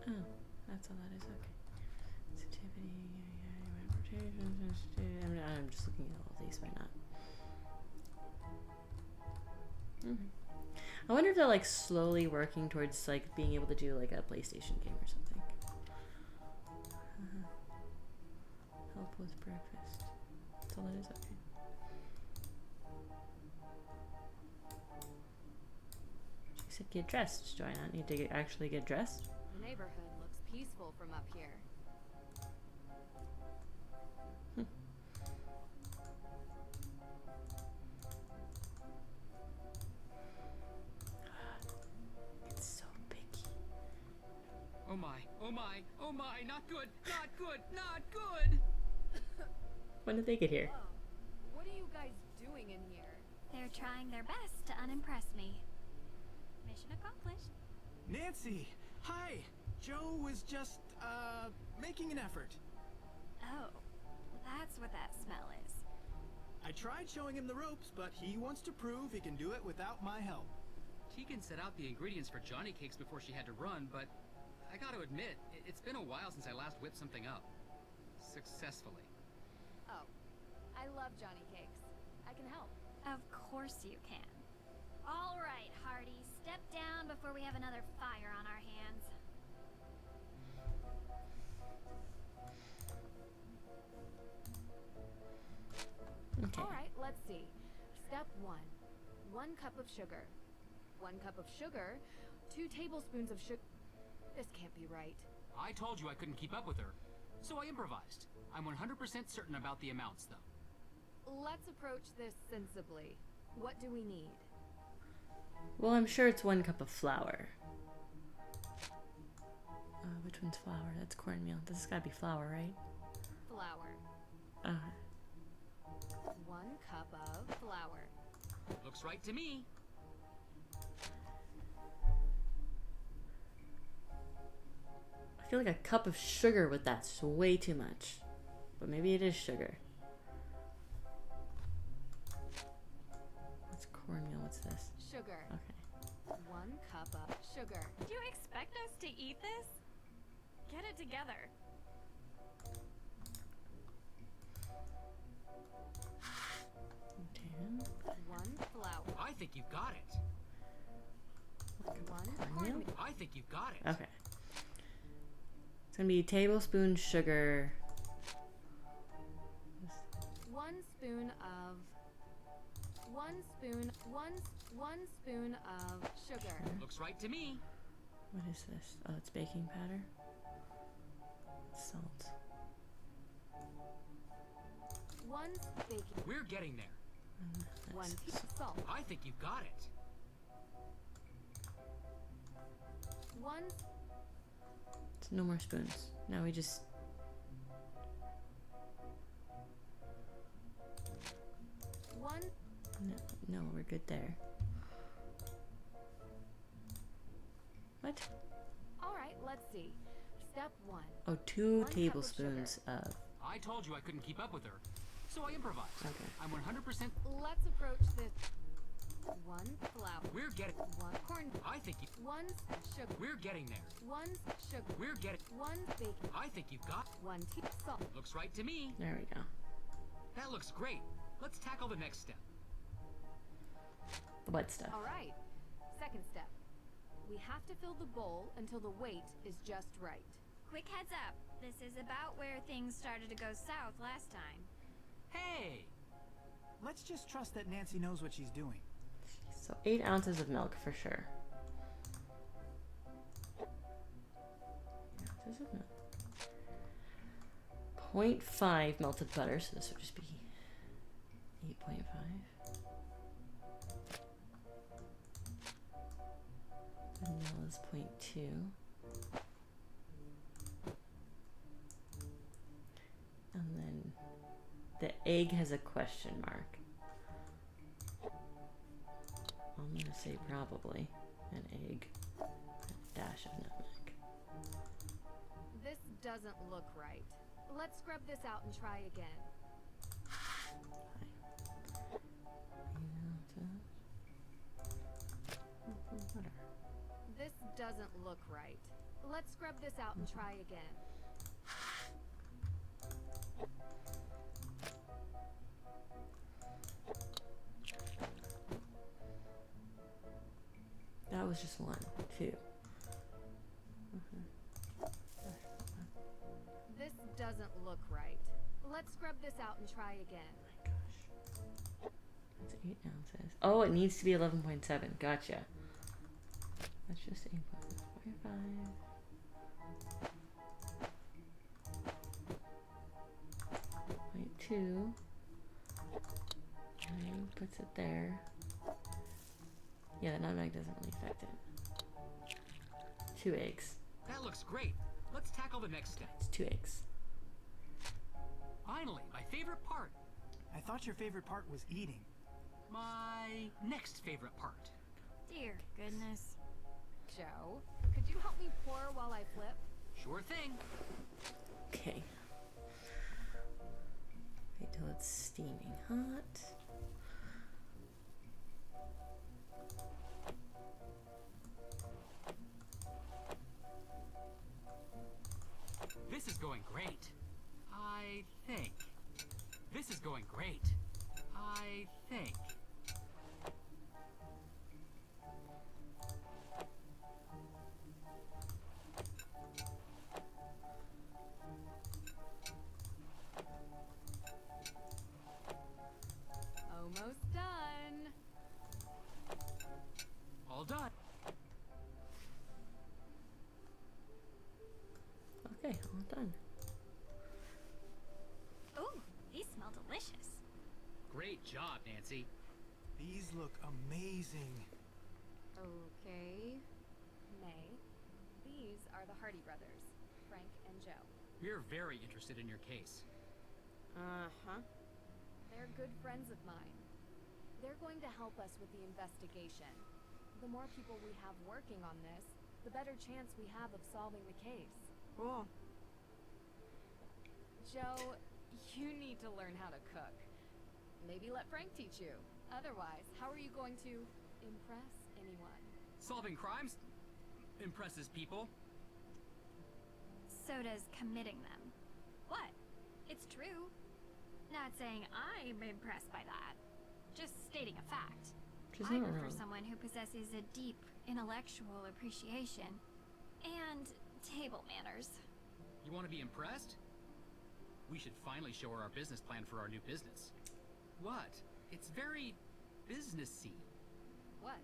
Oh, that's all that is. Okay. Sensitivity, I'm just looking at all of these. Why not? I wonder if they're like slowly working towards like being able to do like a PlayStation game or something. Help with breakfast. That's all that is. Okay. She said get dressed. Do I not need to actually get dressed? The neighborhood looks peaceful from up here. It's so picky. Oh my, oh my, oh my, not good, not good, not good! When did they get here? What are you guys doing in here? They're trying their best to unimpress me. Mission accomplished. Nancy, hi! Joe was just, making an effort. Oh, that's what that smell is. I tried showing him the ropes, but he wants to prove he can do it without my help. Tegan set out the ingredients for Johnny cakes before she had to run, but I gotta admit, it's been a while since I last whipped something up. Successfully. Oh, I love Johnny cakes. I can help. Of course you can. All right, Hardy, step down before we have another fire on our hands. Okay. All right, let's see. Step 1. 1 cup of sugar. 1 cup of sugar. 2 tablespoons of sugar. This can't be right. I told you I couldn't keep up with her, so I improvised. I'm 100% certain about the amounts, though. Let's approach this sensibly. What do we need? Well, I'm sure it's 1 cup of flour. Which one's flour? That's cornmeal. This has got to be flour, right? Flour. 1 cup of flour. Looks right to me. I feel like a cup of sugar with that's way too much. But maybe it is sugar. What's cornmeal? What's this? Sugar. Okay. 1 cup of sugar. Do you expect us to eat this? Get it together. Okay. 1 flour. I think you've got it. 1 cornmeal. I think you've got it. Okay. It's gonna be tablespoon sugar. 1 spoon of 1 spoon of sugar. Looks right to me. What is this? Oh, it's baking powder. Salt. 1 baking. We're getting there. 1 teaspoon salt. I think you've got it. 1. No more spoons. Now we just. No, we're good there. What? All right, let's see. Step 1. Oh, 2 1 cup of tablespoons of. I told you I couldn't keep up with her, so I improvised. Okay. I'm 100%. Let's approach this. 1 flour. We're getting. 1 corn. I think you. 1 sugar. We're getting there. 1 sugar. We're getting. 1 baking. I think you've got. 1 teaspoon salt. Looks right to me. There we go. That looks great. Let's tackle the next step. The wet stuff. All right. Second step. We have to fill the bowl until the weight is just right. Quick heads up. This is about where things started to go south last time. Hey! Let's just trust that Nancy knows what she's doing. So 8 ounces of milk for sure. 8 ounces of milk. 0.5 melted butter, so this would just be 8.5. Vanilla is 0.2. And then the egg has a question mark. I'm gonna say probably an egg, a dash of nutmeg. This doesn't look right. Let's scrub this out and try again. This doesn't look right. Let's scrub this out and try again. That was just 1, 2. This doesn't look right. Let's scrub this out and try again. That's 8 ounces. Oh, it needs to be 11.7. Gotcha. That's just 8.45. 0.2. And puts it there. Yeah, the nutmeg doesn't really affect it. 2 eggs. That looks great. Let's tackle the next step. It's 2 eggs. Finally, my favorite part. I thought your favorite part was eating. My next favorite part. Dear goodness. Joe, could you help me pour while I flip? Sure thing. Okay. Wait till it's steaming hot. This is going great. I think. This is going great. I think. Almost done. All done. Okay, all done. Ooh, these smell delicious. Great job, Nancy. These look amazing. Okay. May. These are the Hardy brothers, Frank and Joe. We're very interested in your case. Uh-huh. They're good friends of mine. They're going to help us with the investigation. The more people we have working on this, the better chance we have of solving the case. Cool. Joe, you need to learn how to cook. Maybe let Frank teach you. Otherwise, how are you going to impress anyone? Solving crimes impresses people. So does committing them. What? It's true. Not saying I'm impressed by that. Just stating a fact. She's I not prefer wrong. someone who possesses a deep intellectual appreciation and table manners. You want to be impressed? We should finally show her our business plan for our new business. What? It's very businessy. What?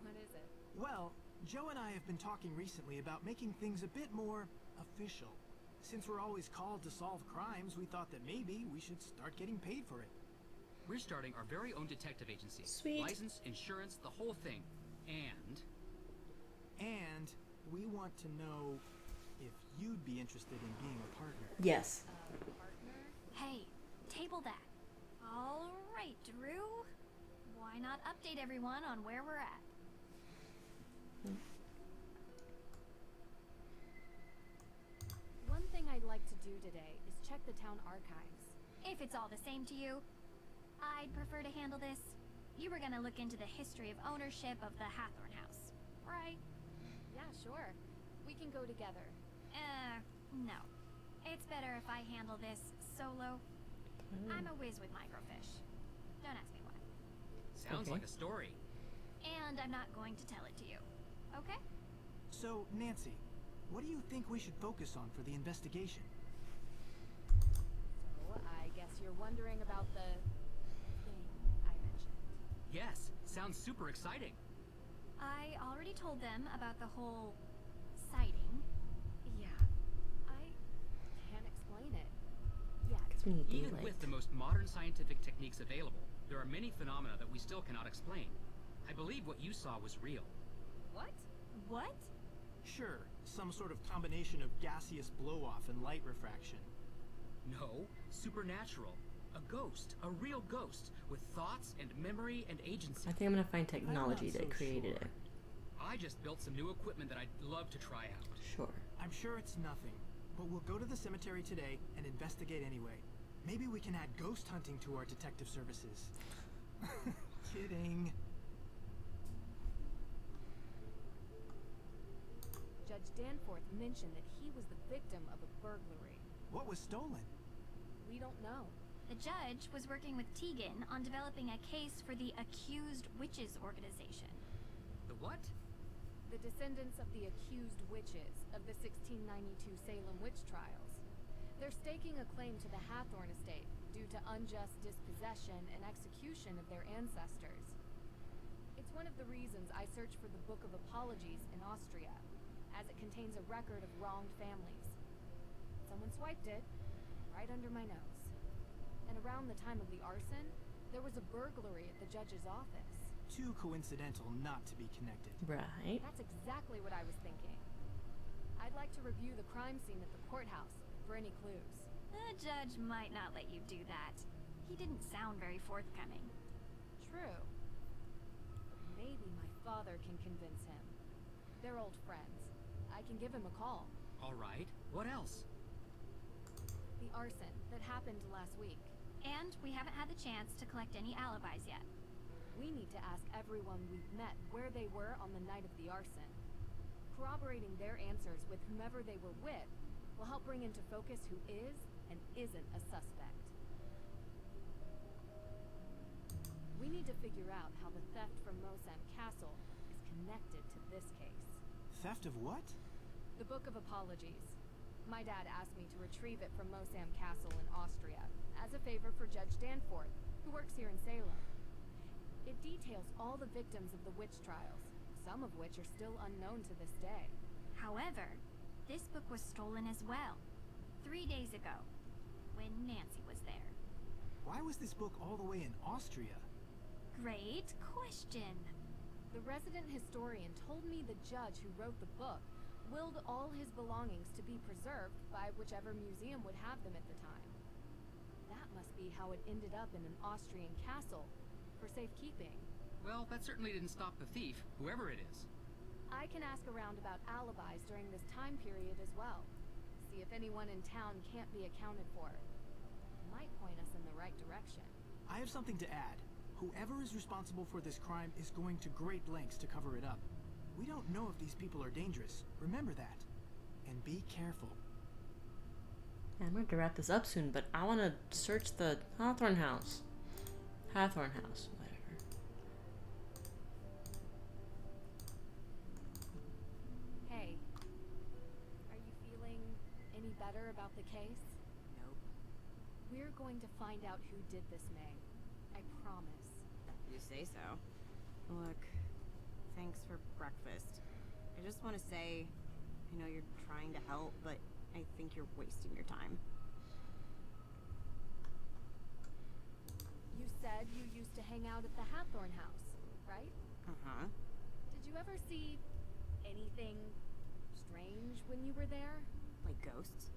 What is it? Well, Joe and I have been talking recently about making things a bit more official. Since we're always called to solve crimes, we thought that maybe we should start getting paid for it. We're starting our very own detective agency. Sweet. License, insurance, the whole thing. And we want to know if you'd be interested in being a partner. Yes. Partner? Hey, table that. All right, Drew. Why not update everyone on where we're at? One thing I'd like to do today is check the town archives. If it's all the same to you, I'd prefer to handle this. You were gonna look into the history of ownership of the Hathorn house, right? Yeah, sure. We can go together. No. It's better if I handle this solo. I'm a whiz with microfiche. Don't ask me why. Sounds like a story. And I'm not going to tell it to you. Okay? So, Nancy, what do you think we should focus on for the investigation? So, I guess you're wondering about the thing I mentioned. Yes, sounds super exciting. I already told them about the whole sighting. Yeah. I can't explain it yet. We need Even daylight. with the most modern scientific techniques available, there are many phenomena that we still cannot explain. I believe what you saw was real. What? What? Sure, some sort of combination of gaseous blow-off and light refraction. No, supernatural. A ghost, a real ghost, with thoughts and memory and agency. I think I'm gonna find technology so that created sure. it. I just built some new equipment that I'd love to try out. Sure. I'm sure it's nothing, but we'll go to the cemetery today and investigate anyway. Maybe we can add ghost hunting to our detective services. Kidding. Judge Danforth mentioned that he was the victim of a burglary. What was stolen? We don't know. The judge was working with Tegan on developing a case for the Accused Witches organization. The what? The descendants of the accused witches of the 1692 Salem witch trials. They're staking a claim to the Hathorn estate due to unjust dispossession and execution of their ancestors. It's one of the reasons I searched for the Book of Apologies in Austria, as it contains a record of wronged families. Someone swiped it, right under my nose. And around the time of the arson, there was a burglary at the judge's office. Too coincidental not to be connected. Right. That's exactly what I was thinking. I'd like to review the crime scene at the courthouse for any clues. The judge might not let you do that. He didn't sound very forthcoming. True. Maybe my father can convince him. They're old friends. I can give him a call. All right. What else? The arson that happened last week. And we haven't had the chance to collect any alibis yet. We need to ask everyone we've met where they were on the night of the arson. Corroborating their answers with whomever they were with will help bring into focus who is and isn't a suspect. We need to figure out how the theft from Mosam Castle is connected to this case. Theft of what? The Book of Apologies. My dad asked me to retrieve it from Mosam Castle in Austria, as a favor for Judge Danforth, who works here in Salem. It details all the victims of the witch trials, some of which are still unknown to this day. However, this book was stolen as well, 3 days ago, when Nancy was there. Why was this book all the way in Austria? Great question. The resident historian told me the judge who wrote the book willed all his belongings to be preserved by whichever museum would have them at the time. That must be how it ended up in an Austrian castle, for safekeeping. Well, that certainly didn't stop the thief, whoever it is. I can ask around about alibis during this time period as well. See if anyone in town can't be accounted for. Might point us in the right direction. I have something to add. Whoever is responsible for this crime is going to great lengths to cover it up. We don't know if these people are dangerous. Remember that. And be careful. Yeah, I'm going to wrap this up soon, but I want to search the Hathorn house. Hathorn house, whatever. Hey, are you feeling any better about the case? Nope. We're going to find out who did this, May. I promise. You say so. Look, thanks for breakfast. I just want to say, I know you're trying to help, but I think you're wasting your time. You said you used to hang out at the Hathorn house, right? Uh-huh. Did you ever see anything strange when you were there? Like ghosts?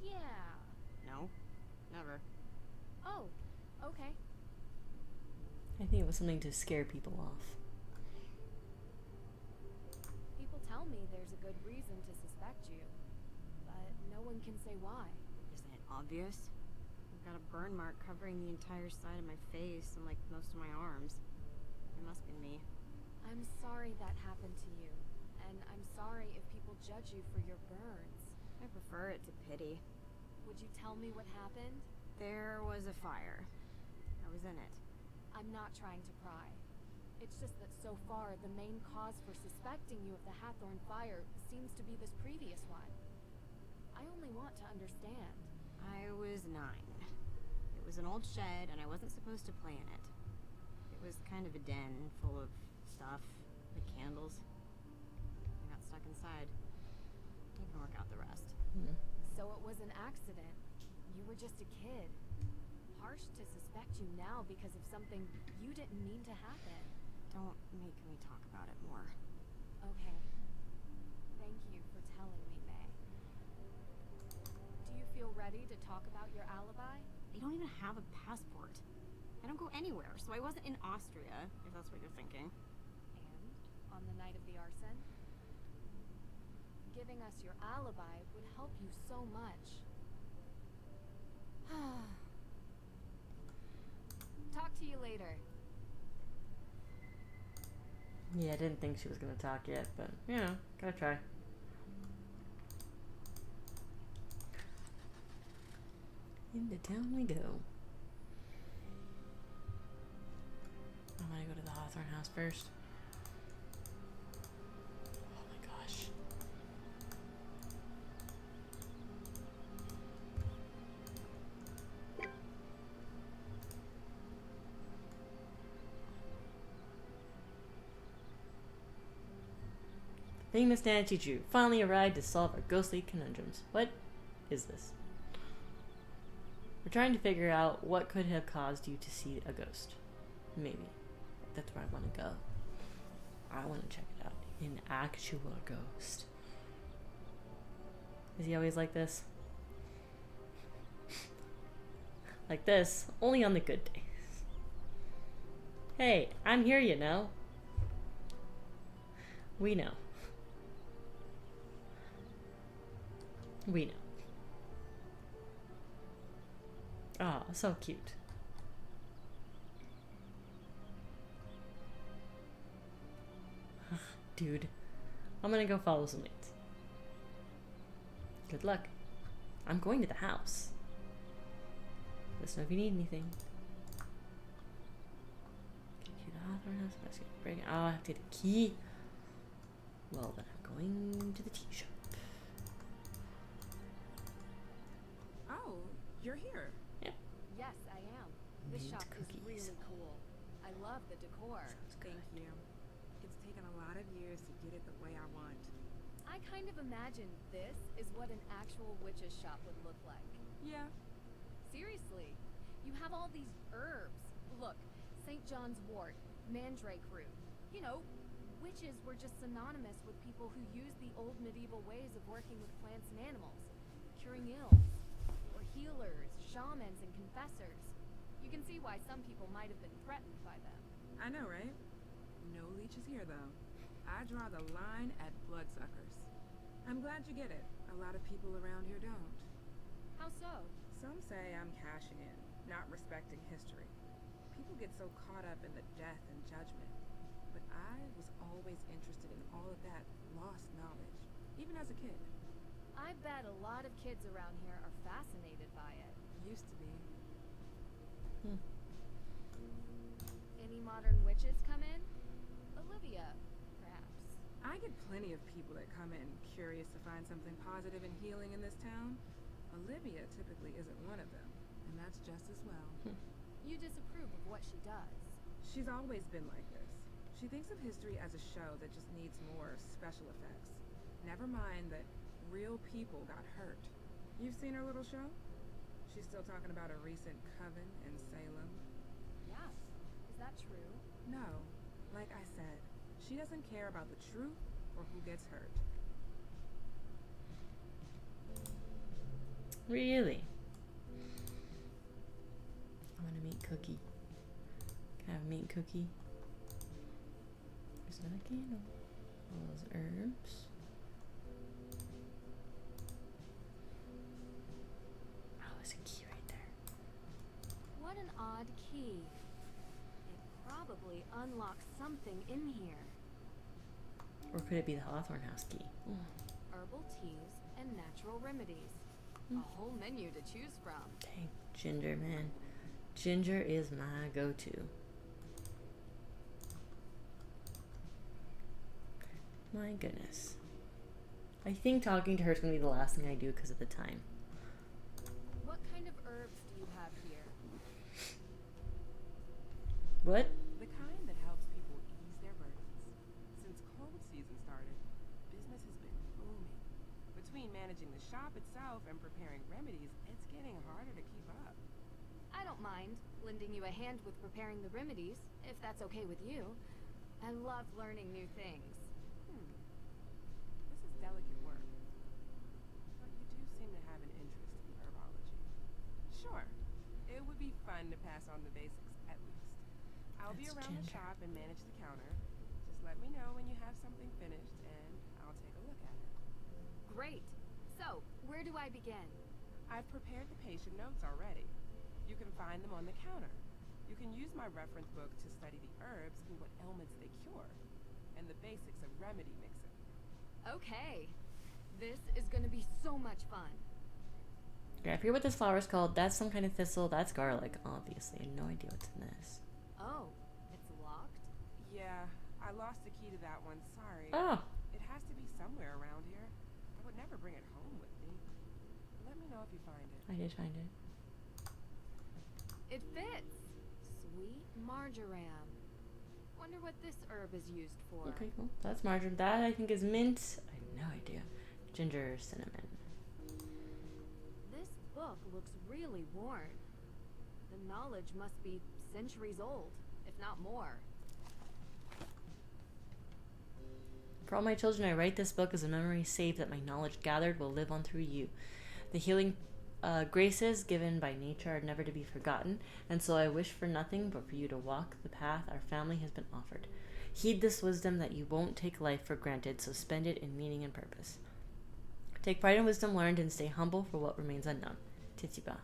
Yeah. No, never. Oh, okay. I think it was something to scare people off. People tell me there's a good reason to suspect you, but no one can say why. Isn't it obvious? I've got a burn mark covering the entire side of my face and like most of my arms. It must be me. I'm sorry that happened to you, and I'm sorry if people judge you for your burns. I prefer it to pity. Would you tell me what happened? There was a fire. I was in it. I'm not trying to pry. It's just that so far, the main cause for suspecting you of the Hathorn fire seems to be this previous one. I only want to understand. I was 9. It was an old shed, and I wasn't supposed to play in it. It was kind of a den full of stuff, like candles. I got stuck inside. I can work out the rest. So it was an accident. You were just a kid. Harsh to suspect you now because of something you didn't mean to happen. Don't make me talk about it more. Okay. Thank you for telling me, May. Do you feel ready to talk about your alibi? I don't even have a passport. I don't go anywhere, so I wasn't in Austria, if that's what you're thinking. And on the night of the arson? Giving us your alibi would help you so much. Talk to you later. Yeah, I didn't think she was going to talk yet, but, you know, gotta try. Into town we go. I'm gonna go to the Hawthorne house first. Oh my gosh. Famous Nancy Drew finally arrived to solve our ghostly conundrums. What is this? We're trying to figure out what could have caused you to see a ghost. Maybe. That's where I want to go. I want to check it out. An actual ghost. Is he always like this? Like this, only on the good days. Hey, I'm here, you know. We know. We know. Oh, so cute. Dude, I'm gonna go follow some leads. Good luck. I'm going to the house. Let us know if you need anything. Okay, the Hawthorne house. Oh, I have to get a key. Well, then I'm going to the tea shop. Oh, you're here. Yep. Yes, I am. This Mint shop cookies. is really cool. I love the decor. Thank you. It's taken a lot of years to get it the way I want. I kind of imagine this is what an actual witch's shop would look like. Yeah. Seriously, you have all these herbs. Look, St. John's wort, mandrake root. You know, witches were just synonymous with people who used the old medieval ways of working with plants and animals, curing ills, or healers, shamans, and confessors. You can see why some people might have been threatened by them. I know, right? No leeches here, though. I draw the line at bloodsuckers. I'm glad you get it. A lot of people around here don't. How so? Some say I'm cashing in, not respecting history. People get so caught up in the death and judgment. But I was always interested in all of that lost knowledge, even as a kid. I bet a lot of kids around here are fascinated by it. Used to be. Any modern witches come in? Olivia, perhaps. I get plenty of people that come in curious to find something positive and healing in this town. Olivia typically isn't one of them, and that's just as well. You disapprove of what she does. She's always been like this. She thinks of history as a show that just needs more special effects. Never mind that real people got hurt. You've seen her little show? She's still talking about a recent coven in Salem. Yeah. Is that true? No. Like I said, she doesn't care about the truth or who gets hurt. Really? I want a meat cookie. Can I have a meat cookie? There's not a candle. All those herbs. Oh, there's a key right there. What an odd key. It probably unlocks something in here. Or could it be the Hawthorne House key? Herbal teas and natural remedies. A whole menu to choose from. Dang, ginger, man. Ginger is my go-to. My goodness. I think talking to her is going to be the last thing I do because of the time. What kind of herbs do you have here? What? The kind that helps people ease their burdens. Since cold season started, business has been booming. Between managing the shop itself and preparing remedies, it's getting harder to keep up. I don't mind lending you a hand with preparing the remedies, if that's okay with you. I love learning new things. This is delicate work. But you do seem to have an interest in herbology. Sure. It would be fun to pass on the basics, at least. I'll be That's around the ginger. shop and manage the counter. Just let me know when you have something finished, and I'll take a look at it. Great. So, where do I begin? I've prepared the patient notes already. You can find them on the counter. You can use my reference book to study the herbs and what ailments they cure, and the basics of remedy mixing. Okay. This is gonna be so much fun. Yeah, I forget what this flower is called. That's some kind of thistle. That's garlic, obviously. I have no idea what's in this. Oh, it's locked? Yeah, I lost the key to that one, sorry. Oh. It has to be somewhere around here. I would never bring it home with me. Let me know if you find it. I did find it. It fits. Sweet marjoram. Wonder what this herb is used for. Okay, cool. That's marjoram. That, I think, is mint. I have no idea. Ginger, cinnamon. This book looks really worn. The knowledge must be centuries old, if not more. For all my children, I write this book as a memory saved that my knowledge gathered will live on through you. The healing graces given by nature are never to be forgotten, and so I wish for nothing but for you to walk the path our family has been offered. Heed this wisdom that you won't take life for granted, so spend it in meaning and purpose. Take pride in wisdom learned and stay humble for what remains unknown. Titsiba.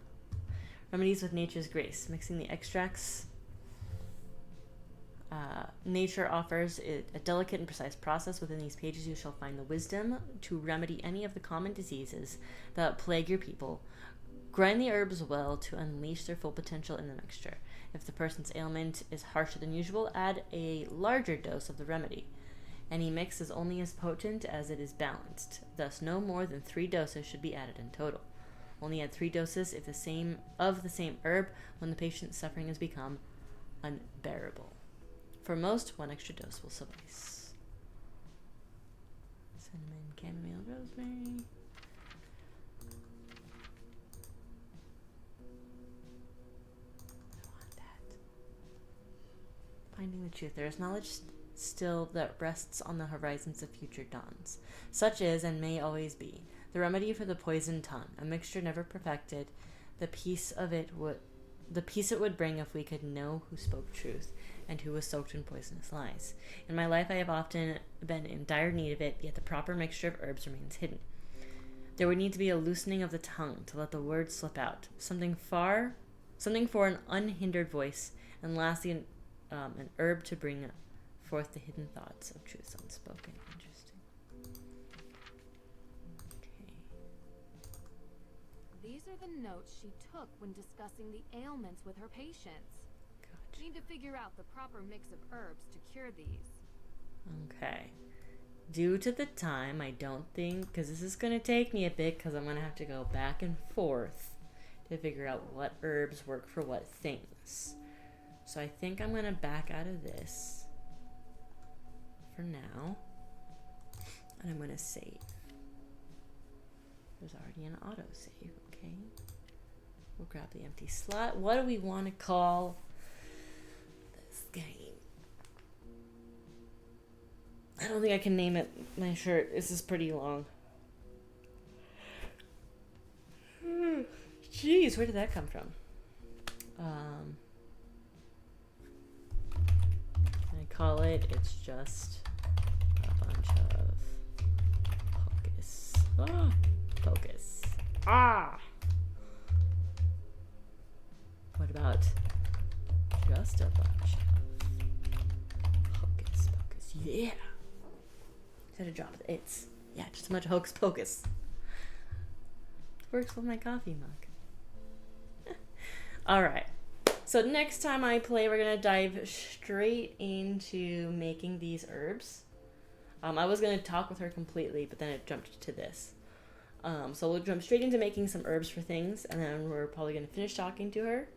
Remedies with nature's grace. Mixing the extracts. Nature offers it a delicate and precise process. Within these pages you shall find the wisdom to remedy any of the common diseases that plague your people. Grind the herbs well to unleash their full potential in the mixture. If the person's ailment is harsher than usual, add a larger dose of the remedy. Any mix is only as potent as it is balanced. Thus, no more than 3 doses should be added in total. Only add 3 doses if the same herb when the patient's suffering has become unbearable. For most, 1 extra dose will suffice. Cinnamon, chamomile, rosemary. I want that. Finding the truth. There is knowledge still that rests on the horizons of future dawns. Such is and may always be the remedy for the poisoned tongue, a mixture never perfected. The peace it would bring if we could know who spoke truth and who was soaked in poisonous lies. In my life I have often been in dire need of it, yet the proper mixture of herbs remains hidden. There would need to be a loosening of the tongue to let the words slip out, something for an unhindered voice, and lastly an herb to bring forth the hidden thoughts of truths unspoken. Interesting. Okay. These are the notes she took when discussing the ailments with her patients. Need to figure out the proper mix of herbs to cure these. Okay. Due to the time, I don't think, because this is going to take me a bit, because I'm going to have to go back and forth to figure out what herbs work for what things. So I think I'm going to back out of this for now. And I'm going to save. There's already an autosave, okay? We'll grab the empty slot. What do we want to call this game? I don't think I can name it. My shirt. This is pretty long. Jeez, where did that come from? I call it, it's just a bunch of hocus. Focus. What about just a bunch of hocus pocus? Yeah. Instead of drop the it's. Yeah, just a bunch of hocus pocus. Works with my coffee mug. Alright. So next time I play, we're going to dive straight into making these herbs. I was going to talk with her completely, but then it jumped to this. So we'll jump straight into making some herbs for things, and then we're probably going to finish talking to her.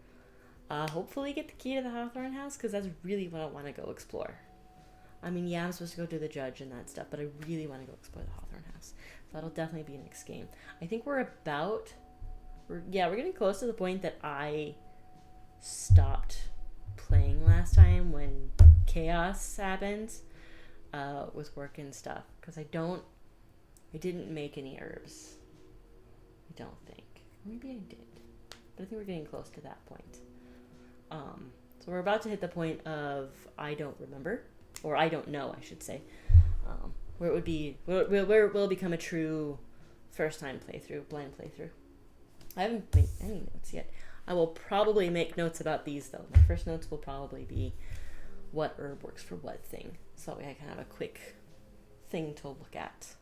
Hopefully get the key to the Hawthorne house, because that's really what I want to go explore. I mean, yeah, I'm supposed to go do the judge and that stuff, but I really want to go explore the Hawthorne house. So that'll definitely be next game. I think we're getting close to the point that I stopped playing last time when chaos happened with work and stuff, because I didn't make any herbs. I don't think. Maybe I did, but I think we're getting close to that point. So we're about to hit the point of I don't remember, or I don't know, I should say, where it will become a true first time playthrough, blind playthrough. I haven't made any notes yet. I will probably make notes about these though. My first notes will probably be what herb works for what thing, so that way I can have a quick thing to look at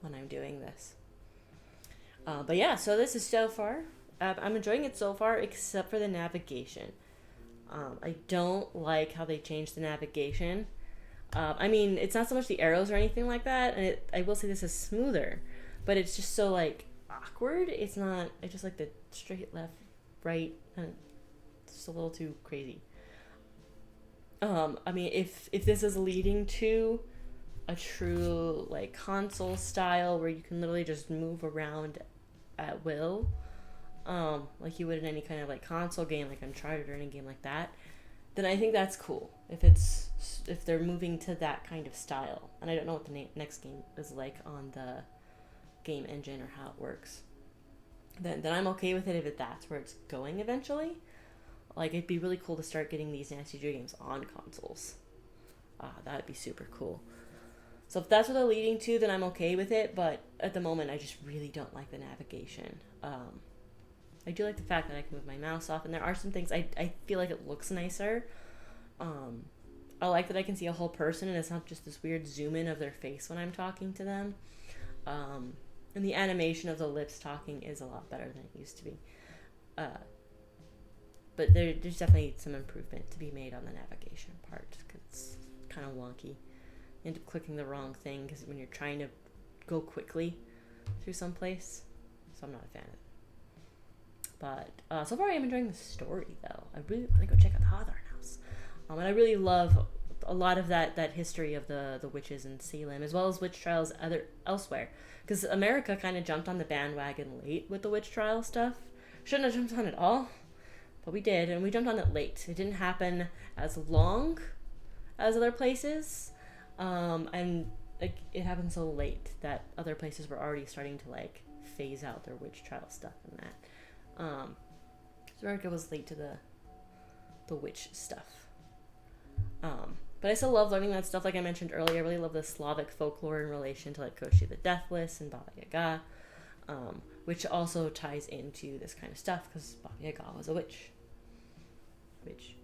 when I'm doing this. But yeah, so this is so far. I'm enjoying it so far, except for the navigation. I don't like how they changed the navigation. I mean, it's not so much the arrows or anything like that, and I will say this is smoother, but it's just so like awkward. It's just like the straight left, right, and it's just a little too crazy. I mean, if this is leading to a true like console style where you can literally just move around at will, like you would in any kind of like console game like Uncharted or any game like that, then I think that's cool. If they're moving to that kind of style, and I don't know what the next game is like on the game engine or how it works, then I'm okay with it if that's where it's going eventually. Like, it'd be really cool to start getting these Nasty Drew games on consoles. That'd be super cool. So if that's what they're leading to, then I'm okay with it, but at the moment I just really don't like the navigation. I do like the fact that I can move my mouse off, and there are some things I feel like it looks nicer. I like that I can see a whole person and it's not just this weird zoom in of their face when I'm talking to them. And the animation of the lips talking is a lot better than it used to be. But there's definitely some improvement to be made on the navigation part, because it's kind of wonky. You end up clicking the wrong thing because when you're trying to go quickly through some place. So I'm not a fan of it. But so far I am enjoying the story, though. I really want to go check out the Hawthorne House. And I really love a lot of that history of the witches in Salem, as well as witch trials elsewhere. Because America kind of jumped on the bandwagon late with the witch trial stuff. Shouldn't have jumped on it all, but we did, and we jumped on it late. It didn't happen as long as other places, and like it happened so late that other places were already starting to like phase out their witch trial stuff and that. So America was late to the witch stuff. But I still love learning that stuff. Like I mentioned earlier, I really love the Slavic folklore in relation to like Koshi the Deathless and Baba Yaga, which also ties into this kind of stuff because Baba Yaga was a witch. Which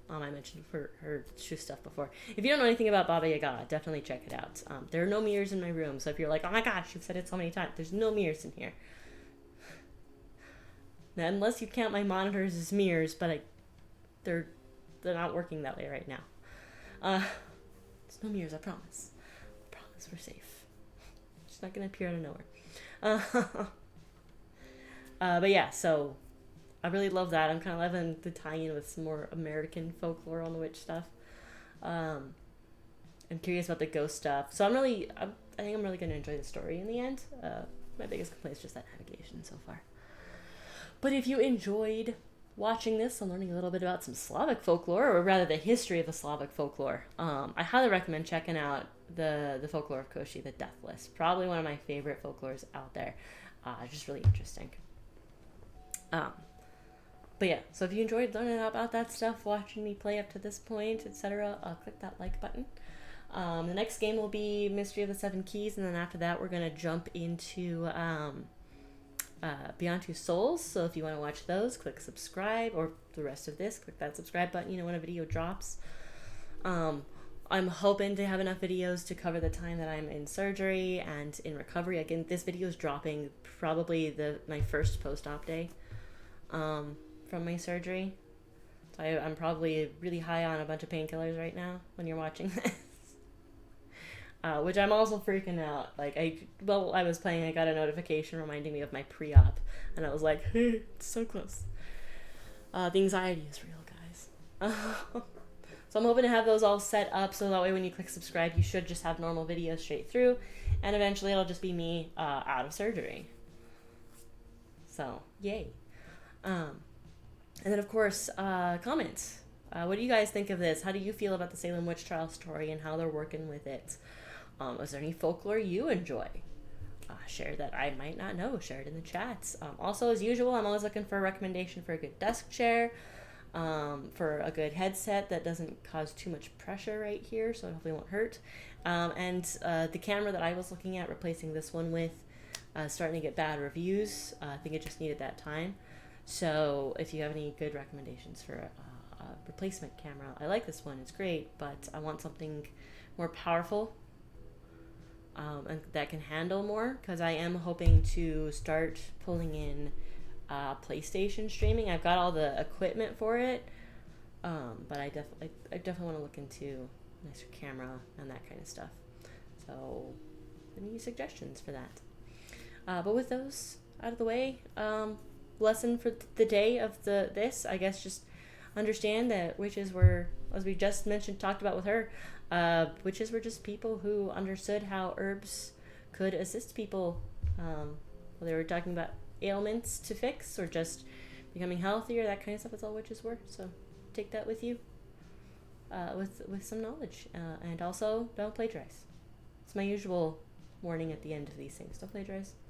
I mentioned for her stuff before. If you don't know anything about Baba Yaga, definitely check it out. There are no mirrors in my room, so if you're like, oh my gosh, you've said it so many times, there's no mirrors in here. Now, unless you count my monitors as mirrors, but they're not working that way right now. There's no mirrors, I promise. I promise we're safe. It's not gonna appear out of nowhere. But yeah, so I really love that. I'm kind of loving the tie-in with some more American folklore on the witch stuff. I'm curious about the ghost stuff. So I think I'm really gonna enjoy the story in the end. My biggest complaint is just that navigation so far. But if you enjoyed watching this and learning a little bit about some Slavic folklore, or rather the history of the Slavic folklore, I highly recommend checking out the folklore of Koshi the Deathless. Probably one of my favorite folklores out there. Just really interesting. But yeah, so if you enjoyed learning about that stuff, watching me play up to this point, etc., click that like button. The next game will be Mystery of the Seven Keys, and then after that we're going to jump into Beyond Two Souls. So if you want to watch those, click subscribe, or the rest of this, click that subscribe button, when a video drops. I'm hoping to have enough videos to cover the time that I'm in surgery and in recovery. Again, this video is dropping probably my first post-op day from my surgery. So I'm probably really high on a bunch of painkillers right now when you're watching this. Which I'm also freaking out. While I was playing, I got a notification reminding me of my pre-op, and I was like, hey, it's so close. The anxiety is real, guys. So I'm hoping to have those all set up, so that way when you click subscribe, you should just have normal videos straight through, and eventually it'll just be me out of surgery. So, yay. And then, of course, comments. What do you guys think of this? How do you feel about the Salem witch trial story and how they're working with it? Is there any folklore you enjoy? Share that I might not know. Share it in the chats. Also, as usual, I'm always looking for a recommendation for a good desk chair, for a good headset that doesn't cause too much pressure right here, so it hopefully won't hurt. And the camera that I was looking at replacing this one with starting to get bad reviews. I think it just needed that time. So if you have any good recommendations for a replacement camera, I like this one, it's great, but I want something more powerful and that can handle more, because I am hoping to start pulling in PlayStation streaming. I've got all the equipment for it, but I definitely want to look into a nicer camera and that kind of stuff. So any suggestions for that? But with those out of the way, lesson for the day of this, I guess, just understand that witches were, as we just talked about with her, witches were just people who understood how herbs could assist people, whether they were talking about ailments to fix or just becoming healthier, that kind of stuff. That's all witches were. So take that with you, with some knowledge, and also don't plagiarize. It's my usual warning at the end of these things. Don't plagiarize.